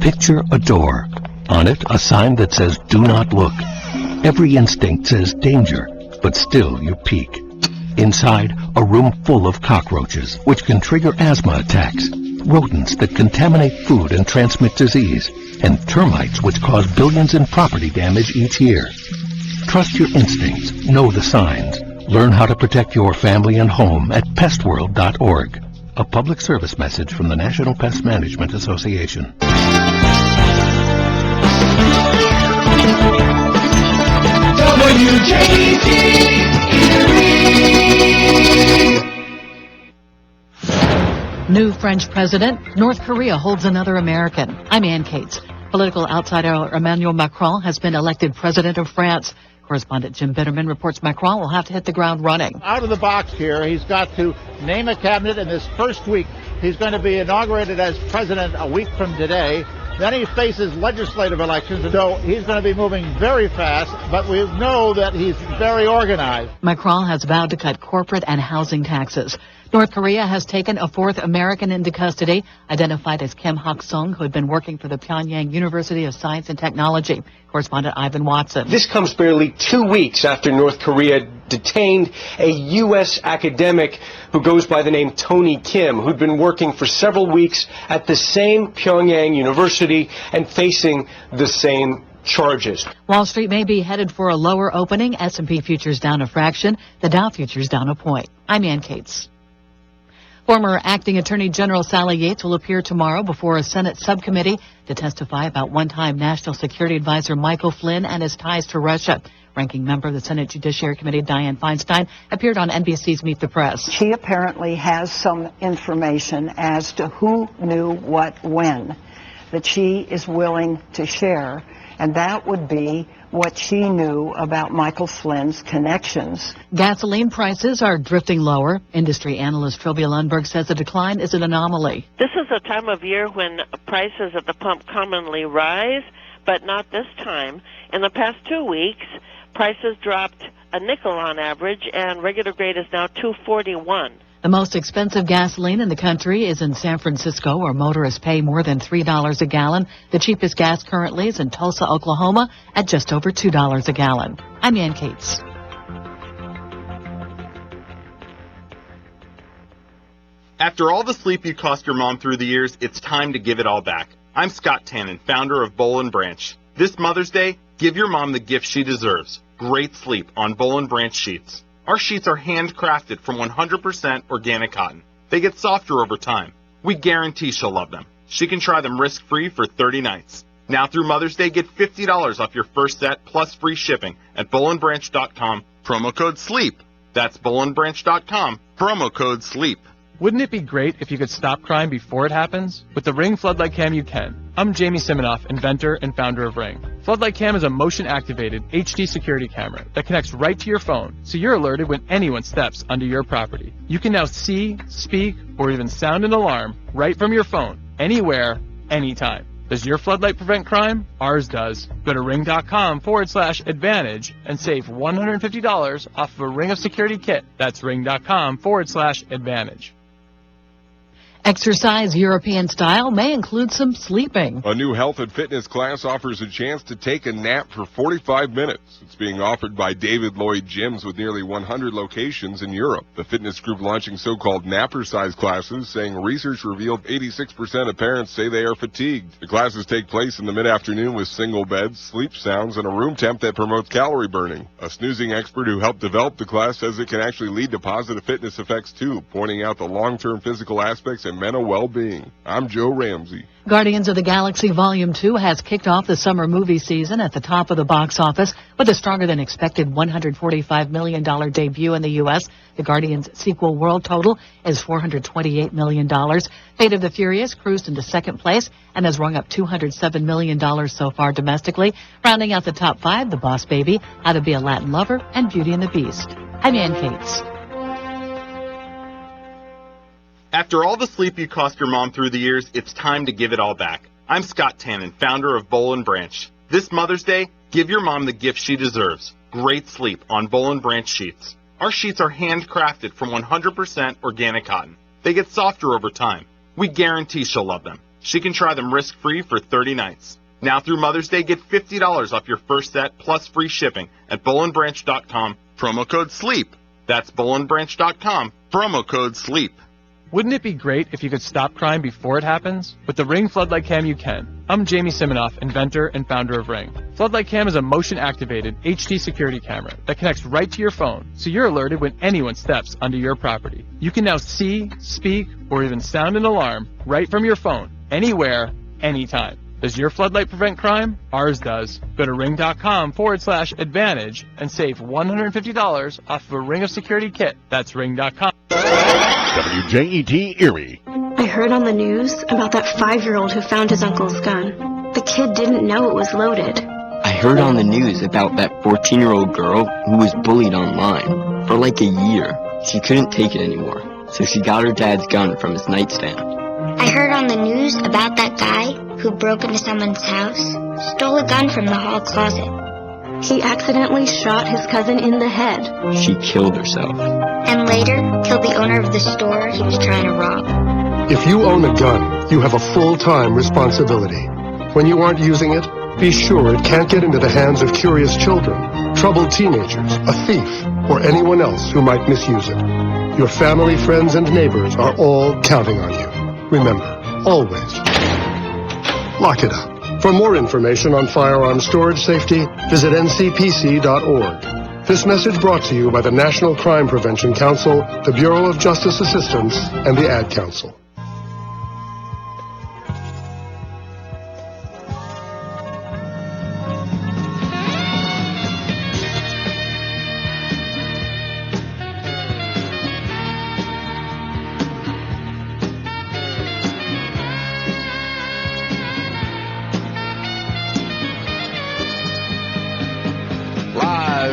Speaker 16: Picture a door. On it, a sign that says, "Do not look." Every instinct says danger, but still you peek. Inside, a room full of cockroaches, which can trigger asthma attacks, rodents that contaminate food and transmit disease, and termites which cause billions in property damage each year. Trust your instincts. Know the signs. Learn how to protect your family and home at pestworld.org. A public service message from the National Pest Management Association.
Speaker 12: New French president, North Korea holds another American. I'm Ann Cates. Political outsider Emmanuel Macron has been elected president of France. Correspondent Jim Bitterman reports Macron will have to hit the ground running.
Speaker 17: Out of the box here, he's got to name a cabinet in this first week. He's going to be inaugurated as president a week from today. Then he faces legislative elections, so he's going to be moving very fast, but we know that he's very organized.
Speaker 12: Macron has vowed to cut corporate and housing taxes. North Korea has taken a fourth American into custody, identified as Kim Hak-sung, who had been working for the Pyongyang University of Science and Technology. Correspondent Ivan Watson.
Speaker 18: This comes barely 2 weeks after North Korea detained a U.S. academic who goes by the name Tony Kim, who'd been working for several weeks at the same Pyongyang University and facing the same charges.
Speaker 12: Wall Street may be headed for a lower opening. S&P futures down a fraction. The Dow futures down a point. I'm Ann Cates. Former Acting Attorney General Sally Yates will appear tomorrow before a Senate subcommittee to testify about one-time National Security Advisor Michael Flynn and his ties to Russia. Ranking member of the Senate Judiciary Committee, Dianne Feinstein, appeared on NBC's Meet the Press.
Speaker 19: She apparently has some information as to who knew what when that she is willing to share, and that would be what she knew about Michael Flynn's connections.
Speaker 12: Gasoline prices are drifting lower. Industry analyst Trovia Lundberg says the decline is an anomaly.
Speaker 21: This is a time of year when prices at the pump commonly rise, but not this time. In the past 2 weeks, prices dropped a nickel on average, and regular grade is now $2.41.
Speaker 12: The most expensive gasoline in the country is in San Francisco, where motorists pay more than $3 a gallon. The cheapest gas currently is in Tulsa, Oklahoma, at just over $2 a gallon. I'm Ann Cates.
Speaker 28: After all the sleep you cost your mom through the years, it's time to give it all back. I'm Scott Tannen, founder of Boll & Branch. This Mother's Day, give your mom the gift she deserves. Great sleep on Boll & Branch sheets. Our sheets are handcrafted from 100% organic cotton. They get softer over time. We guarantee she'll love them. She can try them risk-free for 30 nights. Now through Mother's Day, get $50 off your first set plus free shipping at BollandBranch.com, promo code SLEEP. That's BollandBranch.com, promo code SLEEP.
Speaker 1: Wouldn't it be great if you could stop crime before it happens? With the Ring Floodlight Cam, you can. I'm Jamie Siminoff, inventor and founder of Ring. Floodlight Cam is a motion-activated HD security camera that connects right to your phone, so you're alerted when anyone steps onto your property. You can now see, speak, or even sound an alarm right from your phone, anywhere, anytime. Does your floodlight prevent crime? Ours does. Go to ring.com/advantage and save $150 off of a Ring of Security kit. That's ring.com/advantage.
Speaker 3: Exercise European style may include some sleeping.
Speaker 4: A new health and fitness class offers a chance to take a nap for 45 minutes. It's being offered by David Lloyd Gyms with nearly 100 locations in Europe. The fitness group launching so-called napper-size classes, saying research revealed 86% of parents say they are fatigued. The classes take place in the mid-afternoon with single beds, sleep sounds, and a room temp that promotes calorie burning. A snoozing expert who helped develop the class says it can actually lead to positive fitness effects too, pointing out the long-term physical aspects and mental well-being. I'm Joe Ramsey.
Speaker 3: Guardians of the Galaxy Volume 2 has kicked off the summer movie season at the top of the box office with a stronger-than-expected $145 million debut in the U.S. The Guardians sequel world total is $428 million. Fate of the Furious cruised into second place and has rung up $207 million so far domestically. Rounding out the top five, The Boss Baby, How to Be a Latin Lover, and Beauty and the Beast. I'm Ann Cates.
Speaker 28: After all the sleep you cost your mom through the years, it's time to give it all back. I'm Scott Tannen, founder of Boll & Branch. This Mother's Day, give your mom the gift she deserves. Great sleep on Boll & Branch sheets. Our sheets are handcrafted from 100% organic cotton. They get softer over time. We guarantee she'll love them. She can try them risk-free for 30 nights. Now through Mother's Day, get $50 off your first set plus free shipping at bollandbranch.com, promo code SLEEP. That's bollandbranch.com, promo code SLEEP.
Speaker 1: Wouldn't it be great if you could stop crime before it happens? With the Ring Floodlight Cam, you can. I'm Jamie Siminoff, inventor and founder of Ring. Floodlight Cam is a motion-activated HD security camera that connects right to your phone, so you're alerted when anyone steps onto your property. You can now see, speak, or even sound an alarm right from your phone, anywhere, anytime. Does your floodlight prevent crime? Ours does. Go to ring.com/advantage and save $150 off of a Ring of Security kit. That's ring.com.
Speaker 13: WJET Erie.
Speaker 20: I heard on the news about that 5-year-old who found his uncle's gun. The kid didn't know it was loaded.
Speaker 11: I heard on the news about that 14-year-old girl who was bullied online. For like a year, she couldn't take it anymore, so she got her dad's gun from his nightstand.
Speaker 20: I heard on the news about that guy who broke into someone's house, stole a gun from the hall closet. He accidentally shot his cousin in the head.
Speaker 11: She killed herself.
Speaker 20: And later, killed the owner of the store he was trying to rob.
Speaker 6: If you own a gun, you have a full-time responsibility. When you aren't using it, be sure it can't get into the hands of curious children, troubled teenagers, a thief, or anyone else who might misuse it. Your family, friends, and neighbors are all counting on you. Remember, always, lock it up. For more information on firearm storage safety, visit ncpc.org. This message brought to you by the National Crime Prevention Council, the Bureau of Justice Assistance, and the Ad Council.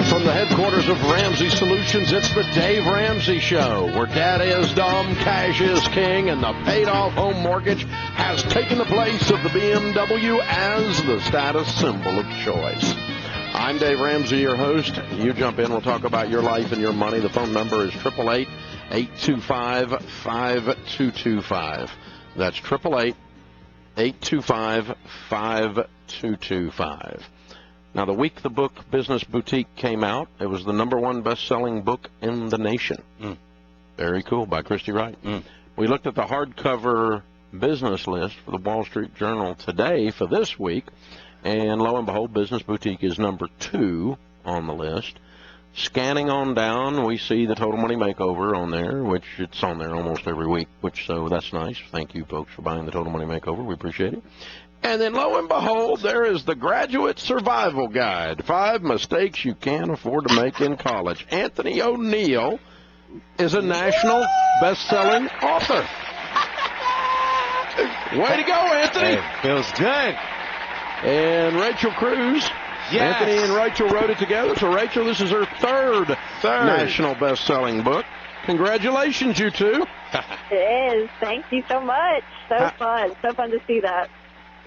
Speaker 8: From the headquarters of Ramsey Solutions, it's the Dave Ramsey Show, where dad is dumb, cash is king, and the paid-off home mortgage has taken the place of the BMW as the status symbol of choice. I'm Dave Ramsey, your host. You jump in, we'll talk about your life and your money. The phone number is 888-825-5225. That's 888-825-5225. Now, the week the book Business Boutique came out, it was the #1 best-selling book in the nation. Very cool, by Christy Wright. We looked at the hardcover business list for the Wall Street Journal today for this week, and lo and behold, Business Boutique is #2 on the list. Scanning on down, we see the Total Money Makeover on there, which it's on there almost every week, so that's nice. Thank you, folks, for buying the Total Money Makeover. We appreciate it. And then, lo and behold, there is the Graduate Survival Guide, 5 mistakes you can't afford to make in college. Anthony O'Neill is a national best-selling author. Way to go, Anthony.
Speaker 9: Hey, feels good.
Speaker 8: And Rachel Cruz.
Speaker 9: Yes.
Speaker 8: Anthony and Rachel wrote it together. So, Rachel, this is her third national best-selling book. Congratulations, you two.
Speaker 10: It is. Thank you so much. So fun. So fun to see that.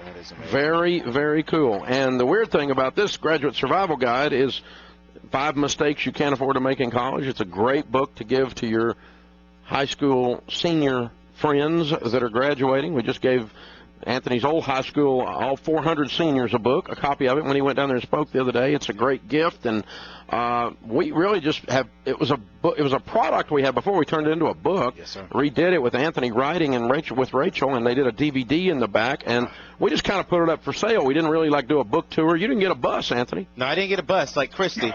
Speaker 9: That is amazing.
Speaker 8: Very, very cool. And the weird thing about this graduate survival guide is 5 mistakes you can't afford to make in college. It's a great book to give to your high school senior friends that are graduating. We just gave Anthony's old high school, all 400 seniors, a book, a copy of it, when he went down there and spoke the other day. It's a great gift, and we really just have, it was a product we had before we turned it into a book.
Speaker 9: Yes, sir.
Speaker 8: Redid it with Anthony writing and Rachel, and they did a DVD in the back, and we just kind of put it up for sale. We didn't really do a book tour. You didn't get a bus, Anthony.
Speaker 9: No, I didn't get a bus like Christy.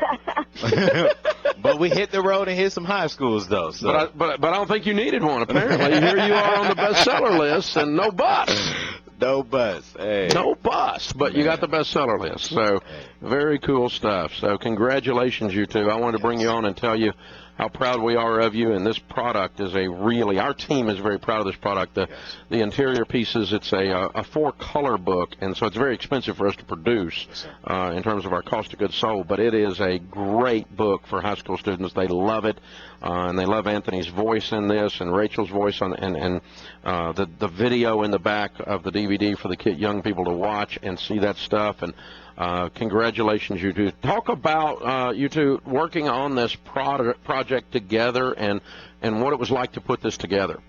Speaker 9: But we hit the road and hit some high schools, though. So.
Speaker 8: But I don't think you needed one, apparently. Here you are on the bestseller list, and no bus.
Speaker 9: No bus. Hey.
Speaker 8: No bus, but you got the bestseller list. So very cool stuff. So congratulations, you two. I wanted to bring you on and tell you how proud we are of you. And this product is our team is very proud of this product. The interior pieces, it's a 4-color book, and so it's very expensive for us to produce in terms of our cost of goods sold. But it is a great book for high school students. They love it, and they love Anthony's voice in this and Rachel's voice and the video in the back of the DVD for the young people to watch and see that stuff. And congratulations, you two. Talk about you two working on this project together and what it was like to put this together.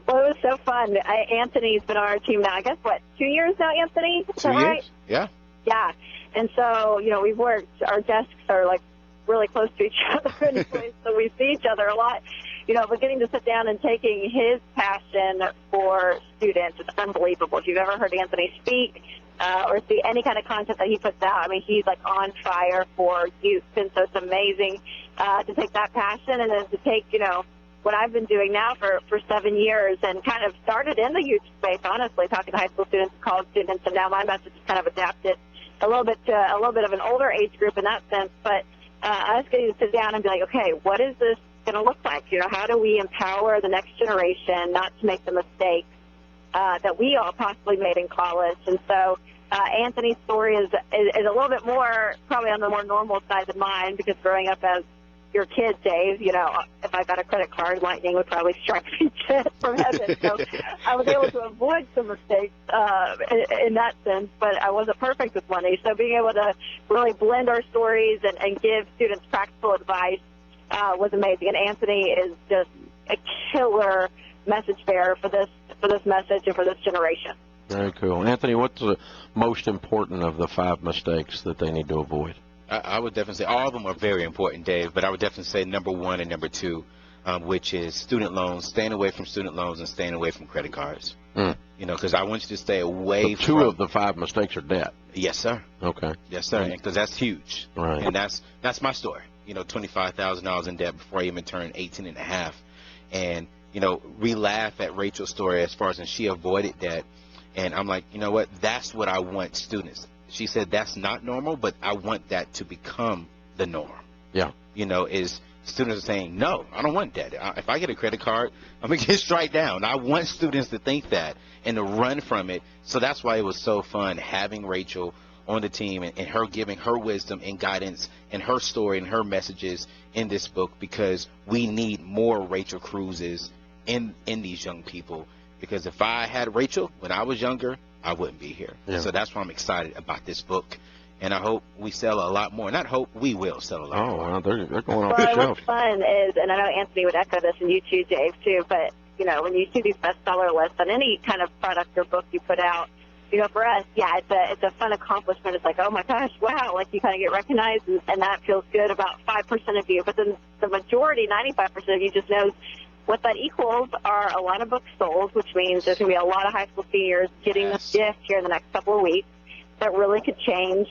Speaker 10: Well, it was so fun. Anthony's been on our team now, I guess, 2 years now, Anthony? Is that right?
Speaker 9: Yeah.
Speaker 10: Yeah. And so, we've worked, our desks are really close to each other anyway, so we see each other a lot. But getting to sit down and taking his passion for students is unbelievable. If you've ever heard Anthony speak or see any kind of content that he puts out, he's on fire for youth. And so it's amazing to take that passion and then to take, what I've been doing now for 7 years and kind of started in the youth space, honestly, talking to high school students, college students, and now my message is kind of adapted a little bit to a little bit of an older age group in that sense. But I was getting to sit down and be like, okay, what is this going to look like? How do we empower the next generation not to make the mistakes that we all possibly made in college? And so Anthony's story is a little bit more, probably on the more normal side than mine, because growing up as your kid, Dave, if I got a credit card, lightning would probably strike me from heaven. So I was able to avoid some mistakes in that sense, but I wasn't perfect with money. So being able to really blend our stories and give students practical advice was amazing. And Anthony is just a killer message bearer for this message and for this generation.
Speaker 8: Very cool. Anthony, what's the most important of the 5 mistakes that they need to avoid?
Speaker 9: I would definitely say all of them are very important, Dave, but I would definitely say number 1 and number 2, which is student loans, staying away from student loans and staying away from credit cards. Because I want you to stay away from... 2
Speaker 8: of the 5 mistakes are debt.
Speaker 9: Yes, sir.
Speaker 8: Okay.
Speaker 9: Yes, sir, because that's huge.
Speaker 8: Right.
Speaker 9: And that's my story. $25,000 in debt before I even turned 18 and a half. And, we laugh at Rachel's story as far as she avoided debt. And I'm like, you know what? That's what I want students. She said that's not normal, but I want that to become the norm.
Speaker 8: Yeah.
Speaker 9: Is students are saying, no, I don't want debt. If I get a credit card, I'm going to get strike down. I want students to think that and to run from it. So that's why it was so fun having Rachel on the team and her giving her wisdom and guidance and her story and her messages in this book, because we need more Rachel Cruzes in these young people. Because if I had Rachel when I was younger, I wouldn't be here.
Speaker 8: Yeah.
Speaker 9: So that's why I'm excited about this book. And I hope we sell a lot more. Not hope, we will sell a lot more.
Speaker 8: Well, they're going off the
Speaker 10: Well,
Speaker 8: shelf.
Speaker 10: what's fun is, and I know Anthony would echo this, and you too, Dave, too, but, when you see these bestseller lists on any kind of product or book you put out, for us, yeah, it's a fun accomplishment. It's like, oh, my gosh, wow, you kind of get recognized, and that feels good about 5% of you. But then the majority, 95% of you, just knows what that equals are a lot of books sold, which means there's going to be a lot of high school seniors getting this gift here in the next couple of weeks that really could change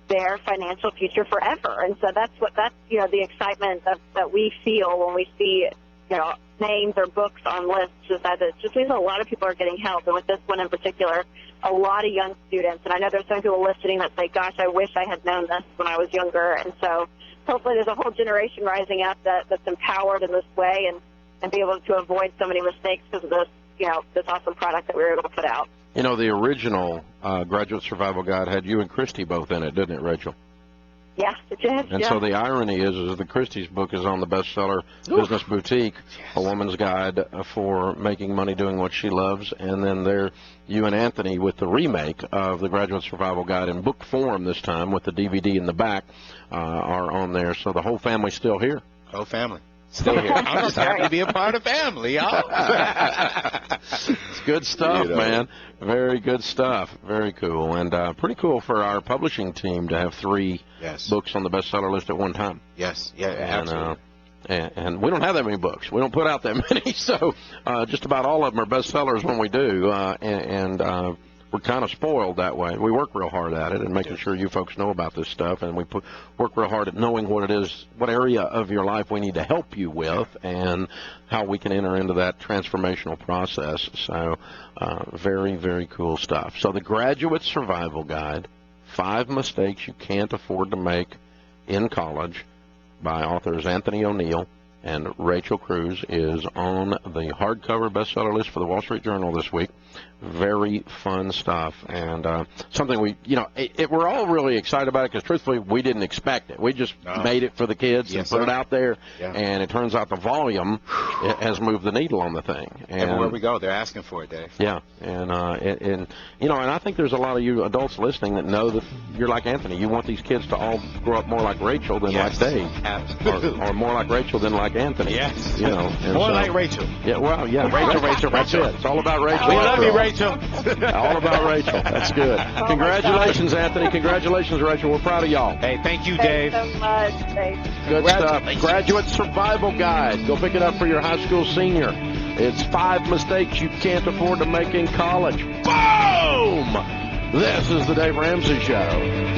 Speaker 10: their financial future forever. And so that's the excitement that we feel when we see, names or books on lists, is that it just means a lot of people are getting help. And with this one in particular, a lot of young students. And I know there's some people listening that say, gosh, I wish I had known this when I was younger. And so hopefully there's a whole generation rising up that's empowered in this way and be able to avoid so many mistakes because of this, this awesome product that we were able to put out.
Speaker 8: The original Graduate Survival Guide had you and Christy both in it, didn't it, Rachel?
Speaker 10: Yeah, it did.
Speaker 8: And so the irony is that Christie's book is on the bestseller Business Boutique, A Woman's Guide for Making Money Doing What She Loves, and then there you and Anthony with the remake of the Graduate Survival Guide in book form this time with the DVD in the back are on there. So the whole family's still here.
Speaker 9: Whole family. Still here. I'm just happy to be a part of family, y'all.
Speaker 8: It's good stuff, man. Very good stuff. Very cool. And pretty cool for our publishing team to have 3 books on the bestseller list at one time.
Speaker 9: Yes. Yeah, absolutely.
Speaker 8: And we don't have that many books. We don't put out that many. So just about all of them are bestsellers when we do. We're kind of spoiled that way. We work real hard at it and making sure you folks know about this stuff, and we work real hard at knowing what it is, what area of your life we need to help you with, and how we can enter into that transformational process. So very, very cool stuff. So the Graduate Survival Guide, 5 Mistakes You Can't Afford to Make in College by authors Anthony O'Neill and Rachel Cruz is on the hardcover bestseller list for the Wall Street Journal this week. Very fun stuff, and something we, we're all really excited about it because, truthfully, we didn't expect it. We just made it for the kids and put it out there, and it turns out the volume has moved the needle on the thing. And
Speaker 9: everywhere we go, they're asking for it, Dave.
Speaker 8: Yeah, and I think there's a lot of you adults listening that know that you're like Anthony. You want these kids to all grow up more like Rachel than like Dave, or more like Rachel than like Anthony.
Speaker 9: Yes,
Speaker 8: more
Speaker 9: like Rachel.
Speaker 8: Yeah, well, yeah,
Speaker 9: Rachel.
Speaker 8: That's it. It's all about Rachel.
Speaker 9: We love you, Rachel.
Speaker 8: All about Rachel. That's good. Congratulations, Anthony. Congratulations, Rachel. We're proud of y'all.
Speaker 9: Hey, thank you, Dave.
Speaker 10: Thanks so much, Dave.
Speaker 8: Good stuff. Graduate Survival Guide. Go pick it up for your high school senior. It's 5 Mistakes You Can't Afford to Make in College. Boom! This is the Dave Ramsey Show.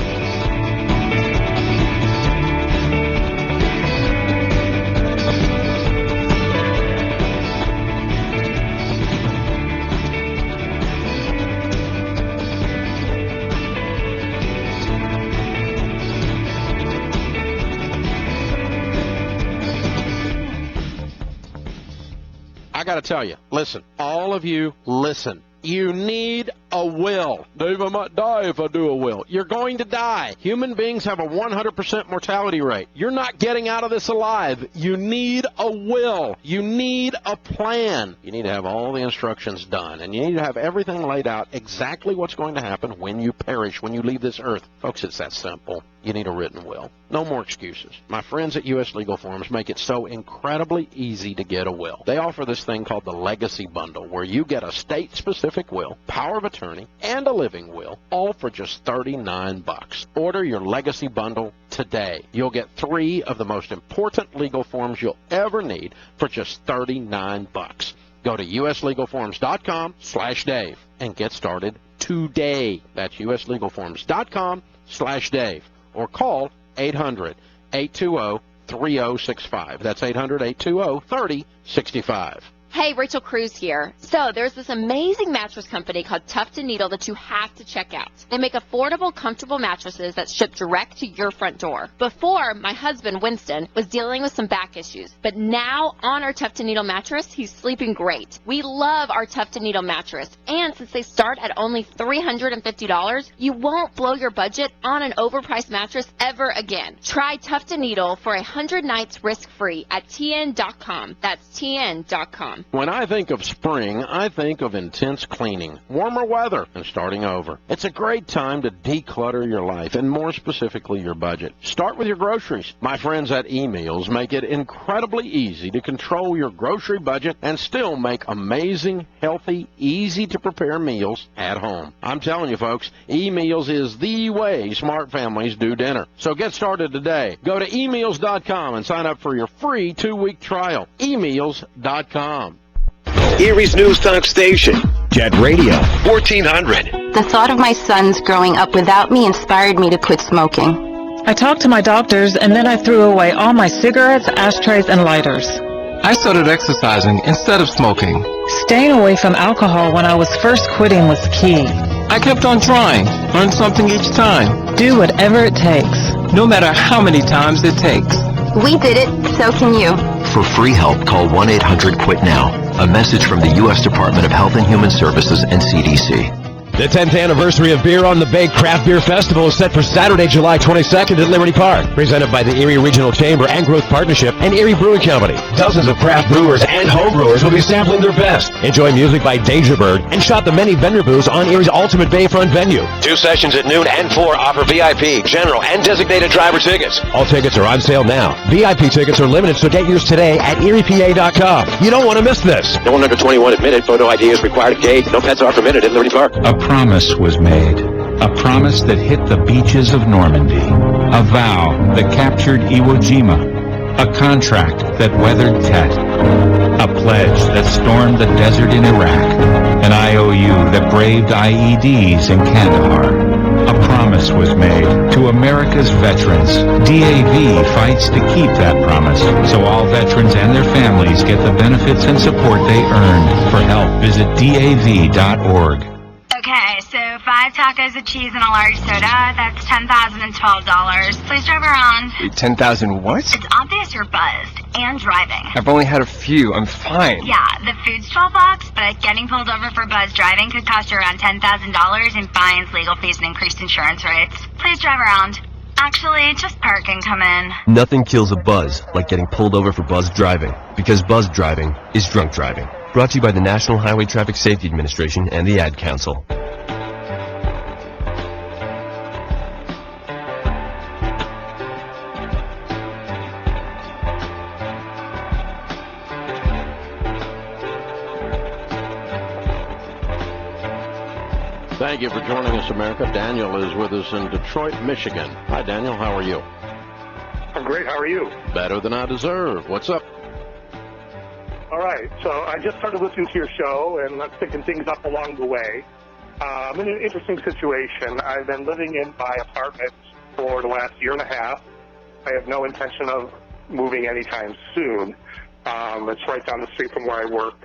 Speaker 8: I got to tell you, listen, all of you, listen. You need a will. Dave, I might die if I do a will. You're going to die. Human beings have a 100% mortality rate. You're not getting out of this alive. You need a will. You need a plan. You need to have all the instructions done, and you need to have everything laid out exactly what's going to happen when you perish, when you leave this earth. Folks, it's that simple. You need a written will. No more excuses. My friends at U.S. Legal Forms make it so incredibly easy to get a will. They offer this thing called the Legacy Bundle, where you get a state-specific will, power of attorney, and a living will, all for just $39. Order your Legacy Bundle today. You'll get 3 of the most important legal forms you'll ever need for just $39. Go to uslegalforms.com/Dave and get started today. That's uslegalforms.com/Dave. Or call 800-820-3065. That's 800-820-3065.
Speaker 2: Hey, Rachel Cruz here. So there's this amazing mattress company called Tuft & Needle that you have to check out. They make affordable, comfortable mattresses that ship direct to your front door. Before, my husband, Winston, was dealing with some back issues. But now, on our Tuft & Needle mattress, he's sleeping great. We love our Tuft & Needle mattress. And since they start at only $350, you won't blow your budget on an overpriced mattress ever again. Try Tuft & Needle for 100 nights risk-free at tn.com. That's tn.com.
Speaker 8: When I think of spring, I think of intense cleaning, warmer weather, and starting over. It's a great time to declutter your life, and more specifically your budget. Start with your groceries. My friends at eMeals make it incredibly easy to control your grocery budget and still make amazing, healthy, easy-to-prepare meals at home. I'm telling you, folks, eMeals is the way smart families do dinner. So get started today. Go to eMeals.com and sign up for your free 2-week trial. eMeals.com.
Speaker 7: Erie's News Talk Station, Jet Radio, 1400.
Speaker 5: The thought of my sons growing up without me inspired me to quit smoking.
Speaker 15: I talked to my doctors, and then I threw away all my cigarettes, ashtrays, and lighters.
Speaker 22: I started exercising instead of smoking.
Speaker 15: Staying away from alcohol when I was first quitting was key.
Speaker 22: I kept on trying, learned something each time.
Speaker 15: Do whatever it takes.
Speaker 14: no matter how many times it takes.
Speaker 5: We did it, so can you.
Speaker 7: For free help, call 1-800-QUIT-NOW. A message from the U.S. Department of Health and Human Services and CDC. The 10th anniversary of Beer on the Bay Craft Beer Festival is set for Saturday, July 22nd at Liberty Park. Presented by the Erie Regional Chamber and Growth Partnership and Erie Brewing Company. Dozens of craft brewers and home brewers will be sampling their best. Enjoy music by Deja Bird and shop the many vendor booths on Erie's ultimate bayfront venue. 2 sessions at noon and 4 offer VIP, general, and designated driver tickets. All tickets are on sale now. VIP tickets are limited, so get yours today at eriepa.com. You don't want to miss this. No one under 21 admitted. Photo ID is required at gate. No pets are permitted at Liberty Park.
Speaker 16: A promise was made. A promise that hit the beaches of Normandy. A vow that captured Iwo Jima. A contract that weathered Tet. A pledge that stormed the desert in Iraq. An IOU that braved IEDs in Kandahar. A promise was made to America's veterans. DAV fights to keep that promise, so all veterans and their families get the benefits and support they earned. For help, visit DAV.org.
Speaker 17: Okay, so 5 tacos of cheese and a large soda, that's $10,012. Please drive around.
Speaker 23: 10,000 what?
Speaker 17: It's obvious you're buzzed and driving.
Speaker 23: I've only had a few. I'm fine.
Speaker 17: Yeah, the food's $12, but getting pulled over for buzz driving could cost you around $10,000 in fines, legal fees, and increased insurance rates. Please drive around. Actually, just park and come in.
Speaker 7: Nothing kills a buzz like getting pulled over for buzz driving, because buzz driving is drunk driving. Brought to you by the National Highway Traffic Safety Administration and the Ad Council.
Speaker 8: Thank you for joining us, America. Daniel is with us in Detroit, Michigan. Hi, Daniel. How are you?
Speaker 24: I'm great. How are you?
Speaker 8: Better than I deserve. What's up?
Speaker 24: All right. So I just started listening to your show, and I'm picking things up along the way. I'm in an interesting situation. I've been living in my apartment for the last year and a half. I have no intention of moving anytime soon. It's right down the street from where I work.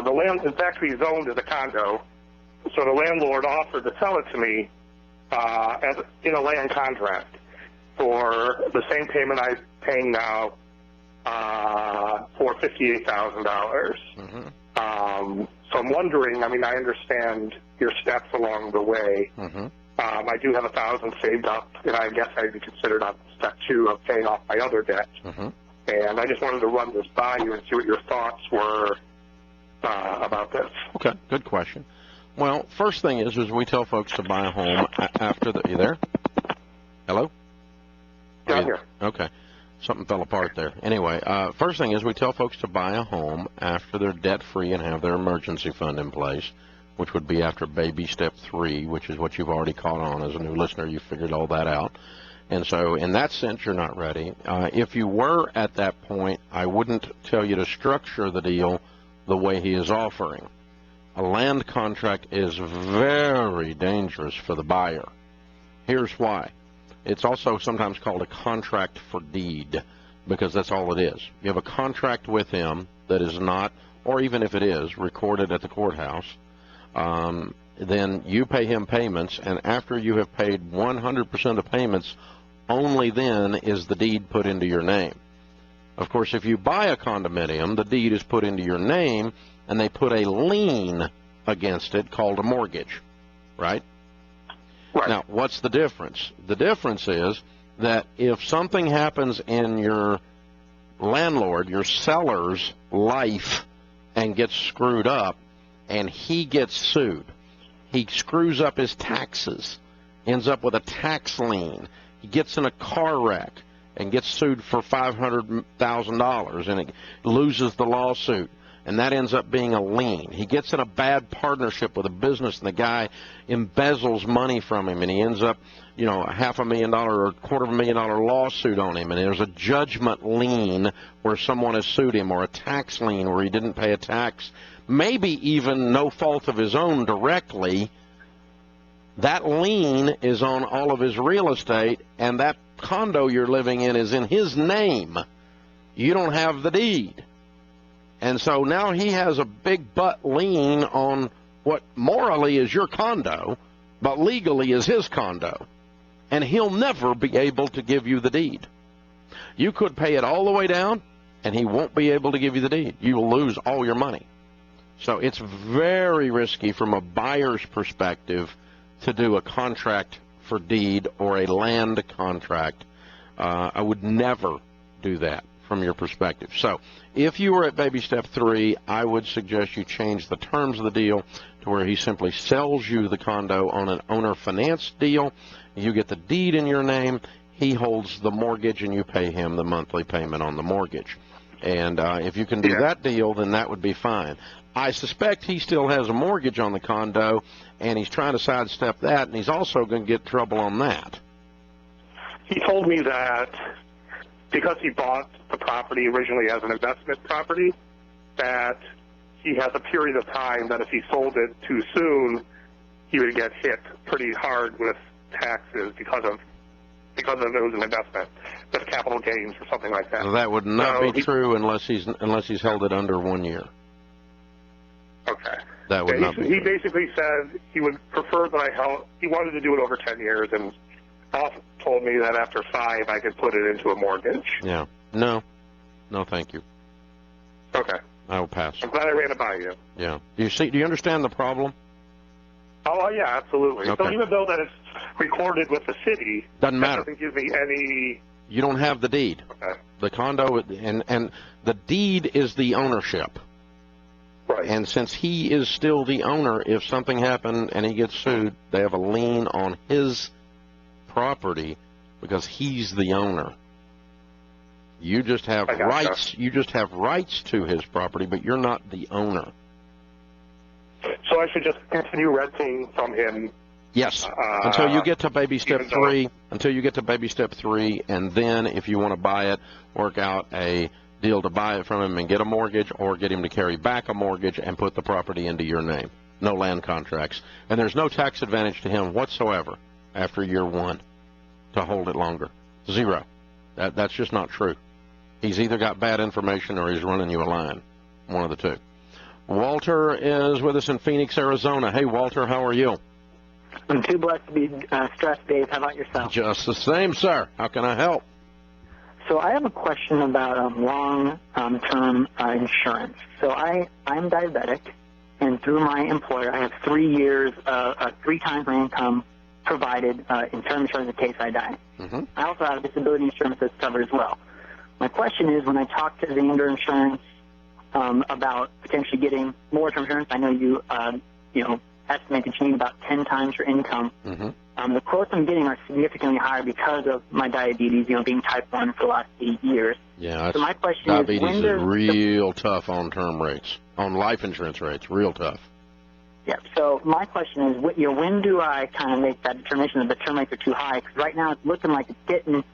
Speaker 24: The land is actually zoned as a condo, so the landlord offered to sell it to me in a land contract for the same payment I'm paying now, for $58,000. So I'm wondering, I mean, I understand your steps along the way. I do have $1,000 saved up, and I guess I'd be considered on step 2 of paying off my other debt. And I just wanted to run this by you and see what your thoughts were about this.
Speaker 8: Okay, good question. Well, first thing is we tell folks to buy a home after the... You there? Hello?
Speaker 24: Down here.
Speaker 8: Okay. Something fell apart there. Anyway, first thing is we tell folks to buy a home after they're debt-free and have their emergency fund in place, which would be after baby step 3, which is what you've already caught on as a new listener. You figured all that out. And so in that sense, you're not ready. If you were at that point, I wouldn't tell you to structure the deal the way he is offering. A land contract is very dangerous for the buyer. Here's why. It's also sometimes called a contract for deed, because that's all it is. You have a contract with him that is not, or even if it is, recorded at the courthouse. Then you pay him payments, and after you have paid 100% of payments, only then is the deed put into your name. Of course, if you buy a condominium, the deed is put into your name, and they put a lien against it called a mortgage, right? Now, what's the difference? The difference is that if something happens in your landlord, your seller's life, and gets screwed up, and he gets sued, he screws up his taxes, ends up with a tax lien, he gets in a car wreck and gets sued for $500,000, and it loses the lawsuit, and that ends up being a lien. He gets in a bad partnership with a business, and the guy embezzles money from him, and he ends up, you know, $500,000 or $250,000 lawsuit on him, and there's a judgment lien where someone has sued him, or a tax lien where he didn't pay a tax, maybe even no fault of his own directly. That lien is on all of his real estate, and that condo you're living in is in his name. You don't have the deed. And so now he has a big butt lien on what morally is your condo, but legally is his condo. and he'll never be able to give you the deed. You could pay it all the way down, and he won't be able to give you the deed. You will lose all your money. So it's very risky from a buyer's perspective to do a contract for deed or a land contract. I would never do that from your perspective. So if you were at baby step 3, I would suggest you change the terms of the deal to where he simply sells you the condo on an owner finance deal. You get the deed in your name. He holds the mortgage, and you pay him the monthly payment on the mortgage. And if you can do that deal, then that would be fine. I suspect he still has a mortgage on the condo, and he's trying to sidestep that, and he's also going to get trouble on that.
Speaker 24: He told me that because he bought the property originally as an investment property, that he has a period of time that if he sold it too soon, he would get hit pretty hard with taxes because of it was an investment, with capital gains or something like that.
Speaker 8: So that would not be true unless he's held it under 1 year.
Speaker 24: Okay.
Speaker 8: That would not be
Speaker 24: He
Speaker 8: true.
Speaker 24: basically said he would prefer that he wanted to do it over 10 years, and also told me that after 5 I could put it into a mortgage.
Speaker 8: Yeah. No, thank you.
Speaker 24: Okay.
Speaker 8: I will pass.
Speaker 24: I'm glad I ran it by you.
Speaker 8: Yeah. Do you understand the problem?
Speaker 24: Oh, yeah, absolutely.
Speaker 8: Okay.
Speaker 24: So even though that it's recorded with the city,
Speaker 8: Doesn't matter.
Speaker 24: That doesn't give me any...
Speaker 8: You don't have the deed.
Speaker 24: Okay.
Speaker 8: The condo, and the deed is the ownership.
Speaker 24: Right.
Speaker 8: And since he is still the owner, if something happened and he gets sued, they have a lien on his property because he's the owner. You just have rights. You just have rights to his property, but you're not the owner.
Speaker 24: So I should just continue renting from him.
Speaker 8: Yes, until you get to baby step 3. Until you get to baby step 3, and then if you want to buy it, work out a deal to buy it from him and get a mortgage, or get him to carry back a mortgage and put the property into your name. No land contracts, and there's no tax advantage to him whatsoever after year 1 to hold it longer. 0. That's just not true. He's either got bad information or he's running you a line. One of the two. Walter is with us in Phoenix, Arizona. Hey, Walter, how are you?
Speaker 4: I'm too blessed to be stressed, Dave. How about yourself?
Speaker 8: Just the same, sir. How can I help?
Speaker 4: So I have a question about long-term insurance. So I'm diabetic, and through my employer, I have 3 years, 3 times my income provided in term insurance in case I die.
Speaker 8: Mm-hmm.
Speaker 4: I also have disability insurance that's covered as well. My question is, when I talk to Zander Insurance about potentially getting more term insurance, I know you estimate that you need about 10 times your income.
Speaker 8: Mm-hmm.
Speaker 4: The quotes I'm getting are significantly higher because of my diabetes, being type 1 for the last 8 years.
Speaker 8: Yeah,
Speaker 4: so my question
Speaker 8: diabetes
Speaker 4: is
Speaker 8: real tough on term rates, on life insurance rates, real tough.
Speaker 4: Yeah, so my question is, when do I kind of make that determination that the term rates are too high? Because right now it's looking like it's getting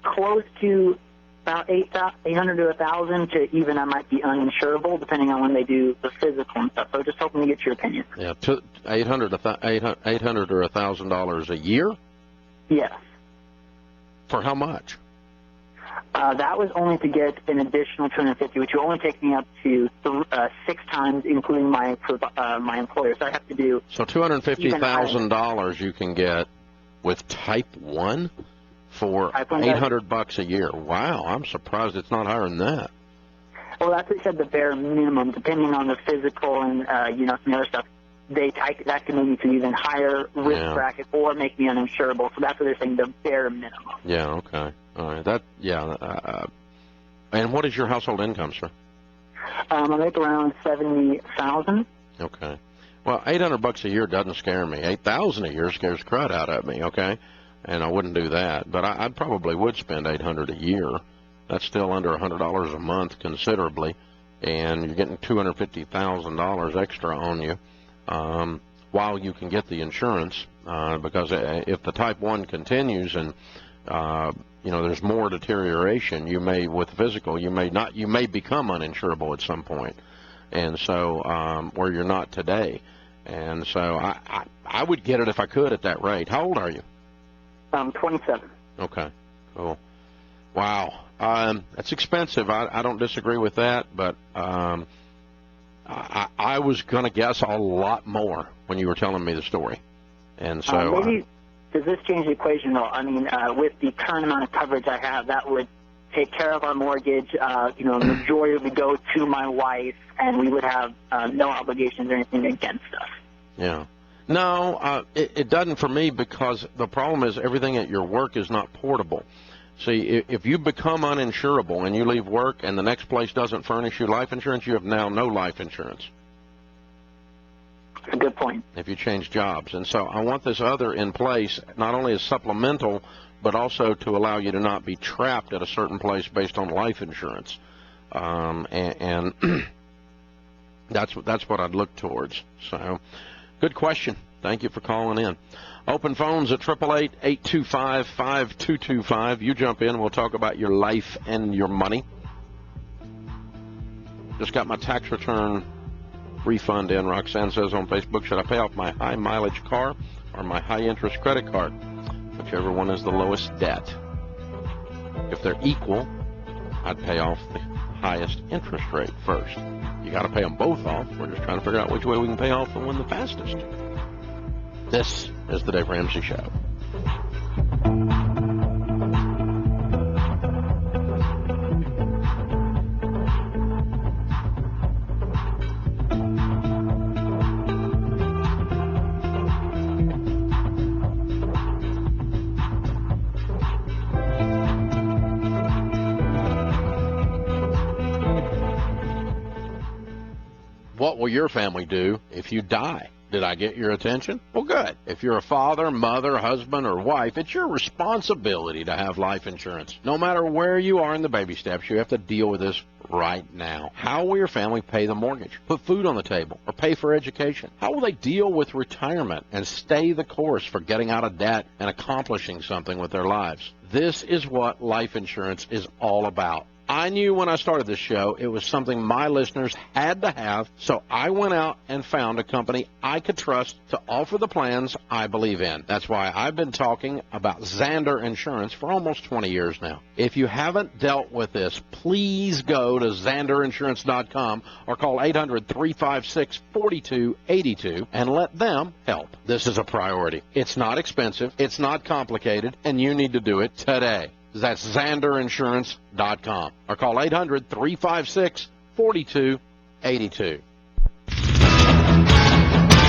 Speaker 4: close to about 800 to 1,000 to even I might be uninsurable, depending on when they do the physical and stuff. So just hoping to get your opinion.
Speaker 8: Yeah, $800 or $1,000 a year?
Speaker 4: Yes.
Speaker 8: For how much?
Speaker 4: That was only to get an additional $250, which will only take me up to 6 times, including my employer. So I have to do.
Speaker 8: So $250,000 you can get with type 1 for $800 a year. Wow, I'm surprised it's not higher than that.
Speaker 4: Well, that's what they said, the bare minimum, depending on the physical and some other stuff. That can move me to even higher risk bracket or make me uninsurable. So that's what they're saying, the bare minimum.
Speaker 8: Yeah. Okay. All right. And what is your household income, sir?
Speaker 4: I make around $70,000.
Speaker 8: Okay. Well, $800 a year doesn't scare me. $8,000 a year scares the crud out of me. Okay. And I wouldn't do that, but I probably would spend $800 a year. That's still under $100 a month, considerably, and you're getting $250,000 extra on you while you can get the insurance. Because if the type 1 continues and there's more deterioration, you may with physical, you may become uninsurable at some point, and so where you're not today. And so I would get it if I could at that rate. How old are you?
Speaker 4: 27.
Speaker 8: Okay, cool. Wow, that's expensive. I don't disagree with that, but I was going to guess a lot more when you were telling me the story, and so
Speaker 4: does this change the equation at all? I mean, with the current amount of coverage I have, that would take care of our mortgage. The majority would go to my wife, and we would have no obligations or anything against us.
Speaker 8: Yeah. No, it doesn't for me, because the problem is everything at your work is not portable. See, if you become uninsurable and you leave work and the next place doesn't furnish you life insurance, you have now no life insurance.
Speaker 4: That's a good point.
Speaker 8: If you change jobs. And so I want this other in place, not only as supplemental, but also to allow you to not be trapped at a certain place based on life insurance. And that's what I'd look towards. So, good question. Thank you for calling in. Open phones at 888-825-5225. You jump in, we'll talk about your life and your money. Just got my tax return refund in. Roxanne says on Facebook, should I pay off my high mileage car or my high interest credit card? Whichever one is the lowest debt. If they're equal, I'd pay off the highest interest rate first. You got to pay them both off. We're just trying to figure out which way we can pay off the one the fastest. This is the Dave Ramsey Show. What will your family do if you die? Did I get your attention? Well, good. If you're a father, mother, husband, or wife, it's your responsibility to have life insurance. No matter where you are in the baby steps, you have to deal with this right now. How will your family pay the mortgage, put food on the table, or pay for education? How will they deal with retirement and stay the course for getting out of debt and accomplishing something with their lives? This is what life insurance is all about. I knew when I started this show it was something my listeners had to have, so I went out and found a company I could trust to offer the plans I believe in. That's why I've been talking about Zander Insurance for almost 20 years now. If you haven't dealt with this, please go to ZanderInsurance.com or call 800-356-4282 and let them help. This is a priority. It's not expensive, it's not complicated, and you need to do it today. That's ZanderInsurance.com. Or call 800-356-4282.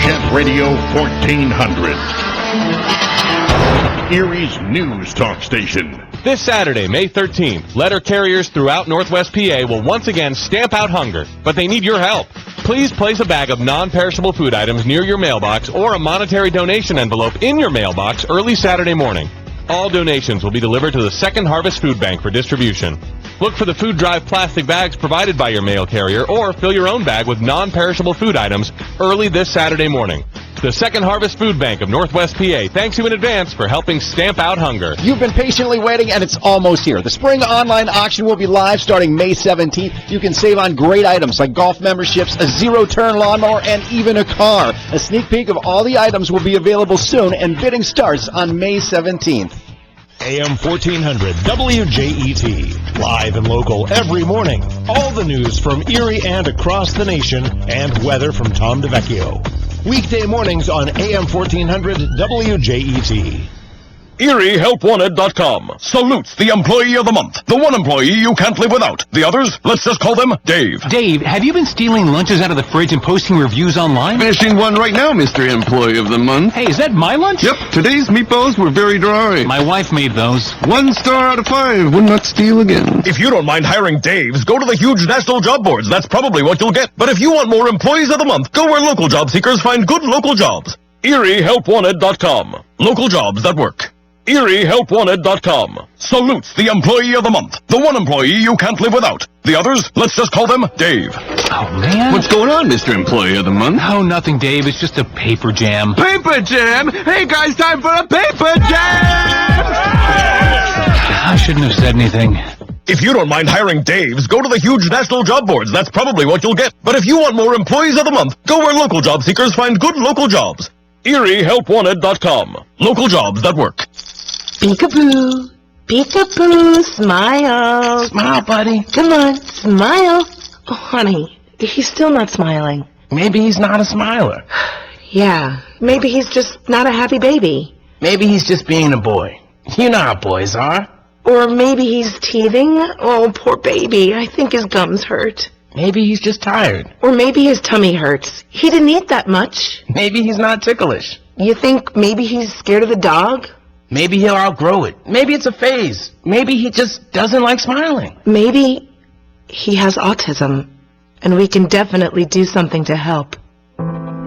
Speaker 13: Jet Radio 1400. Erie's news talk station.
Speaker 3: This Saturday, May 13th, letter carriers throughout Northwest PA will once again stamp out hunger, but they need your help. Please place a bag of non-perishable food items near your mailbox or a monetary donation envelope in your mailbox early Saturday morning. All donations will be delivered to the Second Harvest Food Bank for distribution. Look for the Food Drive plastic bags provided by your mail carrier or fill your own bag with non-perishable food items early this Saturday morning. The Second Harvest Food Bank of Northwest PA thanks you in advance for helping stamp out hunger.
Speaker 12: You've been patiently waiting, and it's almost here. The spring online auction will be live starting May 17th. You can save on great items like golf memberships, a zero-turn lawnmower, and even a car. A sneak peek of all the items will be available soon, and bidding starts on May 17th.
Speaker 18: AM 1400 WJET. Live and local every morning. All the news from Erie and across the nation, and weather from Tom DeVecchio. Weekday mornings on AM 1400 WJET.
Speaker 13: ErieHelpWanted.com salutes the employee of the month. The one employee you can't live without. The others, let's just call them Dave.
Speaker 14: Dave, have you been stealing lunches out of the fridge and posting reviews online?
Speaker 19: Finishing one right now, Mr. Employee of the Month.
Speaker 14: Hey, is that my lunch?
Speaker 19: Yep, today's meatballs were very dry.
Speaker 14: My wife made those.
Speaker 19: 1 star out of 5. Would not steal again.
Speaker 13: If you don't mind hiring Daves, go to the huge national job boards. That's probably what you'll get. But if you want more employees of the month, go where local job seekers find good local jobs. ErieHelpWanted.com. Local jobs that work. ErieHelpWanted.com salutes the employee of the month. The one employee you can't live without. The others, let's just call them Dave.
Speaker 14: Oh, man.
Speaker 19: What's going on, Mr. Employee of the Month?
Speaker 14: Oh, nothing, Dave. It's just a paper jam.
Speaker 19: Paper jam? Hey, guys, time for a paper jam!
Speaker 14: I shouldn't have said anything.
Speaker 13: If you don't mind hiring Daves, go to the huge national job boards. That's probably what you'll get. But if you want more employees of the month, go where local job seekers find good local jobs. ErieHelpWanted.com. Local jobs that work.
Speaker 21: Peekaboo, peekaboo, smile.
Speaker 14: Smile, buddy.
Speaker 21: Come on, smile. Oh, honey, he's still not smiling.
Speaker 14: Maybe he's not a smiler.
Speaker 21: Yeah, maybe he's just not a happy baby.
Speaker 1: Maybe he's just being a boy. You know how boys are.
Speaker 21: Or maybe he's teething. Oh, poor baby. I think his gums hurt.
Speaker 1: Maybe he's just tired.
Speaker 21: Or maybe his tummy hurts. He didn't eat that much.
Speaker 1: Maybe he's not ticklish.
Speaker 21: You think maybe he's scared of the dog?
Speaker 1: Maybe he'll outgrow it. Maybe it's a phase. Maybe he just doesn't like smiling.
Speaker 21: Maybe he has autism, and we can definitely do something to help.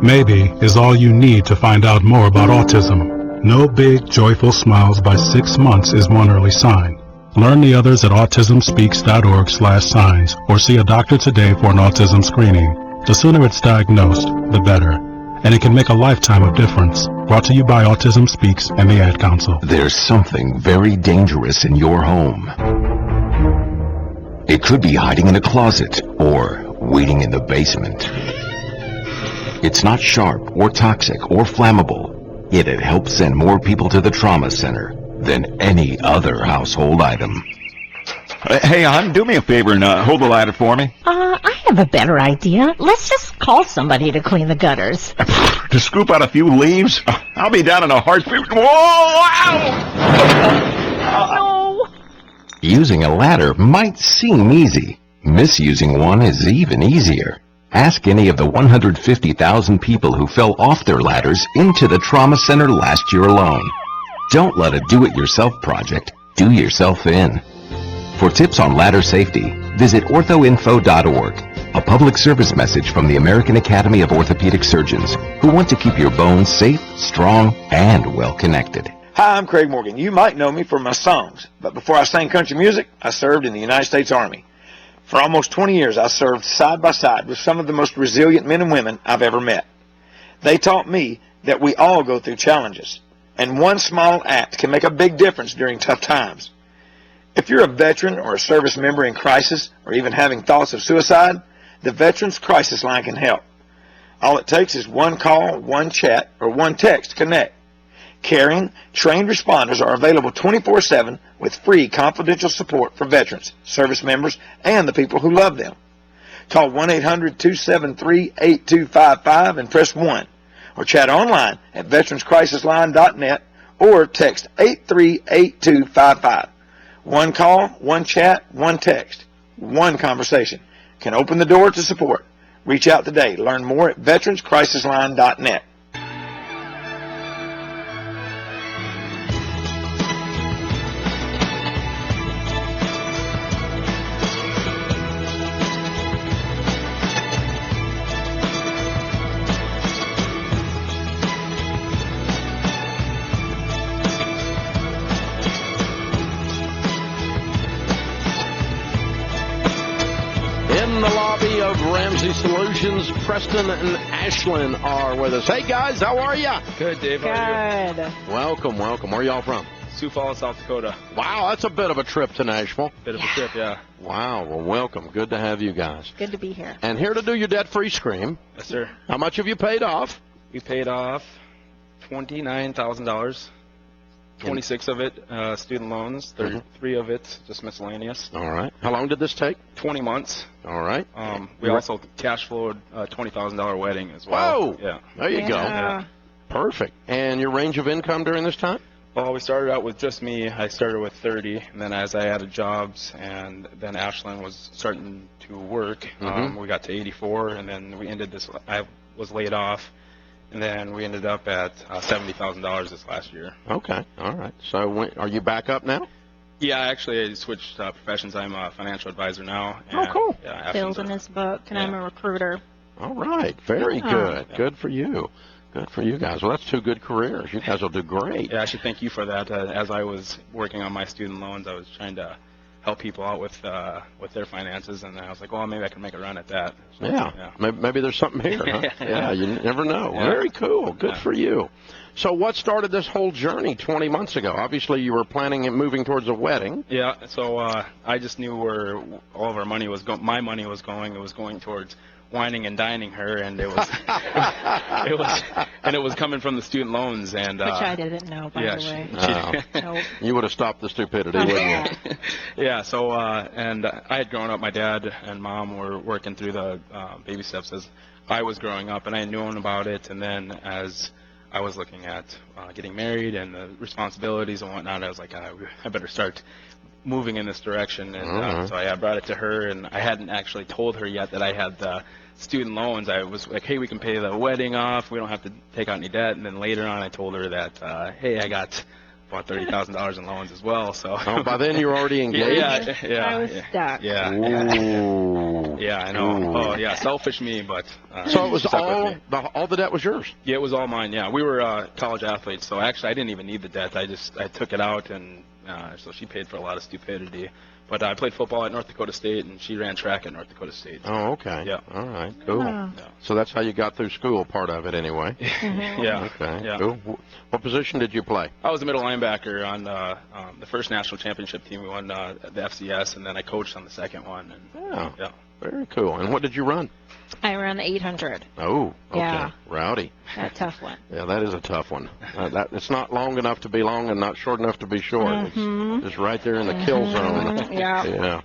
Speaker 6: Maybe is all you need to find out more about autism. No big, joyful smiles by 6 months is one early sign. Learn the others at autismspeaks.org/signs or see a doctor today for an autism screening. The sooner it's diagnosed, the better. And it can make a lifetime of difference. Brought to you by Autism Speaks and the Ad Council.
Speaker 11: There's something very dangerous in your home. It could be hiding in a closet or waiting in the basement. It's not sharp or toxic or flammable, yet it helps send more people to the trauma center than any other household item.
Speaker 20: Hey, hon, do me a favor and hold the ladder for me.
Speaker 25: I have a better idea. Let's just call somebody to clean the gutters.
Speaker 20: To scoop out a few leaves? I'll be down in a heartbeat. Whoa! Ow!
Speaker 25: No!
Speaker 11: Using a ladder might seem easy. Misusing one is even easier. Ask any of the 150,000 people who fell off their ladders into the trauma center last year alone. Don't let a do-it-yourself project do yourself in. For tips on ladder safety, visit orthoinfo.org, a public service message from the American Academy of Orthopedic Surgeons, who want to keep your bones safe, strong, and well-connected.
Speaker 26: Hi, I'm Craig Morgan. You might know me for my songs, but before I sang country music, I served in the United States Army. For almost 20 years, I served side by side with some of the most resilient men and women I've ever met. They taught me that we all go through challenges, and one small act can make a big difference during tough times. If you're a veteran or a service member in crisis or even having thoughts of suicide, the Veterans Crisis Line can help. All it takes is one call, one chat, or one text to connect. Caring, trained responders are available 24/7 with free confidential support for veterans, service members, and the people who love them. Call 1-800-273-8255 and press 1, or chat online at veteranscrisisline.net or text 838255. One call, one chat, one text, one conversation can open the door to support. Reach out today. Learn more at veteranscrisisline.net.
Speaker 8: Solutions, Preston and Ashlyn are with us. Hey guys, how are ya?
Speaker 27: Good, Dave. How are you?
Speaker 8: Welcome. Where y'all from?
Speaker 27: Sioux Falls, South Dakota.
Speaker 8: Wow, that's a bit of a trip to Nashville.
Speaker 27: Bit of a trip, yeah.
Speaker 8: Wow, well, welcome. Good to have you guys.
Speaker 25: Good to be here.
Speaker 8: And here to do your debt-free scream.
Speaker 27: Yes, sir.
Speaker 8: How much have you paid off?
Speaker 27: We paid off $29,000. 26 of it student loans, 33 of it just miscellaneous.
Speaker 8: All right. How long did this take?
Speaker 27: 20 months.
Speaker 8: All right.
Speaker 27: We also cash flowed a $20,000 wedding as well.
Speaker 8: Whoa!
Speaker 27: Yeah.
Speaker 8: There you go.
Speaker 27: Yeah.
Speaker 8: Perfect. And your range of income during this time?
Speaker 27: Well, we started out with just me. I started with 30, and then as I added jobs, and then Ashlyn was starting to work, we got to 84, and then we ended this. I was laid off. And then we ended up at $70,000 this last year.
Speaker 8: Okay, all right. So are you back up now?
Speaker 27: Yeah, actually, I switched professions. I'm a financial advisor now.
Speaker 8: Oh, cool.
Speaker 27: Yeah,
Speaker 25: Phil's in this book, and I'm a recruiter.
Speaker 8: All right, very good. Yeah. Good for you. Good for you guys. Well, that's two good careers. You guys will do great.
Speaker 27: Yeah, I should thank you for that. As I was working on my student loans, I was trying to help people out with their finances, and I was like, well, maybe I can make a run at that. So,
Speaker 8: yeah. Maybe there's something here. Huh? Yeah, you never know. Yeah. Very cool. Good for you. So what started this whole journey 20 months ago? Obviously, you were planning and moving towards a wedding.
Speaker 27: Yeah, so I just knew where all of our money was going. My money was going. It was going towards whining and dining her, and it was it was coming from the student loans, and
Speaker 25: which I didn't know, by the way.
Speaker 8: Nope. You would have stopped the stupidity, wouldn't you?
Speaker 27: Yeah. So and I had grown up. My dad and mom were working through the baby steps as I was growing up, and I had known about it. And then as I was looking at getting married and the responsibilities and whatnot. I was like, I better start moving in this direction. And so I brought it to her, and I hadn't actually told her yet that I had the student loans. I was like, hey, we can pay the wedding off. We don't have to take out any debt. And then later on, I told her that, hey, I got about $30,000 in loans as well. So
Speaker 8: by then you were already engaged?
Speaker 27: Yeah.
Speaker 25: I was stuck.
Speaker 27: Yeah. Yeah, I know. Oh, yeah, selfish me, but...
Speaker 8: so it was all the debt was yours?
Speaker 27: Yeah, it was all mine, yeah. We were college athletes, so actually I didn't even need the debt. I took it out, and so she paid for a lot of stupidity. But I played football at North Dakota State, and she ran track at North Dakota State. So.
Speaker 8: Oh, okay.
Speaker 27: Yeah.
Speaker 8: All right, cool.
Speaker 25: Oh.
Speaker 27: Yeah.
Speaker 8: So that's how you got through school, part of it anyway.
Speaker 27: Yeah.
Speaker 8: Okay,
Speaker 27: yeah.
Speaker 8: cool. What position did you play?
Speaker 27: I was a middle linebacker on the first national championship team. We won the FCS, and then I coached on the second one. And, yeah.
Speaker 8: Very cool. And what did you run?
Speaker 25: I ran the 800.
Speaker 8: Oh, okay.
Speaker 25: Yeah.
Speaker 8: Rowdy.
Speaker 25: That tough one.
Speaker 8: Yeah, that is a tough one. It's not long enough to be long and not short enough to be short. It's just right there in the kill zone.
Speaker 25: Yeah.
Speaker 8: Yeah.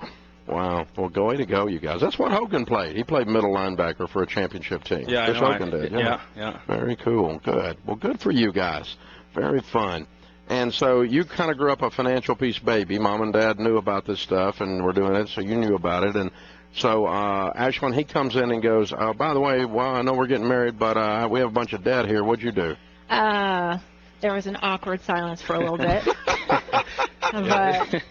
Speaker 8: Wow. Well, way to go, you guys. That's what Hogan played. He played middle linebacker for a championship team.
Speaker 27: Yeah,
Speaker 8: Chris Hogan did.
Speaker 27: Yeah.
Speaker 8: Very cool. Good. Well, good for you guys. Very fun. And so you kind of grew up a financial peace baby. Mom and Dad knew about this stuff and were doing it, so you knew about it. And so Ashwin, he comes in and goes, by the way, well, I know we're getting married, but we have a bunch of debt here. What'd you do?
Speaker 25: There was an awkward silence for a little bit. But,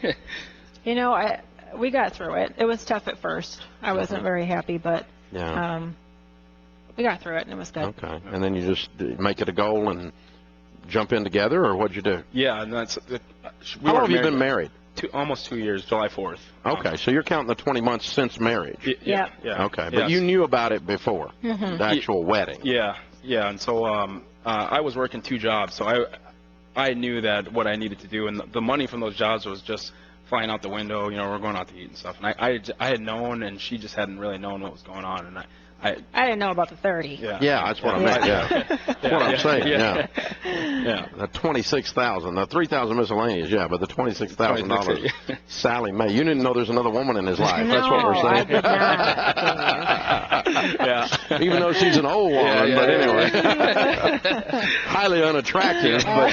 Speaker 25: you know, we got through it. It was tough at first. I wasn't very happy, but we got through it, and it was good.
Speaker 8: Okay. And then you just make it a goal and jump in together, or what'd you do?
Speaker 27: Yeah, and that's...
Speaker 8: How long have you been married?
Speaker 27: Almost 2 years, July 4th.
Speaker 8: Okay, so you're counting the 20 months since marriage.
Speaker 27: Yeah.
Speaker 8: Okay, but you knew about it before, the actual wedding.
Speaker 27: Yeah, and so I was working 2 jobs, so I knew that what I needed to do, and the money from those jobs was just flying out the window. You know, we're going out to eat and stuff, and I had known, and she just hadn't really known what was going on, and
Speaker 25: I didn't know about the 30.
Speaker 8: Yeah, that's what I meant. That's what I'm saying. Yeah. The 26,000, the 3,000 miscellaneous. Yeah, but the $26,000. Sally Mae. You didn't know there's another woman in his life. That's what we're saying.
Speaker 25: I
Speaker 8: Even though she's an old woman, but anyway, highly unattractive. But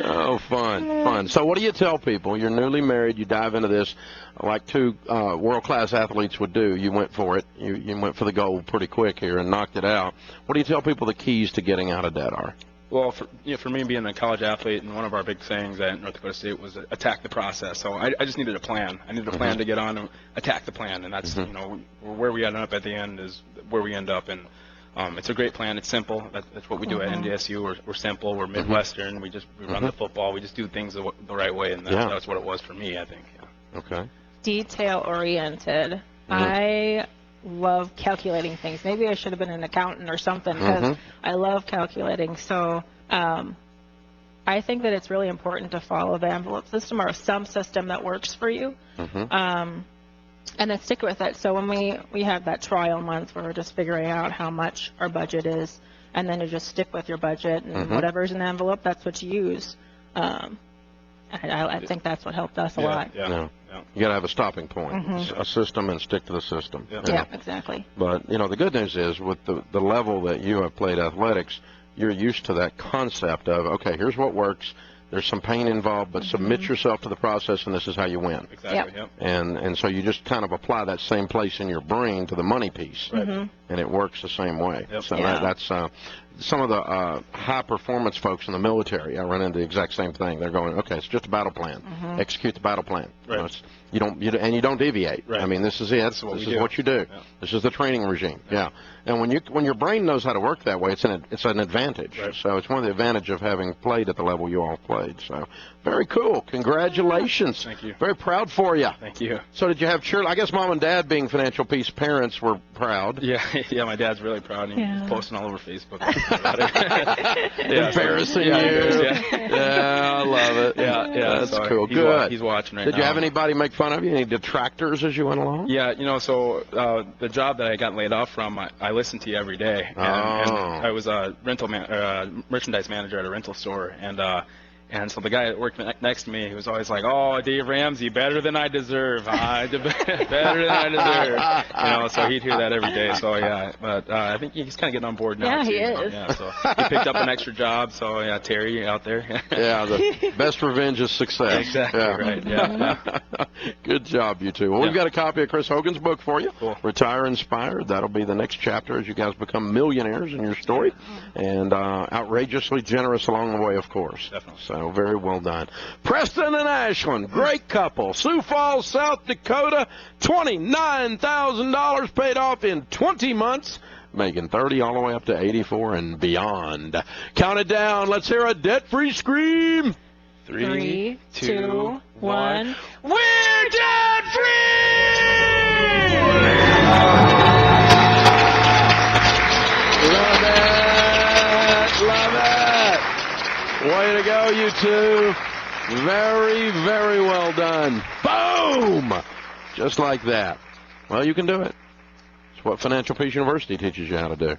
Speaker 8: oh, fun. So, what do you tell people? You're newly married. You dive into this like 2 world-class athletes would do. You went for it. You went for the goal pretty quick here and knocked it out. What do you tell people the keys to getting out of debt are?
Speaker 27: Well, for me being a college athlete, and one of our big things at North Dakota State was attack the process. So I just needed a plan. I needed a plan to get on and attack the plan, and that's you know where we end up at the end is where we end up. And it's a great plan. It's simple. That's what we do at NDSU. We're simple. We're Midwestern. We run the football. We just do things the right way, and that's what it was for me, I think. Yeah.
Speaker 8: Okay.
Speaker 25: Detail-oriented. I love calculating things. Maybe I should have been an accountant or something because I love calculating. So I think that it's really important to follow the envelope system or some system that works for you, and then stick with it. So when we have that trial month where we're just figuring out how much our budget is, and then you just stick with your budget and whatever's in the envelope, that's what you use. I think that's what helped us a lot.
Speaker 8: Yeah. You got to have a stopping point, a system, and stick to the system.
Speaker 25: Yeah, exactly.
Speaker 8: But, you know, the good news is with the level that you have played athletics, you're used to that concept of, okay, here's what works. There's some pain involved, but submit yourself to the process, and this is how you win.
Speaker 27: Exactly, yep.
Speaker 8: And so you just kind of apply that same place in your brain to the money piece, and it works the same way. Yep. So that's some of the high-performance folks in the military. I run into the exact same thing. They're going, okay, it's just a battle plan. Execute the battle plan.
Speaker 27: Right.
Speaker 8: You don't deviate.
Speaker 27: Right.
Speaker 8: I mean, this is it. This is what you do.
Speaker 27: Yeah.
Speaker 8: This is the training regime. Yeah. And when your brain knows how to work that way, it's an advantage.
Speaker 27: Right.
Speaker 8: So it's one of the advantages of having played at the level you all played. So very cool. Congratulations.
Speaker 27: Thank you.
Speaker 8: Very proud for you.
Speaker 27: Thank you.
Speaker 8: So did you have cheer? I guess Mom and Dad, being financial peace parents, were proud.
Speaker 27: Yeah. My dad's really proud. He's posting all over Facebook.
Speaker 8: Embarrassing you. Yeah, I love it.
Speaker 27: Yeah.
Speaker 8: That's
Speaker 27: so
Speaker 8: cool. Good.
Speaker 27: He's watching right
Speaker 8: now. Did you have anybody make fun of you? Any detractors as you went along?
Speaker 27: Yeah, so the job that I got laid off from, I listened to you every day. And I was a merchandise manager at a rental store, and And so the guy that worked next to me, he was always like, "Oh, Dave Ramsey, better than I deserve. Better than I deserve." So he'd hear that every day. So yeah, but I think he's kind of getting on board now.
Speaker 25: Yeah,
Speaker 27: too.
Speaker 25: he is.
Speaker 27: Yeah, so he picked up an extra job. So yeah, Terry out there.
Speaker 8: Yeah, the best revenge is success.
Speaker 27: Exactly right. Yeah.
Speaker 8: Good job, you two. Well, we've got a copy of Chris Hogan's book for you.
Speaker 27: Cool.
Speaker 8: Retire Inspired. That'll be the next chapter as you guys become millionaires in your story, and outrageously generous along the way, of course.
Speaker 27: Definitely.
Speaker 8: So very well done. Preston and Ashland, great couple. Sioux Falls, South Dakota, $29,000 paid off in 20 months, making 30 all the way up to 84 and beyond. Count it down. Let's hear a debt-free scream.
Speaker 25: 3, 2, 1.
Speaker 8: We're debt-free! Love it! Love it! Way to go, you two. Very, very well done. Boom! Just like that. Well, you can do it. It's what Financial Peace University teaches you how to do.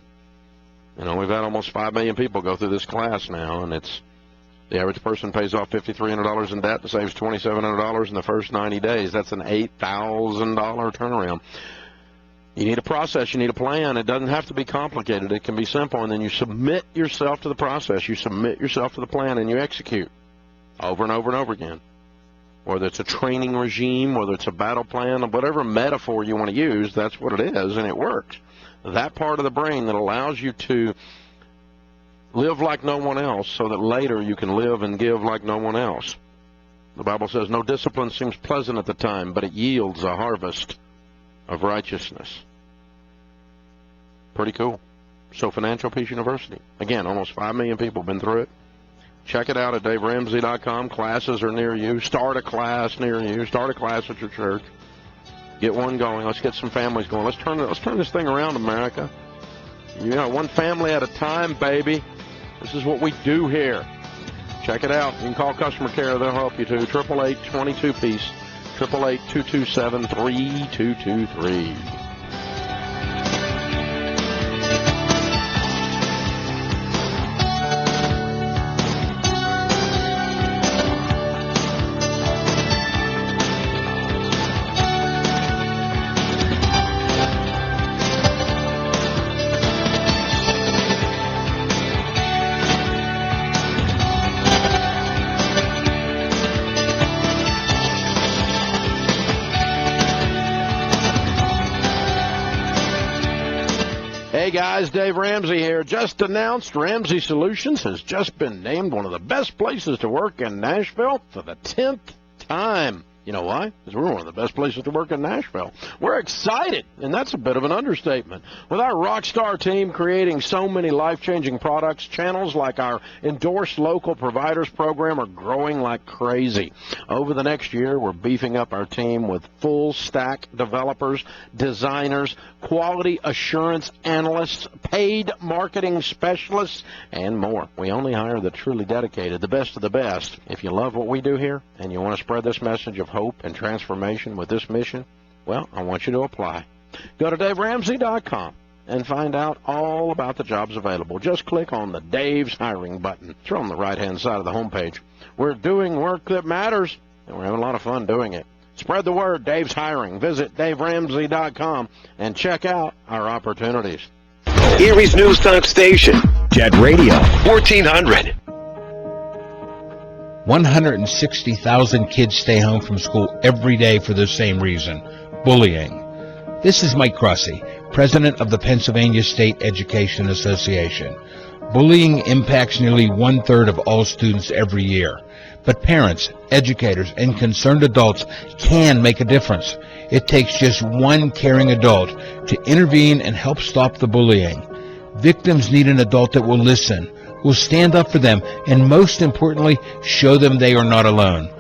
Speaker 8: You know, we've had almost 5 million people go through this class now, and it's the average person pays off $5,300 in debt and saves $2,700 in the first 90 days. That's an $8,000 turnaround. You need a process. You need a plan. It doesn't have to be complicated. It can be simple, and then you submit yourself to the process. You submit yourself to the plan, and you execute over and over and over again. Whether it's a training regime, whether it's a battle plan, or whatever metaphor you want to use, that's what it is, and it works. That part of the brain that allows you to live like no one else so that later you can live and give like no one else. The Bible says no discipline seems pleasant at the time, but it yields a harvest of righteousness. Pretty cool. So Financial Peace University. Again, almost 5 million people have been through it. Check it out at DaveRamsey.com. Classes are near you. Start a class near you. Start a class at your church. Get one going. Let's get some families going. Let's turn this thing around, America. You know, one family at a time, baby. This is what we do here. Check it out. You can call customer care. They'll help you too. 888-22-PEACE. 888-227-3223. Hey guys, Dave Ramsey here. Just announced Ramsey Solutions has just been named one of the best places to work in Nashville for the 10th time. You know why? Because we're one of the best places to work in Nashville. We're excited, and that's a bit of an understatement. With our rock star team creating so many life-changing products, channels like our Endorsed Local Providers program are growing like crazy. Over the next year, we're beefing up our team with full-stack developers, designers, quality assurance analysts, paid marketing specialists, and more. We only hire the truly dedicated, the best of the best. If you love what we do here and you want to spread this message of hope and transformation with this mission, well, I want you to apply. Go to DaveRamsey.com and find out all about the jobs available. Just click on the Dave's Hiring button. It's on the right-hand side of the homepage. We're doing work that matters, and we're having a lot of fun doing it. Spread the word, Dave's Hiring. Visit DaveRamsey.com and check out our opportunities.
Speaker 7: Erie's News Talk Station, Jet Radio, 1400.
Speaker 2: 160,000 kids stay home from school every day for the same reason, bullying. This is Mike Crossie, president of the Pennsylvania State Education Association. Bullying impacts nearly 1/3 of all students every year. But parents, educators, and concerned adults can make a difference. It takes just one caring adult to intervene and help stop the bullying. Victims need an adult that will listen, will stand up for them, and most importantly, show them they are not alone.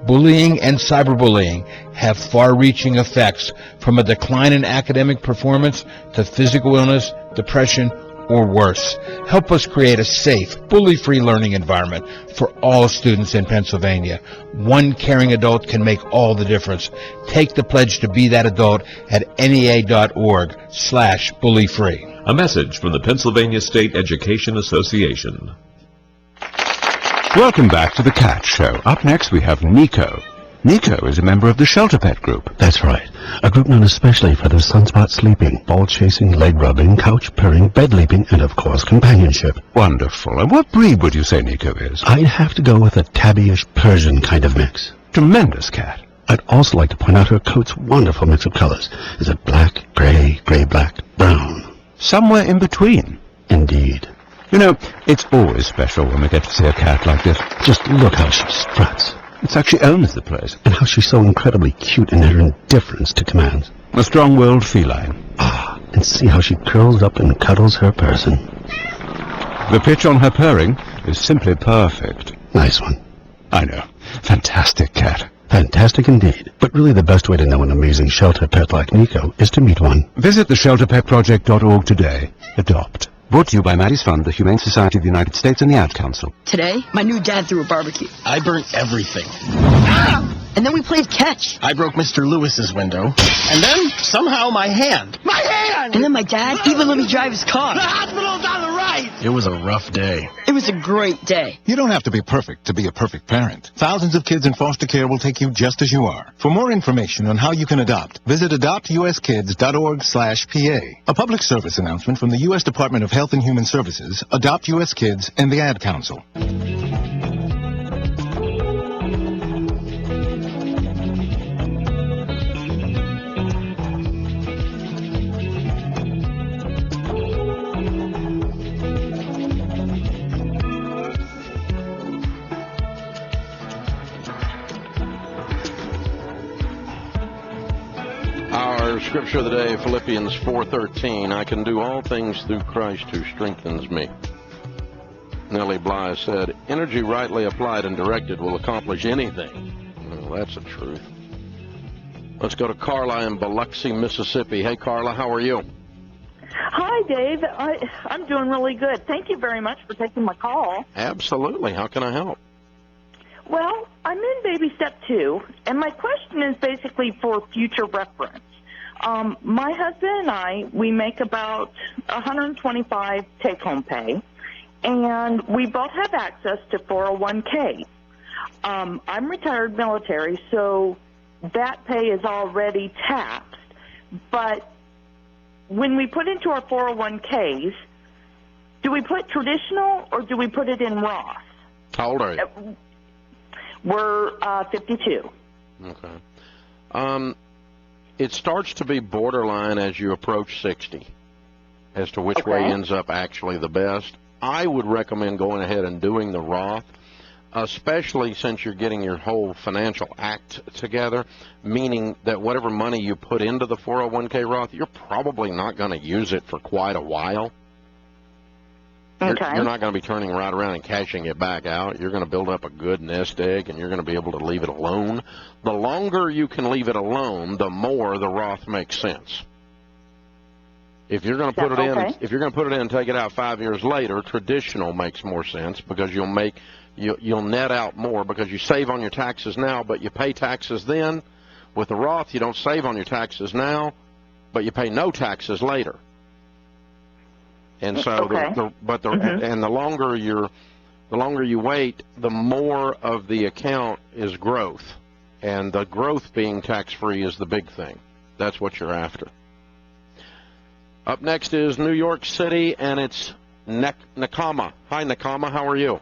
Speaker 2: Bullying and cyberbullying have far-reaching effects, from a decline in academic performance to physical illness, depression, or worse. Help us create a safe, bully-free learning environment for all students in Pennsylvania. One caring adult can make all the difference. Take the pledge to be that adult at NEA.org/bully-free.
Speaker 5: A message from the Pennsylvania State Education Association. Welcome back to the Cat Show. Up next we have Nico. Nico is a member of the Shelter Pet Group.
Speaker 9: That's right. A group known especially for their sunspot sleeping, ball chasing, leg rubbing, couch purring, bed leaping, and of course companionship.
Speaker 5: Wonderful. And what breed would you say Nico is?
Speaker 9: I'd have to go with a tabbyish Persian kind of mix.
Speaker 5: Tremendous cat.
Speaker 9: I'd also like to point out her coat's wonderful mix of colors. Is it black, gray, gray-black, brown?
Speaker 5: Somewhere in between.
Speaker 9: Indeed.
Speaker 5: You know, it's always special when we get to see a cat like this.
Speaker 9: Just look how she struts.
Speaker 5: It's like she owns the place.
Speaker 9: And how she's so incredibly cute in her indifference to commands.
Speaker 5: A strong-willed feline.
Speaker 9: Ah, and see how she curls up and cuddles her person.
Speaker 5: The pitch on her purring is simply perfect.
Speaker 9: Nice one.
Speaker 5: I know. Fantastic cat.
Speaker 9: Fantastic indeed. But really the best way to know an amazing shelter pet like Nico is to meet one.
Speaker 5: Visit theshelterpetproject.org today. Adopt. Brought to you by Maddie's Fund, the Humane Society of the United States, and the Ad Council.
Speaker 10: Today, my new dad threw a barbecue.
Speaker 15: I burnt everything.
Speaker 10: And then we played catch.
Speaker 15: I broke Mr. Lewis's window. And then, somehow, my hand. My hand!
Speaker 10: And then my dad even let me drive his car.
Speaker 15: The hospital's on the right! It was a rough day.
Speaker 10: It was a great day.
Speaker 16: You don't have to be perfect to be a perfect parent. Thousands of kids in foster care will take you just as you are. For more information on how you can adopt, visit adoptuskids.org/PA. A public service announcement from the U.S. Department of Health and Human Services, Adopt U.S. Kids, and the Ad Council.
Speaker 8: Our scripture of the day, Philippians 4:13. I can do all things through Christ who strengthens me. Nellie Bly said, energy rightly applied and directed will accomplish anything. Well, that's the truth. Let's go to Carla in Biloxi, Mississippi. Hey, Carla, how are you?
Speaker 22: Hi, Dave. I'm doing really good. Thank you very much for taking my call.
Speaker 8: Absolutely. How can I help?
Speaker 22: Well, I'm in baby step 2, and my question is basically for future reference. My husband and I, we make about $125 take-home pay, and we both have access to 401k. I'm retired military, so that pay is already taxed. But when we put into our 401ks, do we put traditional or do we put it in Roth?
Speaker 8: How old are you?
Speaker 22: We're 52.
Speaker 8: Okay. It starts to be borderline as you approach 60 as to which way ends up actually the best. I would recommend going ahead and doing the Roth, especially since you're getting your whole financial act together, meaning that whatever money you put into the 401k Roth, you're probably not going to use it for quite a while. You're not going to be turning right around and cashing it back out. You're going to build up a good nest egg, and you're going to be able to leave it alone. The longer you can leave it alone, the more the Roth makes sense. If you're going to put it in, if you're going to put it in and take it out 5 years later, traditional makes more sense because you'll net out more because you save on your taxes now, but you pay taxes then. With the Roth, you don't save on your taxes now, but you pay no taxes later. And so, and the longer you wait, the more of the account is growth, and the growth being tax-free is the big thing. That's what you're after. Up next is New York City, and it's Nakama. Hi, Nakama. How are you?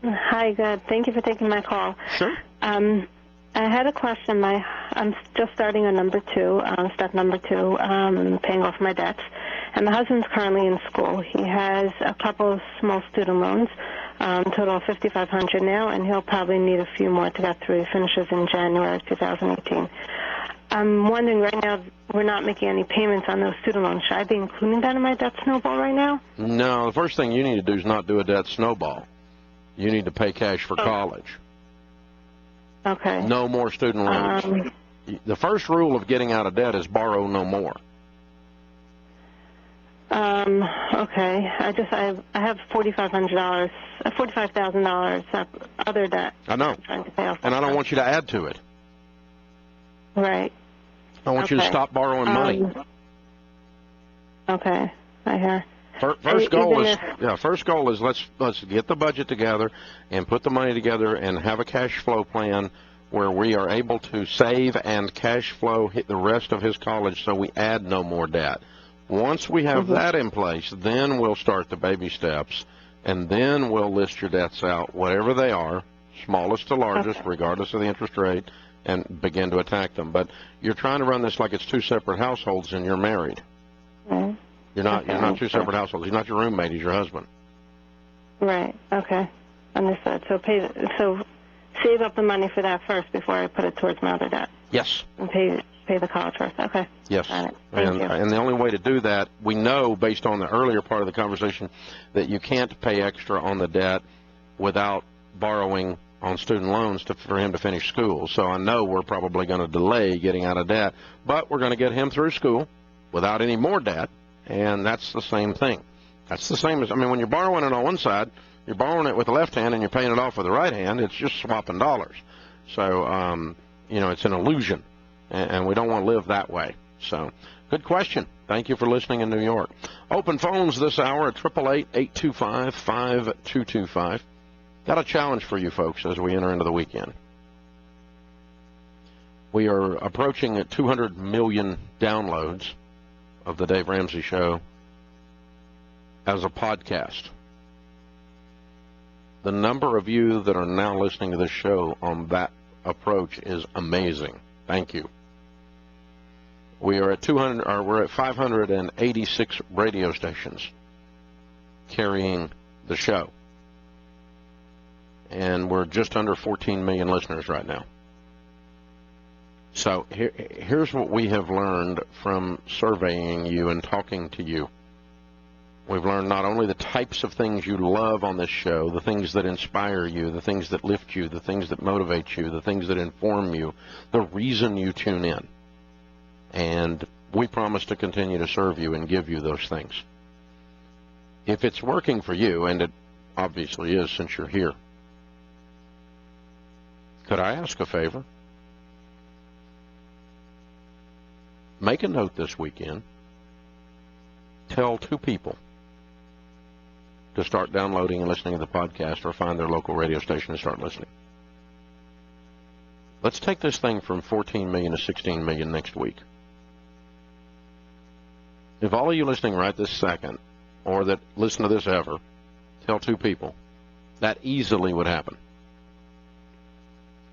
Speaker 23: Hi, good. Thank you for taking my call.
Speaker 8: Sure.
Speaker 23: I had a question. I'm just starting on number 2, step number 2, paying off my debts. And my husband's currently in school. He has a couple of small student loans, total of $5,500 now, and he'll probably need a few more to get through. He finishes in January 2018. I'm wondering, right now, we're not making any payments on those student loans. Should I be including that in my debt snowball right now?
Speaker 8: No, the first thing you need to do is not do a debt snowball. You need to pay cash for college.
Speaker 23: Okay.
Speaker 8: No more student loans. The first rule of getting out of debt is borrow no more.
Speaker 23: Okay. I have $4,500, $45,000 other debt.
Speaker 8: I know.
Speaker 23: Trying to pay off.
Speaker 8: And I don't want you to add to it.
Speaker 23: Right.
Speaker 8: I want you to stop borrowing money.
Speaker 23: Okay. I hear.
Speaker 8: First goal is let's get the budget together and put the money together and have a cash flow plan where we are able to save and cash flow hit the rest of his college so we add no more debt. Once we have that in place, then we'll start the baby steps, and then we'll list your debts out, whatever they are, smallest to largest, regardless of the interest rate, and begin to attack them. But you're trying to run this like it's two separate households and you're married. You're not two separate households. He's not your roommate, he's your husband.
Speaker 23: Right. Okay. Understood. So save up the money for that first before I put it towards my other debt.
Speaker 8: Yes.
Speaker 23: And pay the college first. Okay.
Speaker 8: Yes.
Speaker 23: Got it. Thank you.
Speaker 8: And the only way to do that, we know based on the earlier part of the conversation that you can't pay extra on the debt without borrowing on student loans for him to finish school. So I know we're probably going to delay getting out of debt, but we're going to get him through school without any more debt, and that's the same thing. That's the same as, when you're borrowing it on one side, you're borrowing it with the left hand and you're paying it off with the right hand. It's just swapping dollars. So, it's an illusion, and we don't want to live that way. So, good question. Thank you for listening in New York. Open phones this hour at 888-825-5225. Got a challenge for you folks as we enter into the weekend. We are approaching 200 million downloads of the Dave Ramsey Show as a podcast. The number of you that are now listening to this show on that approach is amazing. Thank you. We're at 586 radio stations carrying the show. And we're just under 14 million listeners right now. So here's what we have learned from surveying you and talking to you. We've learned not only the types of things you love on this show, the things that inspire you, the things that lift you, the things that motivate you, the things that inform you, the reason you tune in. And we promise to continue to serve you and give you those things. If it's working for you, and it obviously is since you're here, could I ask a favor? Make a note this weekend. Tell 2 people to start downloading and listening to the podcast, or find their local radio station and start listening. Let's take this thing from 14 million to 16 million next week. If all of you listening right this second, or that listen to this ever, tell 2 people, that easily would happen.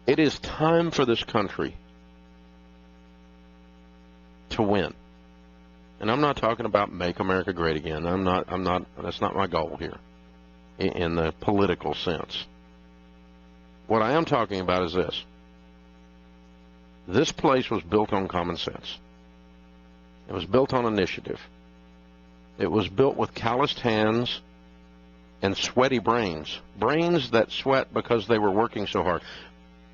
Speaker 8: It is time for this country to win. And I'm not talking about make America great again. That's not my goal here in the political sense. What I am talking about is this. This place was built on common sense. It was built on initiative. It was built with calloused hands and sweaty brains. Brains that sweat because they were working so hard.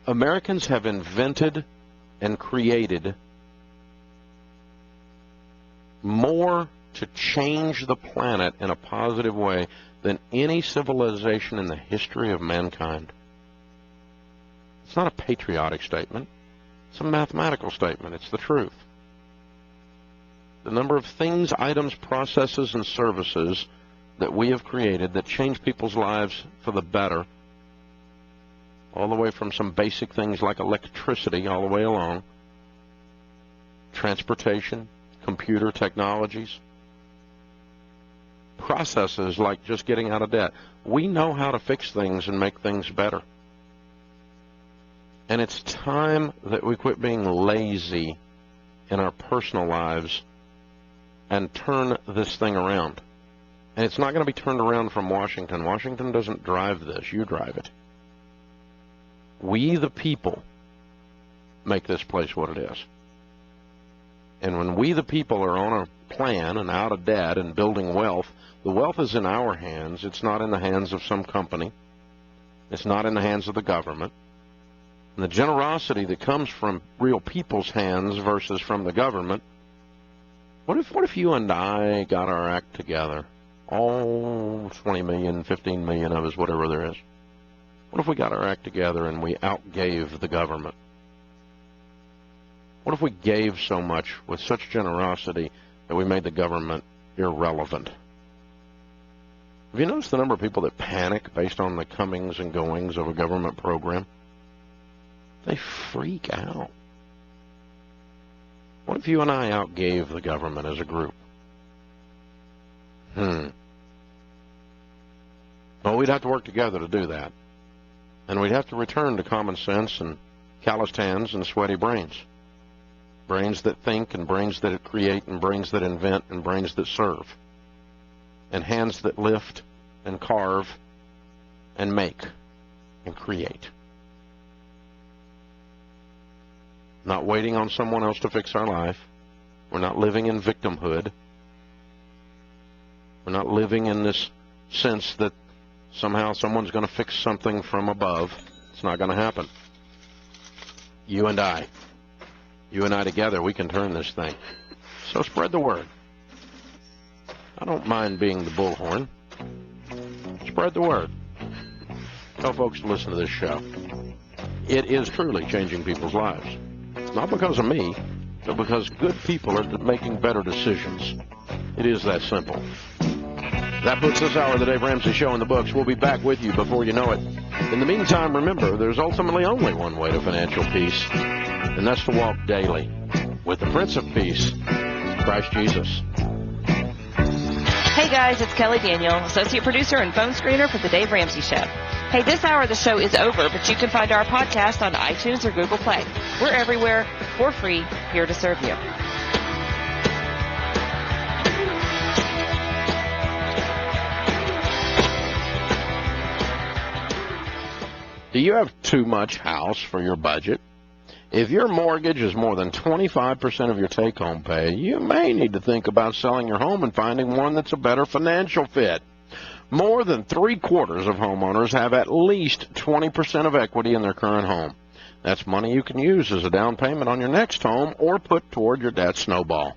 Speaker 8: Americans have invented and created more to change the planet in a positive way than any civilization in the history of mankind. It's not a patriotic statement. It's a mathematical statement. It's the truth. The number of things, items, processes, and services that we have created that change people's lives for the better, all the way from some basic things like electricity all the way along, transportation, computer technologies, processes like just getting out of debt. We know how to fix things and make things better. And it's time that we quit being lazy in our personal lives and turn this thing around. And it's not going to be turned around from Washington. Washington doesn't drive this. You drive it. We, the people, make this place what it is. And when we, the people, are on a plan and out of debt and building wealth, the wealth is in our hands. It's not in the hands of some company. It's not in the hands of the government. And the generosity that comes from real people's hands versus from the government. What if you and I got our act together? All 20 million, 15 million of us, whatever there is. What if we got our act together and we outgave the government? What if we gave so much with such generosity that we made the government irrelevant? Have you noticed the number of people that panic based on the comings and goings of a government program? They freak out. What if you and I outgave the government as a group? Well, we'd have to work together to do that. And we'd have to return to common sense and calloused hands and sweaty brains. Brains that think and brains that create and brains that invent and brains that serve. And hands that lift and carve and make and create. Not waiting on someone else to fix our life. We're not living in victimhood. We're not living in this sense that somehow someone's going to fix something from above. It's not going to happen. You and I together, we can turn this thing. So spread the word. I don't mind being the bullhorn. Spread the word. Tell folks to listen to this show. It is truly changing people's lives. Not because of me, but because good people are making better decisions. It is that simple. That puts this hour of the Dave Ramsey Show in the books. We'll be back with you before you know it. In the meantime, remember, there's ultimately only one way to financial peace, and that's to walk daily with the Prince of Peace, Christ Jesus.
Speaker 3: Hey guys, it's Kelly Daniel, associate producer and phone screener for the Dave Ramsey Show. Hey, this hour of the show is over, but you can find our podcast on iTunes or Google Play. We're everywhere, for free, here to serve you.
Speaker 8: Do you have too much house for your budget? If your mortgage is more than 25% of your take-home pay, you may need to think about selling your home and finding one that's a better financial fit. More than 3/4 of homeowners have at least 20% of equity in their current home. That's money you can use as a down payment on your next home or put toward your debt snowball.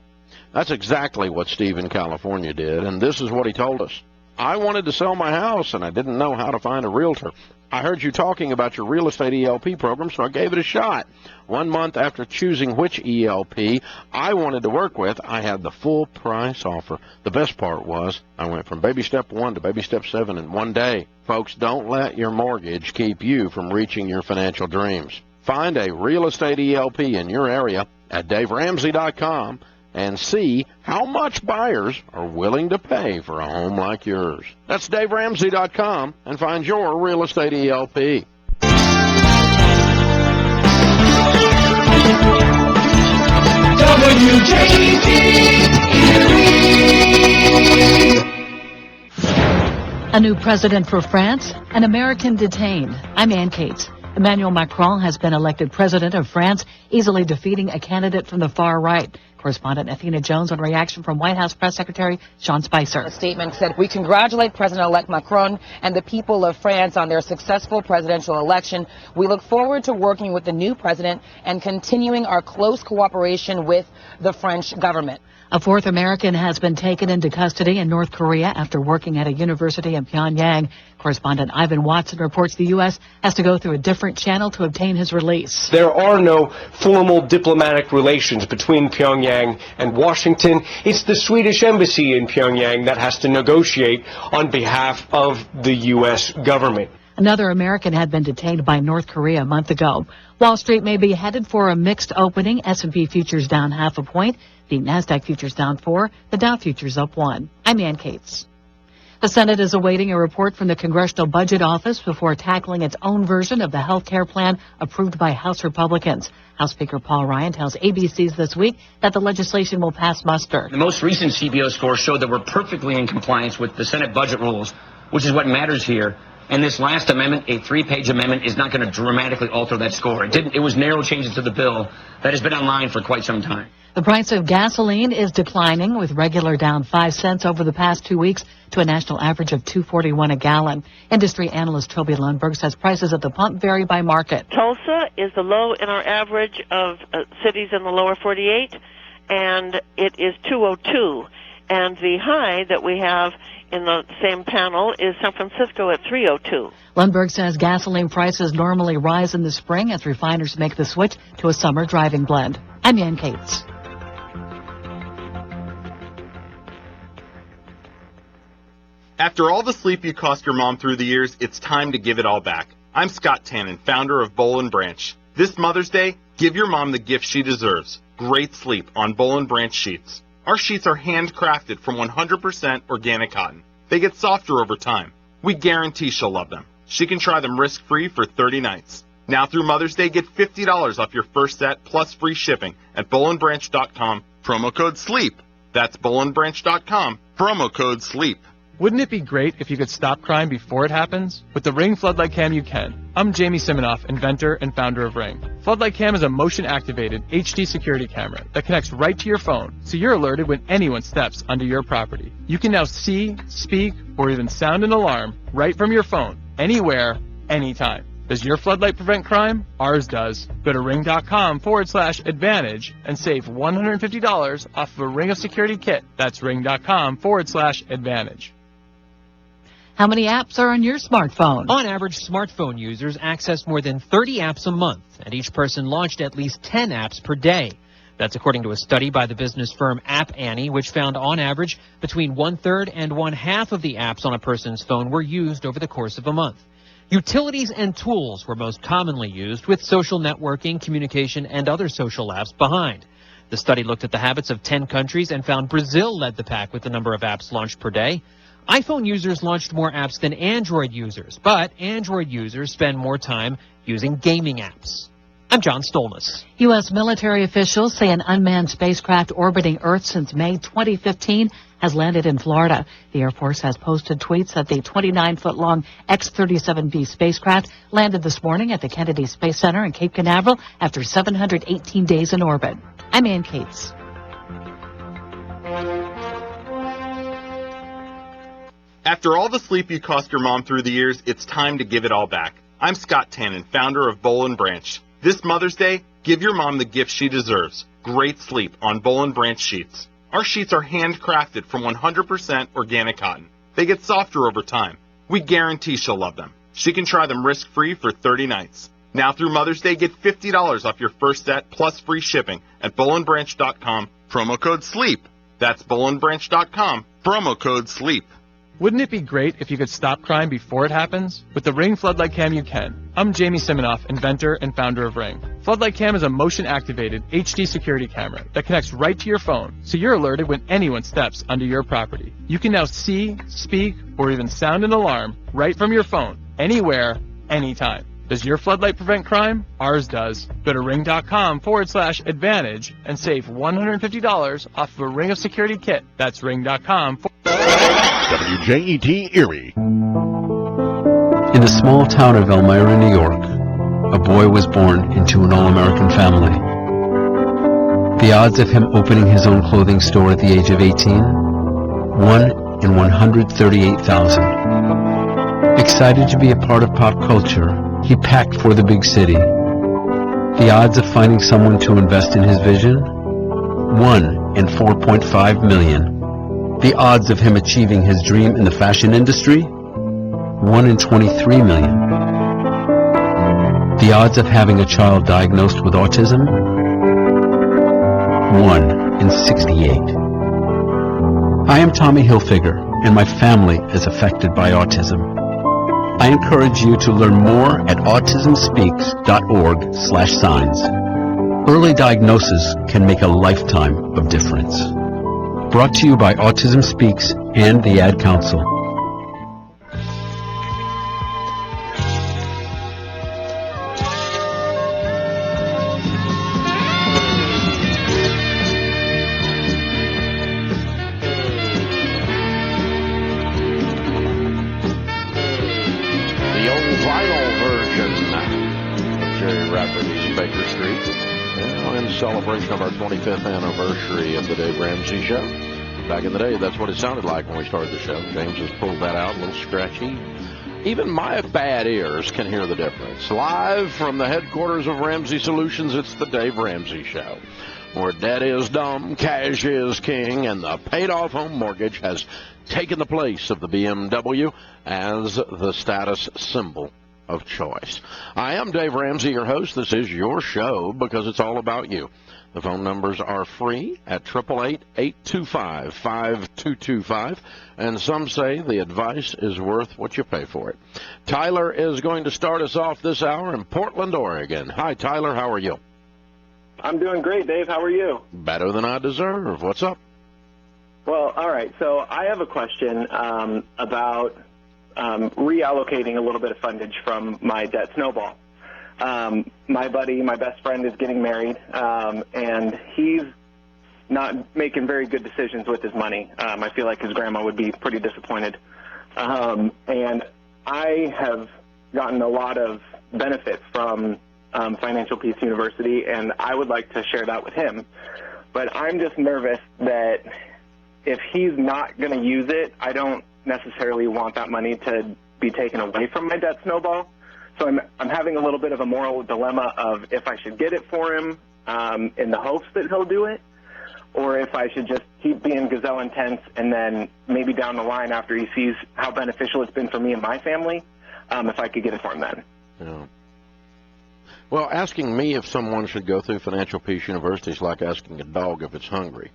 Speaker 8: That's exactly what Steve in California did, and this is what he told us. I wanted to sell my house, and I didn't know how to find a realtor. I heard you talking about your real estate ELP program, so I gave it a shot. 1 month after choosing which ELP I wanted to work with, I had the full price offer. The best part was I went from baby step 1 to baby step 7 in 1 day. Folks, don't let your mortgage keep you from reaching your financial dreams. Find a real estate ELP in your area at DaveRamsey.com and see how much buyers are willing to pay for a home like yours. That's DaveRamsey.com and find your real estate ELP.
Speaker 4: WJZ
Speaker 12: A new president for France, an American detained. I'm Ann Cates. Emmanuel Macron has been elected president of France, easily defeating a candidate from the far right. Correspondent Athena Jones on reaction from White House Press Secretary Sean Spicer.
Speaker 17: A statement said, "We congratulate President-elect Macron and the people of France on their successful presidential election. We look forward to working with the new president and continuing our close cooperation with the French government."
Speaker 12: A fourth American has been taken into custody in North Korea after working at a university in Pyongyang. Correspondent Ivan Watson reports the U.S. has to go through a different channel to obtain his release.
Speaker 18: There are no formal diplomatic relations between Pyongyang and Washington. It's the Swedish embassy in Pyongyang that has to negotiate on behalf of the U.S. government.
Speaker 12: Another American had been detained by North Korea a month ago. Wall Street may be headed for a mixed opening. S&P futures down 0.5 point. The NASDAQ futures down 4. The Dow futures up 1. I'm Ann Cates. The Senate is awaiting a report from the Congressional Budget Office before tackling its own version of the health care plan approved by House Republicans. House Speaker Paul Ryan tells ABC's This Week that the legislation will pass muster.
Speaker 19: The most recent CBO scores show that we're perfectly in compliance with the Senate budget rules, which is what matters here. And this last amendment, a 3-page amendment, is not going to dramatically alter that score. It was narrow changes to the bill that has been online for quite some time.
Speaker 12: The price of gasoline is declining, with regular down 5 cents over the past 2 weeks to a national average of $2.41 a gallon. Industry analyst Toby Lundberg says prices at the pump vary by market.
Speaker 24: Tulsa is the low in our average of cities in the lower 48, and it is 202. And the high that we have in the same panel is San Francisco at 302.
Speaker 12: Lundberg says gasoline prices normally rise in the spring as refiners make the switch to a summer driving blend. I'm Ann Cates.
Speaker 1: After all the sleep you cost your mom through the years, it's time to give it all back. I'm Scott Tannen, founder of Boll & Branch. This Mother's Day, give your mom the gift she deserves. Great sleep on Boll & Branch sheets. Our sheets are handcrafted from 100% organic cotton. They get softer over time. We guarantee she'll love them. She can try them risk-free for 30 nights. Now through Mother's Day, get $50 off your first set plus free shipping at bollandbranch.com, promo code SLEEP. That's bollandbranch.com, promo code SLEEP.
Speaker 27: Wouldn't it be great if you could stop crime before it happens? With the Ring Floodlight Cam, you can. I'm Jamie Siminoff, inventor and founder of Ring. Floodlight Cam is a motion-activated HD security camera that connects right to your phone, so you're alerted when anyone steps onto your property. You can now see, speak, or even sound an alarm right from your phone, anywhere, anytime. Does your floodlight prevent crime? Ours does. Go to ring.com/advantage and save $150 off of a Ring of Security kit. That's ring.com/advantage.
Speaker 12: How many apps are on your smartphone?
Speaker 4: On average, smartphone users access more than 30 apps a month, and each person launched at least 10 apps per day. That's according to a study by the business firm App Annie, which found on average between 1/3 and 1/2 of the apps on a person's phone were used over the course of a month. Utilities and tools were most commonly used, with social networking, communication, and other social apps behind. The study looked at the habits of 10 countries and found Brazil led the pack with the number of apps launched per day. iPhone users launched more apps than Android users, but Android users spend more time using gaming apps. I'm John Stolness.
Speaker 12: U.S. military officials say an unmanned spacecraft orbiting Earth since May 2015 has landed in Florida. The Air Force has posted tweets that the 29-foot-long X-37B spacecraft landed this morning at the Kennedy Space Center in Cape Canaveral after 718 days in orbit. I'm Ann Cates.
Speaker 1: After all the sleep you cost your mom through the years, it's time to give it all back. I'm Scott Tannen, founder of Boll & Branch. This Mother's Day, give your mom the gift she deserves. Great sleep on Boll & Branch sheets. Our sheets are handcrafted from 100% organic cotton. They get softer over time. We guarantee she'll love them. She can try them risk-free for 30 nights. Now through Mother's Day, get $50 off your first set plus free shipping at bollandbranch.com, promo code SLEEP. That's bollandbranch.com, promo code SLEEP.
Speaker 27: Wouldn't it be great if you could stop crime before it happens? With the Ring Floodlight Cam, you can. I'm Jamie Siminoff, inventor and founder of Ring. Floodlight Cam is a motion-activated HD security camera that connects right to your phone, so you're alerted when anyone steps onto your property. You can now see, speak, or even sound an alarm right from your phone, anywhere, anytime. Does your floodlight prevent crime? Ours does. Go to ring.com/advantage and save $150 off of a Ring of Security kit. That's ring.com.
Speaker 6: WJET Erie.
Speaker 9: In the small town of Elmira, New York, a boy was born into an all-American family. The odds of him opening his own clothing store at the age of 18? 1 in 138,000. Excited to be a part of pop culture, he packed for the big city. The odds of finding someone to invest in his vision? 1 in 4.5 million. The odds of him achieving his dream in the fashion industry? 1 in 23 million. The odds of having a child diagnosed with autism? 1 in 68. I am Tommy Hilfiger, and my family is affected by autism. I encourage you to learn more at autismspeaks.org/signs. Early diagnosis can make a lifetime of difference. Brought to you by Autism Speaks and the Ad Council.
Speaker 8: The old vinyl version of Jerry Rafferty's Baker Street. Now in celebration of our 25th anniversary of the Dave Ramsey Show. Back in the day, that's what it sounded like when we started the show. James has pulled that out, a little scratchy. Even my bad ears can hear the difference. Live from the headquarters of Ramsey Solutions, it's the Dave Ramsey Show, where debt is dumb, cash is king, and the paid-off home mortgage has taken the place of the BMW as the status symbol of choice. I am Dave Ramsey, your host. This is your show because it's all about you. The phone numbers are free at 888-825-5225, and some say the advice is worth what you pay for it. Tyler is going to start us off this hour in Portland, Oregon. Hi, Tyler. How are you?
Speaker 6: I'm doing great, Dave. How are you?
Speaker 8: Better than I deserve. What's up?
Speaker 6: Well, all right. So I have a question about reallocating a little bit of fundage from my debt snowball. My buddy, my best friend, is getting married, and he's not making very good decisions with his money. I feel like his grandma would be pretty disappointed. And I have gotten a lot of benefit from Financial Peace University, and I would like to share that with him. But I'm just nervous that if he's not going to use it, I don't necessarily want that money to be taken away from my debt snowball. So I'm having a little bit of a moral dilemma of if I should get it for him in the hopes that he'll do it, or if I should just keep being gazelle intense and then maybe down the line after he sees how beneficial it's been for me and my family, if I could get it for him then.
Speaker 8: Yeah. Well, asking me if someone should go through Financial Peace University is like asking a dog if it's hungry.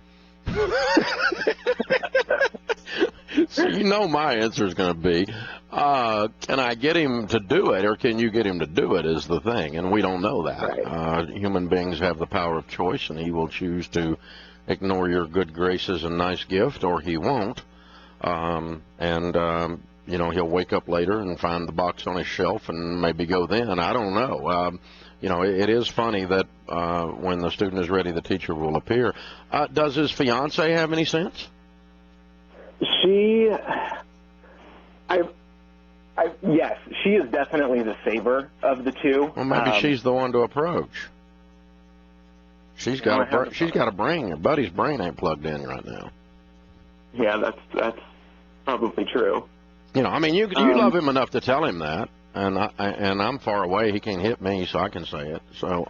Speaker 8: So you know my answer is going to be, can I get him to do it, or can you get him to do it is the thing, and we don't know that. Right. Human beings have the power of choice, and he will choose to ignore your good graces and nice gift, or he won't. You know, he'll wake up later and find the box on his shelf and maybe go then. I don't know. You know, it is funny that when the student is ready, the teacher will appear. Does his fiance have any sense?
Speaker 6: Yes, she is definitely the saver of the two.
Speaker 8: Well, maybe she's the one to approach. She's got a brain. Your buddy's brain ain't plugged in right now.
Speaker 6: Yeah, that's probably true.
Speaker 8: You know, I mean, you love him enough to tell him that, and I'm far away. He can't hit me, so I can say it. So,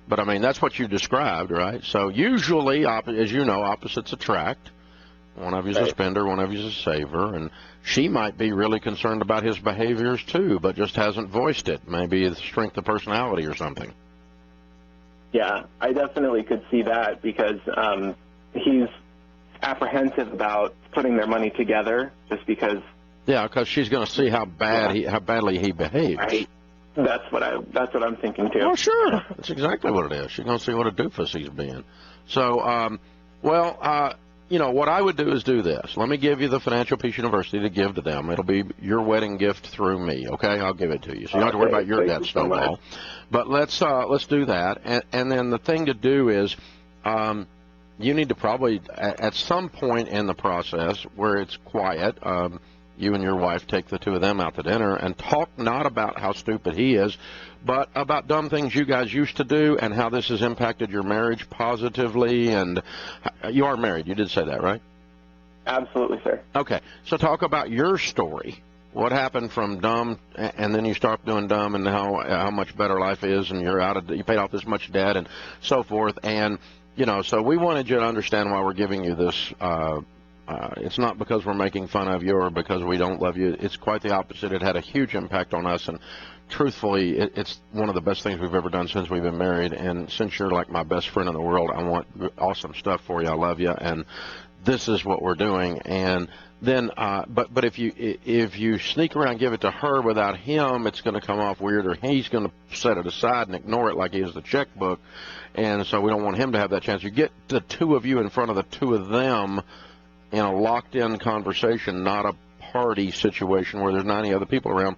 Speaker 8: but I mean, that's what you described, right? So usually, as you know, opposites attract. One of you's a spender, one of you's a saver, and she might be really concerned about his behaviors too, but just hasn't voiced it. Maybe the strength of personality or something.
Speaker 6: Yeah, I definitely could see that because he's apprehensive about putting their money together, just because.
Speaker 8: Yeah, because she's going to see how badly he behaves. Right.
Speaker 6: That's what I'm thinking too.
Speaker 8: Oh, sure, that's exactly what it is. She's going to see what a doofus he's being. So, you know, what I would do is do this. Let me give you the Financial Peace University to give to them. It'll be your wedding gift through me, okay? I'll give it to you. So you don't have to worry about your debt snowball. But let's do that. And then the thing to do is you need to probably, at some point in the process where it's quiet, you and your wife take the two of them out to dinner and talk not about how stupid he is, but about dumb things you guys used to do and how this has impacted your marriage positively. And you are married. You did say that, right?
Speaker 6: Absolutely, sir.
Speaker 8: Okay. So talk about your story. What happened from dumb, and then you start doing dumb, and how much better life is, and you paid off this much debt, and so forth. And you know, so we wanted you to understand why we're giving you this. It's not because we're making fun of you or because we don't love you. It's quite the opposite. It had a huge impact on us, and truthfully, it's one of the best things we've ever done since we've been married. And since you're like my best friend in the world, I want awesome stuff for you. I love you, and this is what we're doing. And then, but if you sneak around and give it to her without him, it's going to come off weird, or he's going to set it aside and ignore it like he is the checkbook. And so we don't want him to have that chance. You get the two of you in front of the two of them in a locked-in conversation, not a party situation where there's 90 other people around,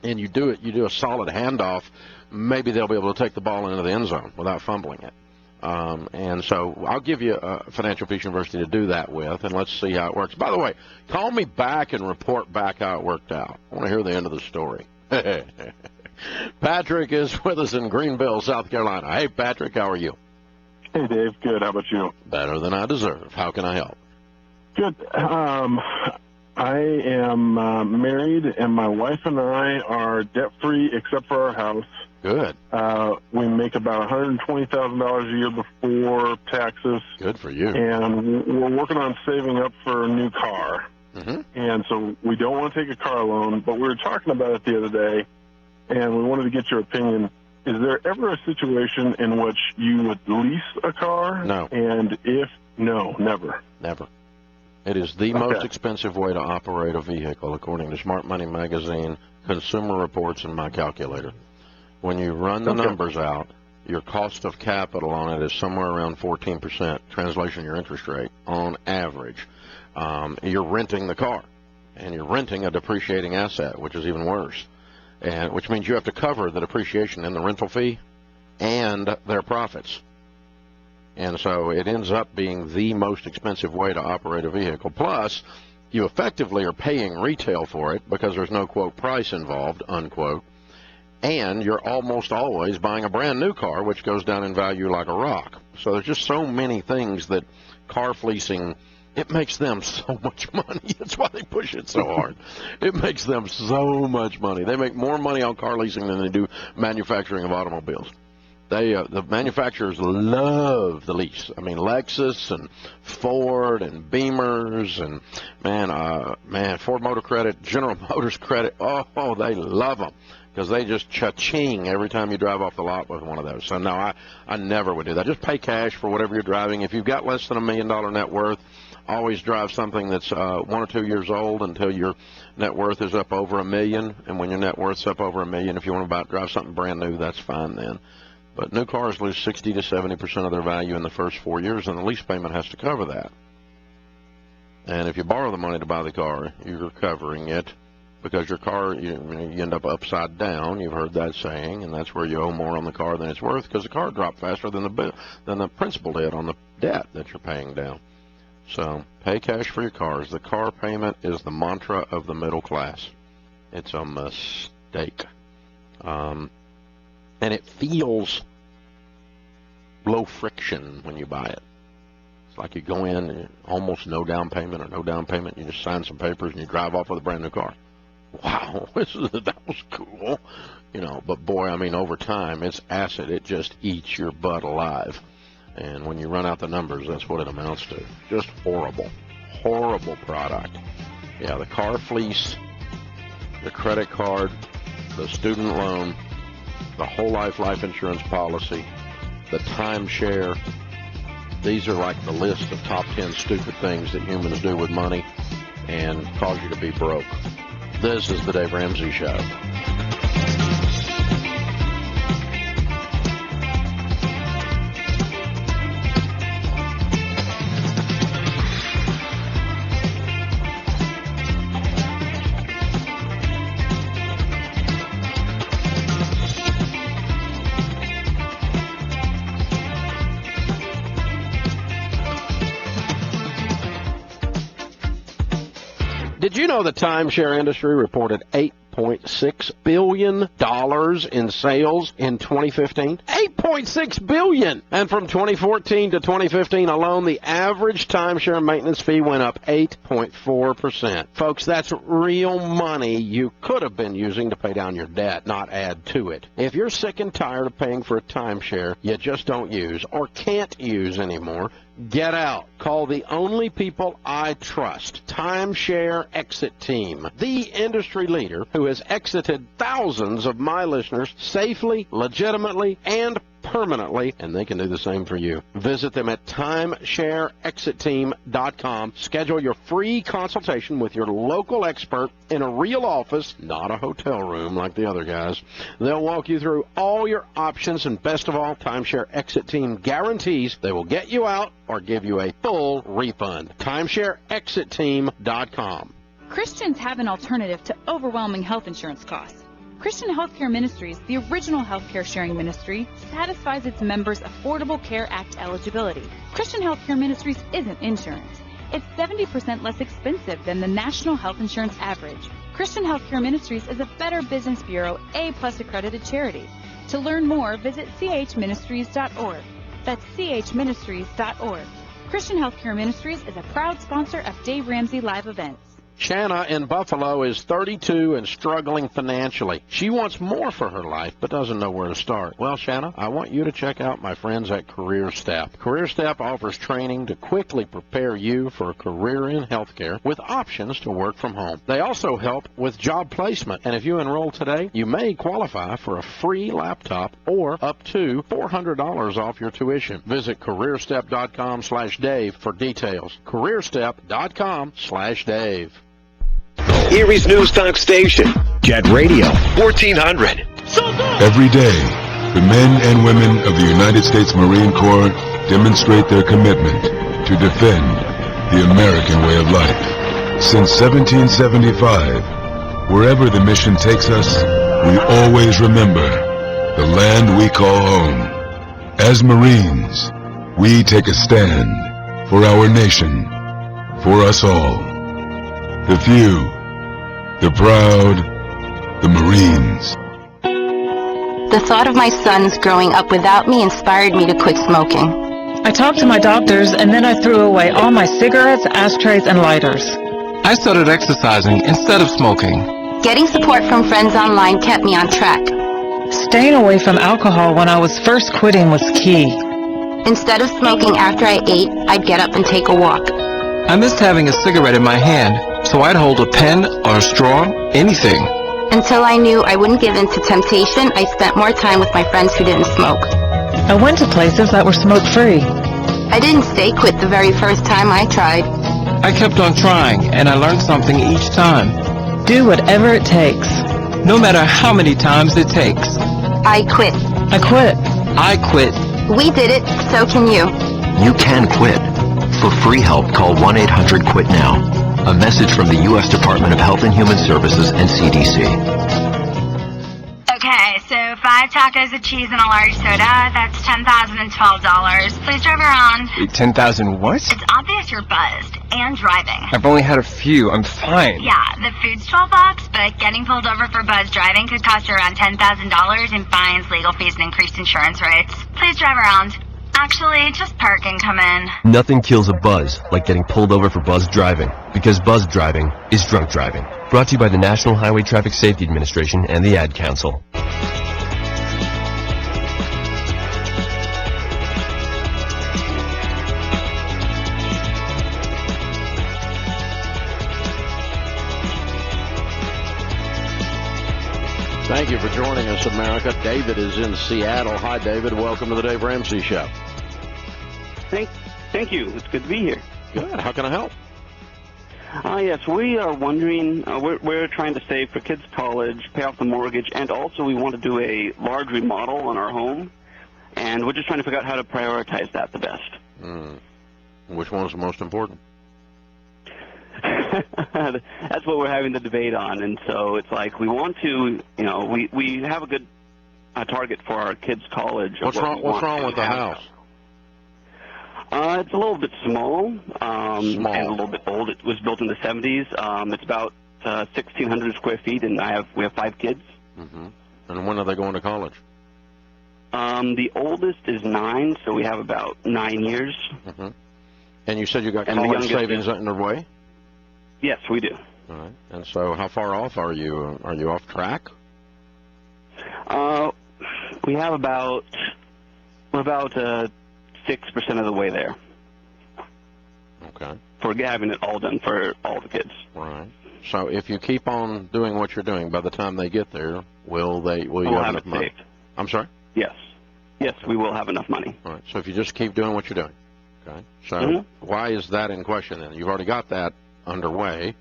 Speaker 8: and you do a solid handoff, maybe they'll be able to take the ball into the end zone without fumbling it. And so I'll give you a Financial Peace University to do that with, and let's see how it works. By the way, call me back and report back how it worked out. I want to hear the end of the story. Patrick is with us in Greenville, South Carolina. Hey, Patrick, how are you?
Speaker 11: Hey, Dave. Good. How about you?
Speaker 8: Better than I deserve. How can I help?
Speaker 11: Good. I am married, and my wife and I are debt-free except for our house.
Speaker 8: Good.
Speaker 11: We make about $120,000 a year before taxes.
Speaker 8: Good for you.
Speaker 11: And we're working on saving up for a new car.
Speaker 8: Mm-hmm.
Speaker 11: And so we don't want to take a car loan, but we were talking about it the other day, and we wanted to get your opinion. is there ever a situation in which you would lease a car?
Speaker 8: No.
Speaker 11: And if no, never.
Speaker 8: Never. It is the most expensive way to operate a vehicle, according to Smart Money Magazine, Consumer Reports, and my calculator. When you run the numbers out, your cost of capital on it is somewhere around 14%, translation your interest rate, on average. You're renting the car, and you're renting a depreciating asset, which is even worse, and which means you have to cover the depreciation in the rental fee and their profits. And so it ends up being the most expensive way to operate a vehicle. Plus, you effectively are paying retail for it because there's no, quote, price involved, unquote. And you're almost always buying a brand new car, which goes down in value like a rock. So there's just so many things that car fleecing, it makes them so much money. That's why they push it so hard. It makes them so much money. They make more money on car leasing than they do manufacturing of automobiles. The manufacturers love the lease. I mean, Lexus and Ford and Beamers and, man, Ford Motor Credit, General Motors Credit, oh, they love them because they just cha-ching every time you drive off the lot with one of those. So, no, I never would do that. Just pay cash for whatever you're driving. If you've got less than $1 million net worth, always drive something that's 1 or 2 years old until your net worth is up over $1 million. And when your net worth's up over $1 million, if you want to drive something brand new, that's fine then. But new cars lose 60 to 70% of their value in the first 4 years, and the lease payment has to cover that. And if you borrow the money to buy the car, you're covering it because your car, you end up upside down. You've heard that saying, and that's where you owe more on the car than it's worth because the car dropped faster than the principal did on the debt that you're paying down. So pay cash for your cars. The car payment is the mantra of the middle class. It's a mistake. And it feels low friction when you buy it. It's like you go in and almost no down payment or no down payment. You just sign some papers and you drive off with a brand new car. Wow, that was cool. But boy, I mean, over time, it's acid. It just eats your butt alive. And when you run out the numbers, that's what it amounts to. Just horrible, horrible product. Yeah, the car fleece, the credit card, the student loan, the whole life insurance policy, the timeshare. These are like the list of top 10 stupid things that humans do with money and cause you to be broke. This is the Dave Ramsey Show. Did you know the timeshare industry reported $8.6 billion in sales in 2015? $8.6 billion! And from 2014 to 2015 alone, the average timeshare maintenance fee went up 8.4%. Folks, that's real money you could have been using to pay down your debt, not add to it. If you're sick and tired of paying for a timeshare you just don't use or can't use anymore, get out. Call the only people I trust, Timeshare Exit Team, the industry leader who has exited thousands of my listeners safely, legitimately, and permanently, and they can do the same for you. Visit them at timeshareexitteam.com. Schedule your free consultation with your local expert in a real office, not a hotel room like the other guys. They'll walk you through all your options, and best of all, Timeshare Exit Team guarantees they will get you out or give you a full refund. timeshareexitteam.com.
Speaker 7: Christians have an alternative to overwhelming health insurance costs. Christian Healthcare Ministries, the original healthcare sharing ministry, satisfies its members' Affordable Care Act eligibility. Christian Healthcare Ministries isn't insurance. It's 70% less expensive than the national health insurance average. Christian Healthcare Ministries is a Better Business Bureau A+ accredited charity. To learn more, visit chministries.org. That's chministries.org. Christian Healthcare Ministries is a proud sponsor of Dave Ramsey Live events.
Speaker 8: Shanna in Buffalo is 32 and struggling financially. She wants more for her life, but doesn't know where to start. Well, Shanna, I want you to check out my friends at Career Step. Career Step offers training to quickly prepare you for a career in healthcare with options to work from home. They also help with job placement, and if you enroll today, you may qualify for a free laptop or up to $400 off your tuition. Visit CareerStep.com/Dave for details. CareerStep.com/Dave.
Speaker 2: Erie's News Talk Station, Jet Radio, 1400.
Speaker 13: Every day, the men and women of the United States Marine Corps demonstrate their commitment to defend the American way of life. Since 1775, wherever the mission takes us, we always remember the land we call home. As Marines, we take a stand for our nation, for us all. The few, the proud, the Marines.
Speaker 14: The thought of my sons growing up without me inspired me to quit smoking.
Speaker 20: I talked to my doctors, and then I threw away all my cigarettes, ashtrays, and lighters.
Speaker 21: I started exercising instead of smoking.
Speaker 14: Getting support from friends online kept me on track.
Speaker 20: Staying away from alcohol when I was first quitting was key.
Speaker 14: Instead of smoking after I ate, I'd get up and take a walk.
Speaker 21: I missed having a cigarette in my hand, so I'd hold a pen or a straw, anything.
Speaker 14: Until I knew I wouldn't give in to temptation, I spent more time with my friends who didn't smoke.
Speaker 20: I went to places that were smoke-free.
Speaker 14: I didn't stay quit the very first time I tried.
Speaker 21: I kept on trying, and I learned something each time.
Speaker 20: Do whatever it takes.
Speaker 21: No matter how many times it takes.
Speaker 14: I quit.
Speaker 20: I quit.
Speaker 21: I quit.
Speaker 14: We did it, so can you.
Speaker 25: You can quit. For free help, call 1-800-QUIT-NOW. A message from the U.S. Department of Health and Human Services and CDC.
Speaker 26: Okay, so 5 tacos of cheese and a large soda, that's $10,012. Please drive around.
Speaker 21: Wait, 10,000 what?
Speaker 26: It's obvious you're buzzed and driving.
Speaker 21: I've only had a few. I'm fine.
Speaker 26: Yeah, the food's $12, but getting pulled over for buzz driving could cost you around $10,000 in fines, legal fees, and increased insurance rates. Please drive around. Actually, just park and come in.
Speaker 25: Nothing kills a buzz like getting pulled over for buzz driving, because buzz driving is drunk driving. Brought to you by the National Highway Traffic Safety Administration and the Ad Council.
Speaker 8: Thank you for joining us, America. David is in Seattle. Hi, David. Welcome to the Dave Ramsey Show.
Speaker 28: Thank you. It's good to be here.
Speaker 8: Good. How can I help?
Speaker 28: Yes, we are wondering, we're trying to save for kids' college, pay off the mortgage, and also we want to do a large remodel on our home, and we're just trying to figure out how to prioritize that the best.
Speaker 8: Which one's the most important?
Speaker 28: That's what we're having the debate on, and so it's like we want to, we have a good target for our kids' college.
Speaker 8: What's wrong with the house?
Speaker 28: It's a little bit small, and a little bit old. It was built in the 70s. It's about 1,600 square feet, and we have 5 kids.
Speaker 8: Mm-hmm. And when are they going to college?
Speaker 28: The oldest is 9, so we have about 9 years.
Speaker 8: Mm-hmm. And you said you got college savings underway?
Speaker 28: Yes, we do.
Speaker 8: All right. And so, how far off are you? Are you off track?
Speaker 28: We have we're about 6% of the way there.
Speaker 8: Okay.
Speaker 28: For having it all done for all the kids.
Speaker 8: Right. So, if you keep on doing what you're doing, by the time they get there, will you have enough money?
Speaker 28: Saved.
Speaker 8: I'm sorry?
Speaker 28: Yes. Yes, we will have enough money.
Speaker 8: All right. So, if you just keep doing what you're doing. Okay. So, why is that in question then? You've already got that underway,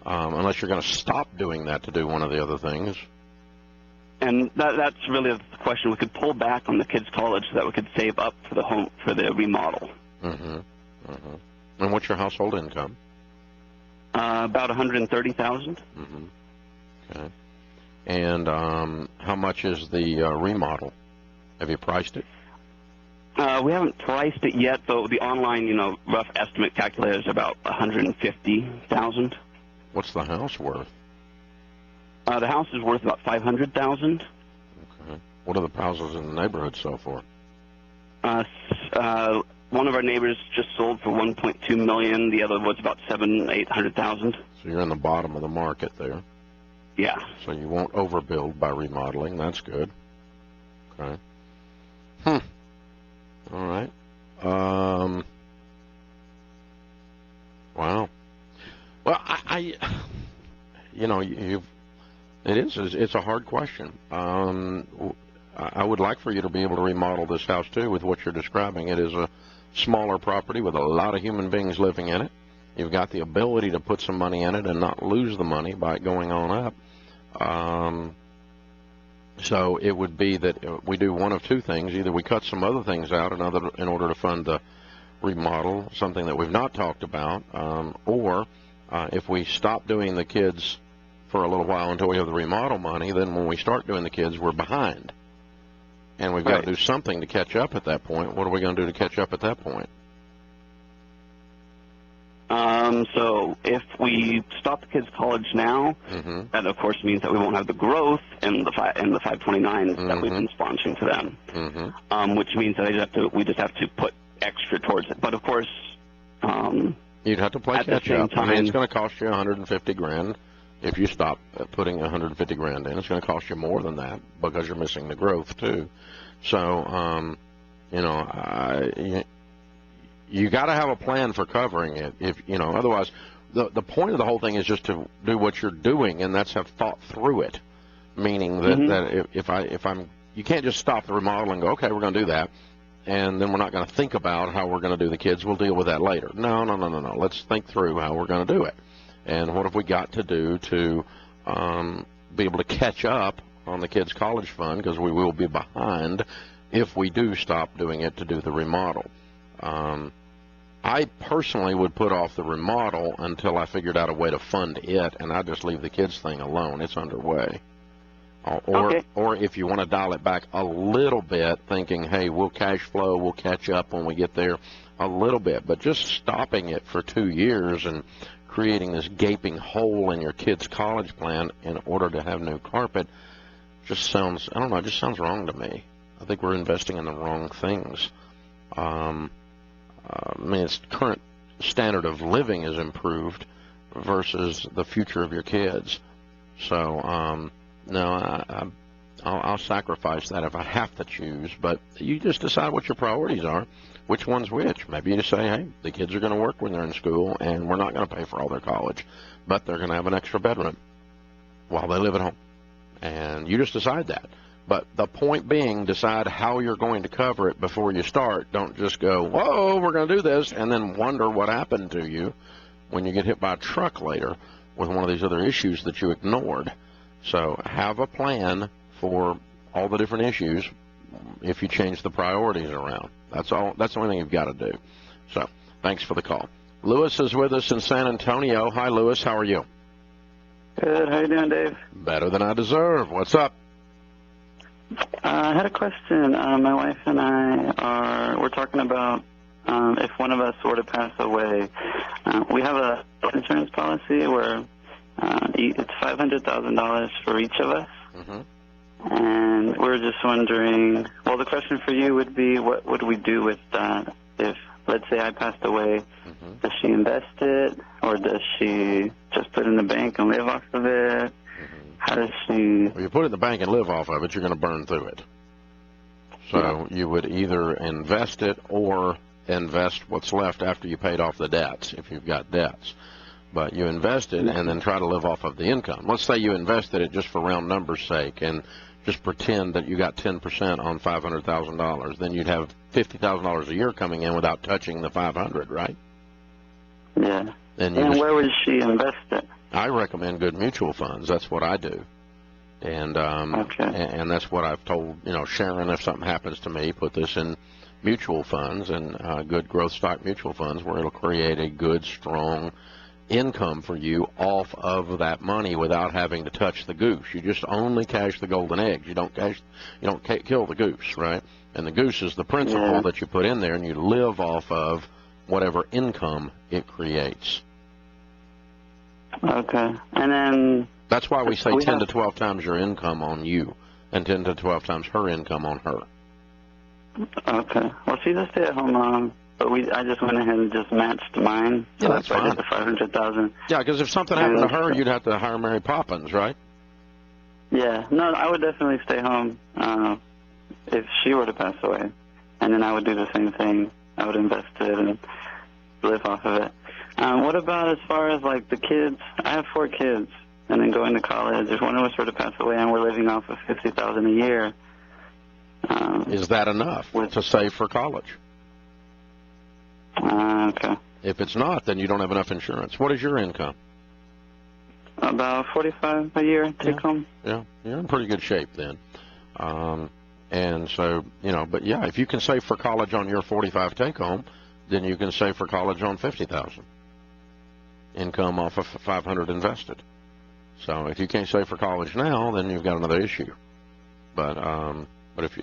Speaker 8: unless you're going to stop doing that to do one of the other things.
Speaker 28: And that's really the question. We could pull back on the kids' college so that we could save up for the remodel.
Speaker 8: Mm-hmm. Mm-hmm. And what's your household income?
Speaker 28: About $130,000.
Speaker 8: Mm-hmm. Okay. And how much is the remodel? Have you priced it?
Speaker 28: We haven't priced it yet, though the online, rough estimate calculator is about $150,000.
Speaker 8: What's the house worth?
Speaker 28: The house is worth about $500,000.
Speaker 8: Okay. What are the houses in the neighborhood so far?
Speaker 28: One of our neighbors just sold for $1.2 million. The other was about $700,000-800,000.
Speaker 8: So you're in the bottom of the market there.
Speaker 28: Yeah.
Speaker 8: So you won't overbuild by remodeling. That's good. Okay. All right. Wow. Well, it's a hard question. I would like for you to be able to remodel this house, too, with what you're describing. It is a smaller property with a lot of human beings living in it. You've got the ability to put some money in it and not lose the money by it going on up. So it would be that we do one of two things. Either we cut some other things out in order to fund the remodel, something that we've not talked about, or if we stop doing the kids for a little while until we have the remodel money, then when we start doing the kids, we're behind. And we've got to do something to catch up at that point. What are we going to do to catch up at that point?
Speaker 28: So if we stop the kids' college now, that of course means that we won't have the growth in the 529s that we've been sponsoring to them, which means that we just have to put extra towards it. But of course,
Speaker 8: you'd have to play catch up. I mean, it's going to cost you $150,000 if you stop putting $150,000 in. It's going to cost you more than that because you're missing the growth too. So, you got to have a plan for covering it. Otherwise, the point of the whole thing is just to do what you're doing, and that's have thought through it. Meaning that if you can't just stop the remodel and go, okay, we're going to do that, and then we're not going to think about how we're going to do the kids. We'll deal with that later. No. Let's think through how we're going to do it, and what have we got to do to be able to catch up on the kids' college fund, because we will be behind if we do stop doing it to do the remodel. I personally would put off the remodel until I figured out a way to fund it, and I'd just leave the kids thing alone. It's underway. Or if you want to dial it back a little bit, thinking, hey, we'll cash flow, we'll catch up when we get there a little bit. But just stopping it for 2 years and creating this gaping hole in your kid's college plan in order to have new carpet just sounds, I don't know, it just sounds wrong to me. I think we're investing in the wrong things. I mean, its current standard of living is improved versus the future of your kids. So, no, I'll sacrifice that if I have to choose. But you just decide what your priorities are, which one's which. Maybe you just say, hey, the kids are going to work when they're in school, and we're not going to pay for all their college, but they're going to have an extra bedroom while they live at home. And you just decide that. But the point being, decide how you're going to cover it before you start. Don't just go, whoa, we're going to do this, and then wonder what happened to you when you get hit by a truck later with one of these other issues that you ignored. So have a plan for all the different issues if you change the priorities around. That's all. That's the only thing you've got to do. So thanks for the call. Lewis is with us in San Antonio. Hi, Lewis. How are you?
Speaker 3: Good. How you doing, Dave?
Speaker 8: Better than I deserve. What's up?
Speaker 3: I had a question. My wife and we're talking about if one of us were to pass away. We have a health insurance policy where it's $500,000 for each of us. And we're just wondering, well, the question for you would be, what would we do with that? If, let's say, I passed away, does she invest it, or does she just put it in the bank and live off of it? How does she...
Speaker 8: Well, you put it in the bank and live off of it, you're going to burn through it. So you would either invest it or invest what's left after you paid off the debts, if you've got debts. But you invest it and then try to live off of the income. Let's say you invested it just for round numbers' sake and just pretend that you got 10% on $500,000. Then you'd have $50,000 a year coming in without touching the $500, right?
Speaker 3: Yeah. And where would she invest it?
Speaker 8: I recommend good mutual funds. That's what I do. And and that's what I've told, Sharon, if something happens to me, put this in mutual funds and good growth stock mutual funds where it'll create a good, strong income for you off of that money without having to touch the goose. You just only cash the golden eggs. You don't kill the goose, right? And the goose is the principal that you put in there, and you live off of whatever income it creates.
Speaker 3: Okay. And then...
Speaker 8: That's why we say 10 to 12 times your income on you and 10 to 12 times her income on her.
Speaker 3: Okay. Well, she's a stay-at-home mom, but I just went ahead and just matched mine.
Speaker 8: Yeah,
Speaker 3: So
Speaker 8: that's
Speaker 3: I
Speaker 8: fine.
Speaker 3: did the $500,000.
Speaker 8: Yeah, because if something happened to her, you'd have to hire Mary Poppins, right?
Speaker 3: Yeah, no, I would definitely stay home if she were to pass away, and then I would do the same thing. I would invest it and live off of it. What about as far as like the kids? I have 4 kids, and then going to college. If one of us were to pass away and we're living off of $50,000 a year,
Speaker 8: is that enough to save for college?
Speaker 3: Okay.
Speaker 8: If it's not, then you don't have enough insurance. What is your income?
Speaker 3: About $45 a year take home.
Speaker 8: Yeah, you're in pretty good shape then. And so, but yeah, if you can save for college on your 45 take home, then you can save for college on 50,000 income off of 500 invested. So if you can't save for college now, then you've got another issue. But if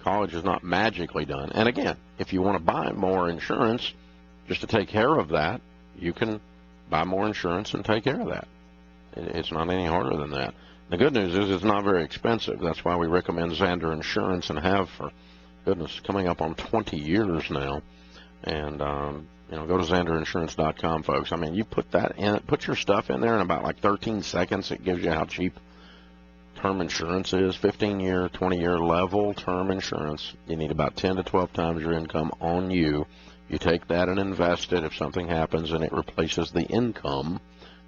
Speaker 8: college is not magically done. And again, if you want to buy more insurance just to take care of that, you can buy more insurance and take care of that. It's not any harder than that. The good news is it's not very expensive. That's why we recommend Xander Insurance and have for, goodness, coming up on 20 years now. And, go to XanderInsurance.com, folks. I mean, you put your stuff in there in about like 13 seconds. It gives you how cheap term insurance is. 15-year, 20-year level term insurance. You need about 10 to 12 times your income on you. You take that and invest it. If something happens, and it replaces the income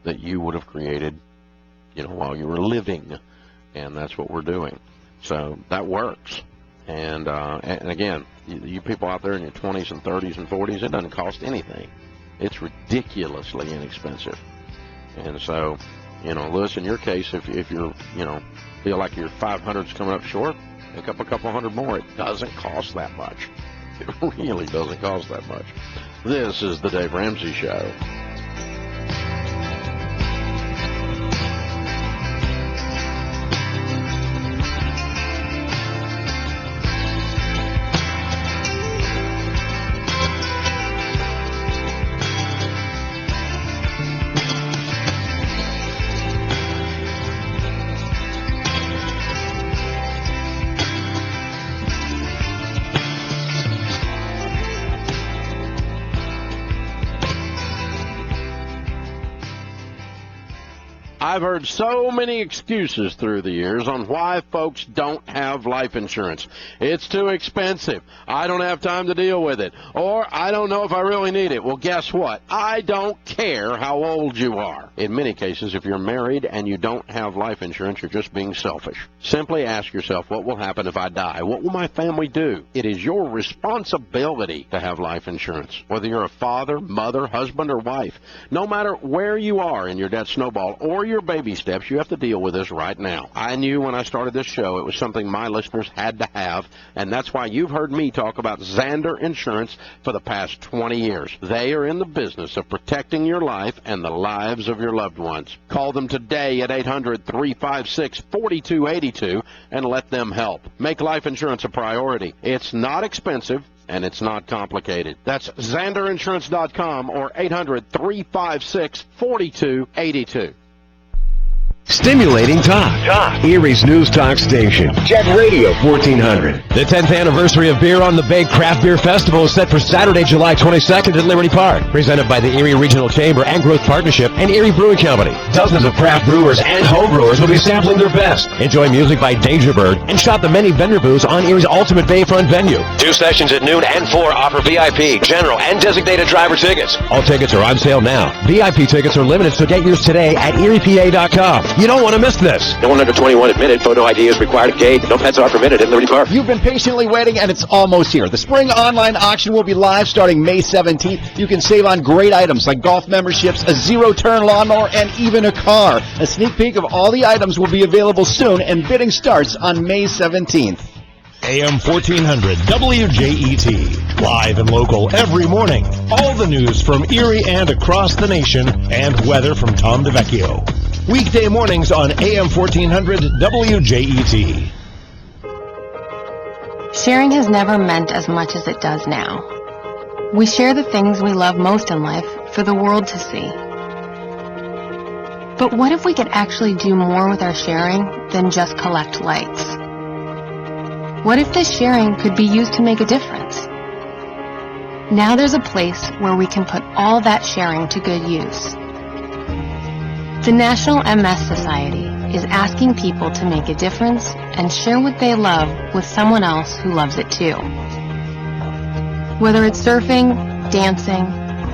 Speaker 8: that you would have created, while you were living, and that's what we're doing. So that works. And again, you people out there in your 20s and 30s and 40s, it doesn't cost anything. It's ridiculously inexpensive. And so, Lewis, in your case, if you're, feel like your 500's coming up short, pick up a couple hundred more. It doesn't cost that much. It really doesn't cost that much. This is the Dave Ramsey Show. I've heard so many excuses through the years on why folks don't have life insurance. It's too expensive. I don't have time to deal with it. Or I don't know if I really need it. Well, guess what? I don't care how old you are. In many cases, if you're married and you don't have life insurance, you're just being selfish. Simply ask yourself, what will happen if I die? What will my family do? It is your responsibility to have life insurance. Whether you're a father, mother, husband, or wife, no matter where you are in your debt snowball or your baby steps, you have to deal with this right now. I knew when I started this show it was something my listeners had to have, and that's why you've heard me talk about Xander Insurance for the past 20 years. They are in the business of protecting your life and the lives of your loved ones. Call them today at 800-356-4282 and let them help. Make life insurance a priority. It's not expensive, and it's not complicated. That's XanderInsurance.com or 800-356-4282.
Speaker 2: Stimulating talk. Erie's News Talk Station. Jet Radio 1400.
Speaker 21: The 10th anniversary of Beer on the Bay Craft Beer Festival is set for Saturday, July 22nd at Liberty Park. Presented by the Erie Regional Chamber and Growth Partnership and Erie Brewing Company. Dozens of craft brewers and home brewers will be sampling their best. Enjoy music by Deja Bird and shop the many vendor booths on Erie's ultimate Bayfront venue.
Speaker 2: 2 sessions at noon and 4 offer VIP, general, and designated driver tickets.
Speaker 21: All tickets are on sale now. VIP tickets are limited, so get yours today at eriepa.com. You don't want to miss this.
Speaker 2: No one under 21 admitted. Photo ID is required at gate. No pets are permitted in Liberty Park.
Speaker 5: You've been patiently waiting, and it's almost here. The spring online auction will be live starting May 17th. You can save on great items like golf memberships, a zero-turn lawnmower, and even a car. A sneak peek of all the items will be available soon, and bidding starts on May 17th.
Speaker 10: AM 1400 WJET. Live and local every morning. All the news from Erie and across the nation, and weather from Tom DeVecchio. Weekday mornings on AM 1400 WJET.
Speaker 14: Sharing has never meant as much as it does now. We share the things we love most in life for the world to see. But what if we could actually do more with our sharing than just collect likes? What if this sharing could be used to make a difference? Now there's a place where we can put all that sharing to good use. The National MS Society is asking people to make a difference and share what they love with someone else who loves it too. Whether it's surfing, dancing,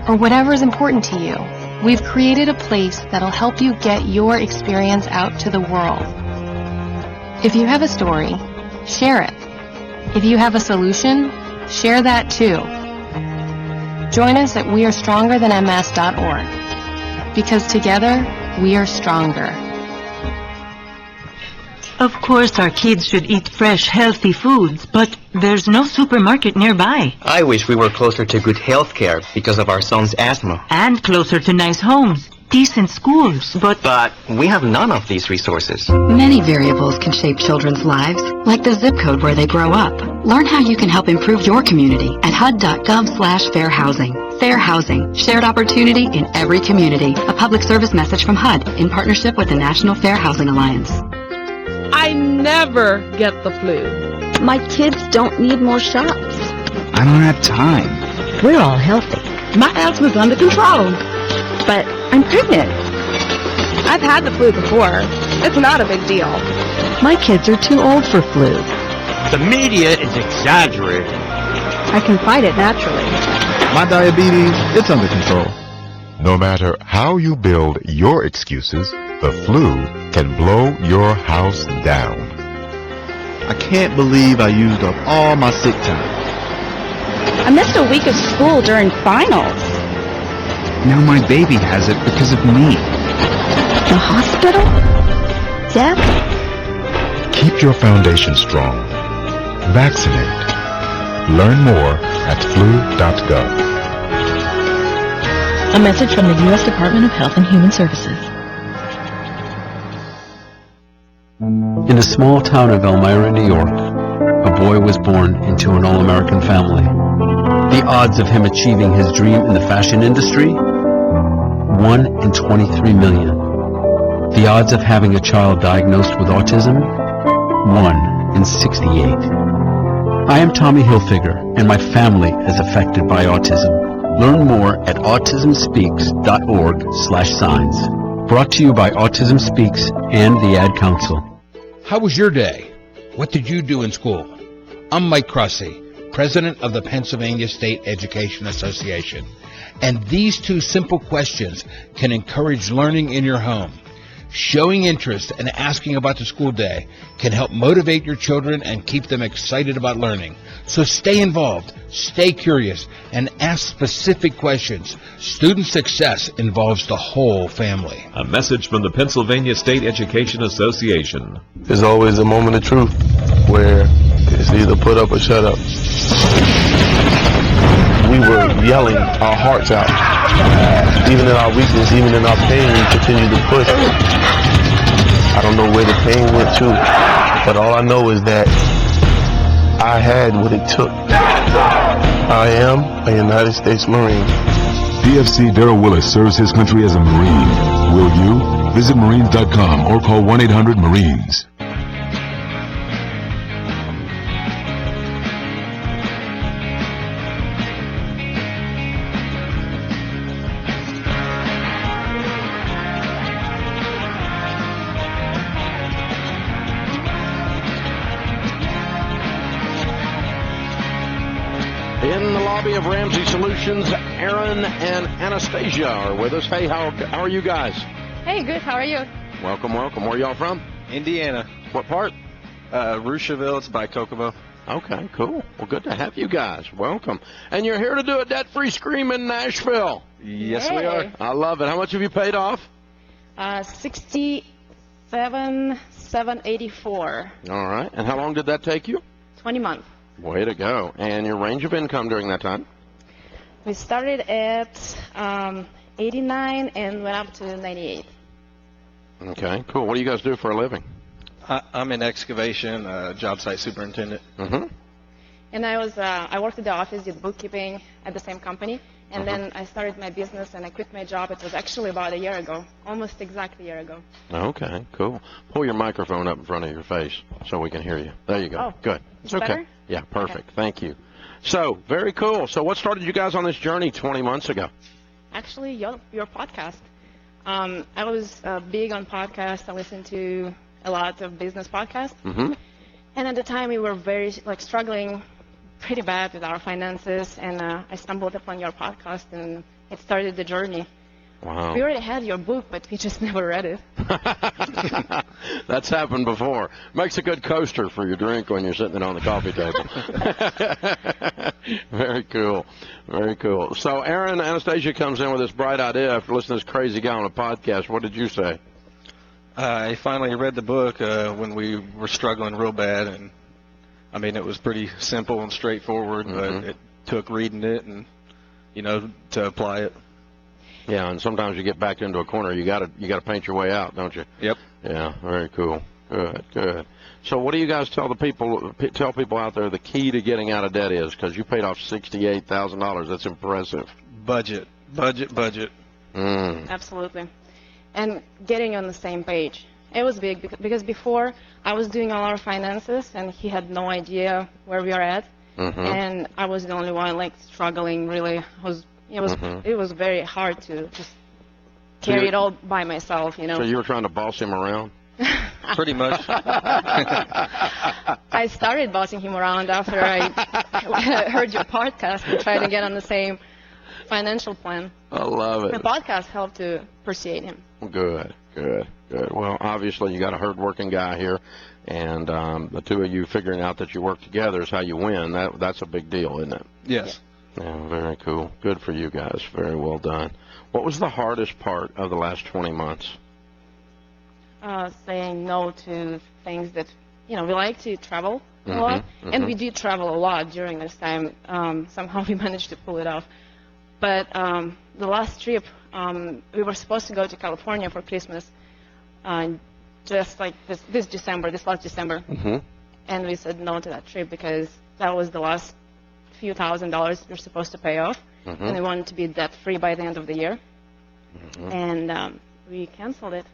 Speaker 14: or whatever is important to you, we've created a place that'll help you get your experience out to the world. If you have a story, share it. If you have a solution, share that too. Join us at wearestrongerthanms.org, because together we are stronger.
Speaker 15: Of course, our kids should eat fresh, healthy foods, but there's no supermarket nearby.
Speaker 16: I wish we were closer to good health care because of our son's asthma.
Speaker 15: And closer to nice homes, decent schools, but
Speaker 16: we have none of these resources.
Speaker 17: Many variables can shape children's lives, like the zip code where they grow up. Learn how you can help improve your community at HUD.gov/fair housing. Fair housing, shared opportunity in every community. A public service message from HUD in partnership with the National Fair Housing Alliance.
Speaker 18: I never get the flu.
Speaker 19: My kids don't need more shots.
Speaker 22: I don't have time.
Speaker 19: We're all healthy. My asthma's under control. But I'm pregnant.
Speaker 18: I've had the flu before. It's not a big deal.
Speaker 19: My kids are too old for flu.
Speaker 22: The media is exaggerating.
Speaker 18: I can fight it naturally.
Speaker 22: My diabetes, it's under control.
Speaker 23: No matter how you build your excuses, the flu can blow your house down.
Speaker 22: I can't believe I used up all my sick time.
Speaker 19: I missed a week of school during finals.
Speaker 22: Now my baby has it because of me.
Speaker 19: The hospital? Death?
Speaker 23: Keep your foundation strong. Vaccinate. Learn more at flu.gov.
Speaker 17: A message from the U.S. Department of Health and Human Services.
Speaker 9: In a small town of Elmira, New York, a boy was born into an all-American family. The odds of him achieving his dream in the fashion industry? 1 in 23 million. The odds of having a child diagnosed with autism? 1 in 68. I am Tommy Hilfiger, and my family is affected by autism. Learn more at autismspeaks.org/signs. Brought to you by Autism Speaks and the Ad Council.
Speaker 24: How was your day? What did you do in school? I'm Mike Crossie, president of the Pennsylvania State Education Association. And these two simple questions can encourage learning in your home. Showing interest and asking about the school day can help motivate your children and keep them excited about learning. So stay involved, stay curious, and ask specific questions. Student success involves the whole family.
Speaker 29: A message from the Pennsylvania State Education Association.
Speaker 30: There's always a moment of truth where it's either put up or shut up. We were yelling our hearts out. Even in our weakness, even in our pain, we continued to push. I don't know where the pain went to, but all I know is that I had what it took. I am a United States Marine.
Speaker 13: DFC Darrell Willis serves his country as a Marine. Will you? Visit Marines.com or call 1-800-MARINES.
Speaker 8: In the lobby of Ramsey Solutions, Aaron and Anastasia are with us. Hey, how are you guys?
Speaker 31: Hey, good. How are you?
Speaker 8: Welcome, welcome. Where are y'all from?
Speaker 31: Indiana.
Speaker 8: What part?
Speaker 31: Rushville. It's by Kokomo.
Speaker 8: Okay, cool. Well, good to have you guys. Welcome. And you're here to do a debt-free scream in Nashville.
Speaker 31: Yes, we are.
Speaker 8: I love it. How much have you paid off?
Speaker 31: $67,784.
Speaker 8: All right. And how long did that take you?
Speaker 31: 20 months.
Speaker 8: Way to go. And your range of income during that time?
Speaker 31: We started at 89 and went up to 98.
Speaker 8: Okay, cool. What do you guys do for a living?
Speaker 31: I'm in excavation, job site superintendent.
Speaker 8: Mm-hmm.
Speaker 31: And I worked at the office, did bookkeeping at the same company. And then I started my business and I quit my job. It was actually about a year ago, almost exactly a year ago.
Speaker 8: Okay, cool. Pull your microphone up in front of your face so we can hear you. There you go.
Speaker 31: Oh,
Speaker 8: good. It's okay.
Speaker 31: Better?
Speaker 8: Yeah, perfect. Okay. Thank you. So, very cool. So what started you guys on this journey 20 months ago?
Speaker 31: Actually, your podcast. I was big on podcasts. I listened to a lot of business podcasts.
Speaker 8: Mm-hmm.
Speaker 31: And at the time, we were very struggling pretty bad with our finances. And I stumbled upon your podcast, and it started the journey.
Speaker 8: Wow.
Speaker 31: We already had your book, but we just never read it.
Speaker 8: That's happened before. Makes a good coaster for your drink when you're sitting on the coffee table. Very cool. Very cool. So Aaron, Anastasia comes in with this bright idea after listening to this crazy guy on a podcast. What did you say?
Speaker 1: I finally read the book when we were struggling real bad, and I mean, it was pretty simple and straightforward, but it took reading it and, to apply it.
Speaker 8: Yeah, and sometimes you get back into a corner. You gotta paint your way out, don't you?
Speaker 1: Yep.
Speaker 8: Yeah, very cool. Good. So, what do you guys tell people out there the key to getting out of debt is? Because you paid off $68,000. That's impressive.
Speaker 1: Budget.
Speaker 31: Absolutely. And getting on the same page. It was big because before I was doing all our finances, and he had no idea where we are at, and I was the only one struggling. Really, it was very hard to just carry it all by myself,
Speaker 8: So you were trying to boss him around?
Speaker 1: Pretty much.
Speaker 31: I started bossing him around after I heard your podcast and tried to get on the same financial plan.
Speaker 8: I love it.
Speaker 31: The podcast helped to persuade him.
Speaker 8: Good. Well, obviously you got a hard-working guy here, and the two of you figuring out that you work together is how you win. That's a big deal, isn't it?
Speaker 1: Yes.
Speaker 8: Yeah, very cool. Good for you guys. Very well done. What was the hardest part of the last 20 months?
Speaker 31: Saying no to things that, we like to travel a lot, and we did travel a lot during this time. Somehow we managed to pull it off. But the last trip, we were supposed to go to California for Christmas, just like this last December. And we said no to that trip because that was the last few $1,000s we're supposed to pay off, and we wanted to be debt-free by the end of the year. And we canceled it.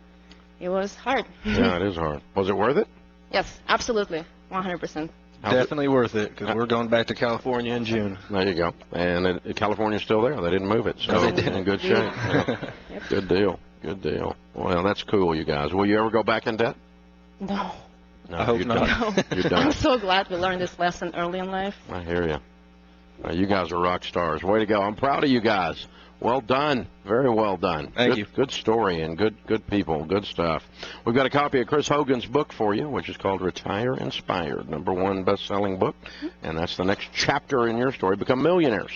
Speaker 31: It was hard.
Speaker 8: Yeah, it is hard. Was it worth it?
Speaker 31: Yes, absolutely, 100%.
Speaker 1: Definitely worth it, because we're going back to California in June.
Speaker 8: There you go. And California's still there. They didn't move it, so
Speaker 1: they didn't.
Speaker 8: In good shape. Yeah. Yep. Good deal. Well, that's cool, you guys. Will you ever go back in debt?
Speaker 31: No.
Speaker 1: I hope not.
Speaker 8: You're done.
Speaker 31: I'm so glad we learned this lesson early in life.
Speaker 8: I hear you. You guys are rock stars. Way to go. I'm proud of you guys. Well done. Very well done.
Speaker 1: Thank you.
Speaker 8: Good story and good people. Good stuff. We've got a copy of Chris Hogan's book for you, which is called Retire Inspired, #1 best-selling book. And that's the next chapter in your story. Become millionaires.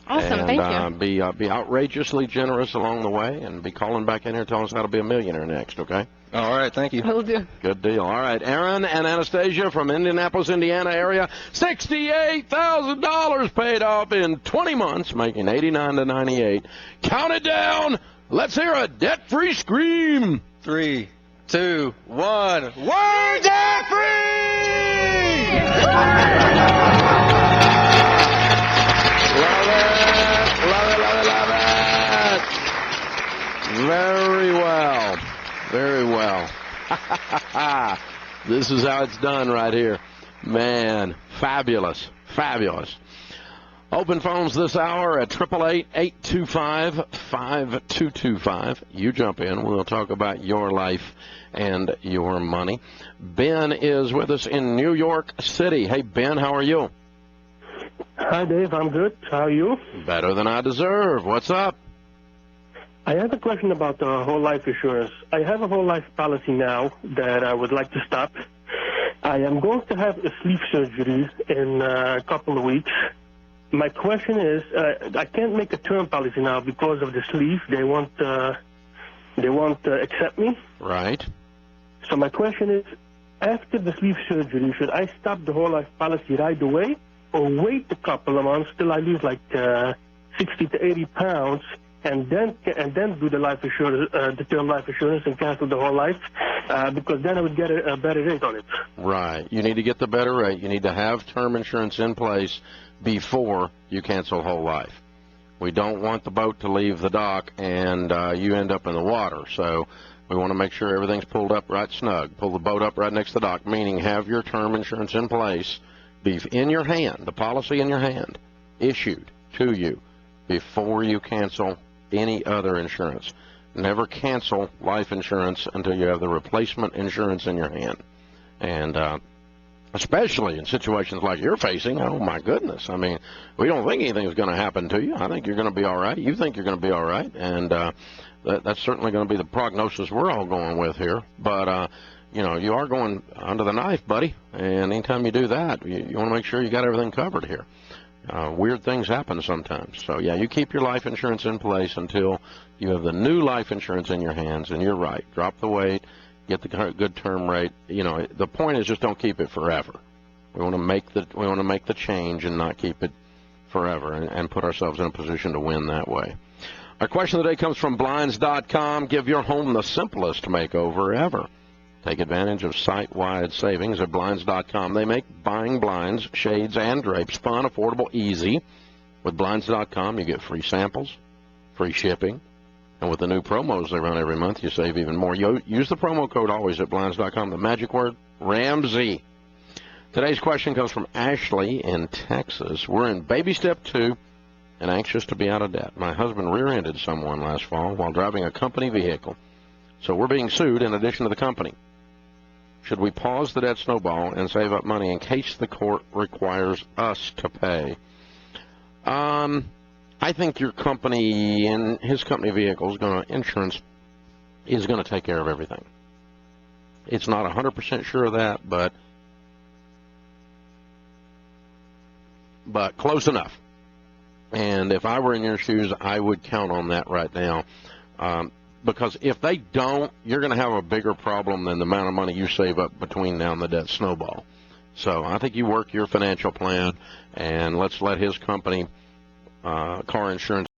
Speaker 31: Awesome.
Speaker 8: And,
Speaker 31: thank you.
Speaker 8: Be outrageously generous along the way, and be calling back in here telling us how to be a millionaire next, okay?
Speaker 1: All right, thank you.
Speaker 31: Will do.
Speaker 8: Good deal. All right, Aaron and Anastasia from Indianapolis, Indiana area, $68,000 paid off in 20 months, making $89,000 to $98,000. Count it down. Let's hear a debt-free scream.
Speaker 1: 3, 2, 1.
Speaker 8: We're debt-free! Love it. Very well. This is how it's done right here. Man, fabulous. Open phones this hour at 888-825-5225. You jump in. We'll talk about your life and your money. Ben is with us in New York City. Hey, Ben, how are you?
Speaker 4: Hi, Dave. I'm good. How are you?
Speaker 8: Better than I deserve. What's up?
Speaker 4: I have a question about the whole life insurance. I have a whole life policy now that I would like to stop. I am going to have a sleeve surgery in a couple of weeks. My question is, I can't make a term policy now because of the sleeve. They won't accept me.
Speaker 8: Right.
Speaker 4: So my question is, after the sleeve surgery, should I stop the whole life policy right away, or wait a couple of months till I lose like 60 to 80 pounds? And then do the life insurance, the term life insurance, and cancel the whole life, because then I would get a better rate on it.
Speaker 8: Right. You need to get the better rate. You need to have term insurance in place before you cancel whole life. We don't want the boat to leave the dock and you end up in the water. So we want to make sure everything's pulled up right snug. Pull the boat up right next to the dock, meaning have your term insurance in place be in your hand, the policy in your hand, issued to you before you cancel any other insurance. Never cancel life insurance until you have the replacement insurance in your hand. And especially in situations like you're facing, oh, my goodness. I mean, we don't think anything's going to happen to you. I think you're going to be all right. You think you're going to be all right. And that's certainly going to be the prognosis we're all going with here. But, you are going under the knife, buddy. And anytime you do that, you want to make sure you got everything covered here. Weird things happen sometimes. So, yeah, you keep your life insurance in place until you have the new life insurance in your hands. And you're right. Drop the weight. Get the good term rate. The point is just don't keep it forever. We want to make the change and not keep it forever and put ourselves in a position to win that way. Our question of the day comes from Blinds.com. Give your home the simplest makeover ever. Take advantage of site-wide savings at Blinds.com. They make buying blinds, shades, and drapes fun, affordable, easy. With Blinds.com, you get free samples, free shipping. And with the new promos they run every month, you save even more. Use the promo code always at Blinds.com. The magic word, Ramsey. Today's question comes from Ashley in Texas. We're in baby step 2 and anxious to be out of debt. My husband rear-ended someone last fall while driving a company vehicle. So we're being sued in addition to the company. Should we pause the debt snowball and save up money in case the court requires us to pay? I think your company and his company vehicle insurance is going to take care of everything. It's not 100% sure of that, but close enough. And if I were in your shoes, I would count on that right now. Because if they don't, you're going to have a bigger problem than the amount of money you save up between now and the debt snowball. So I think you work your financial plan, and let's let his company car insurance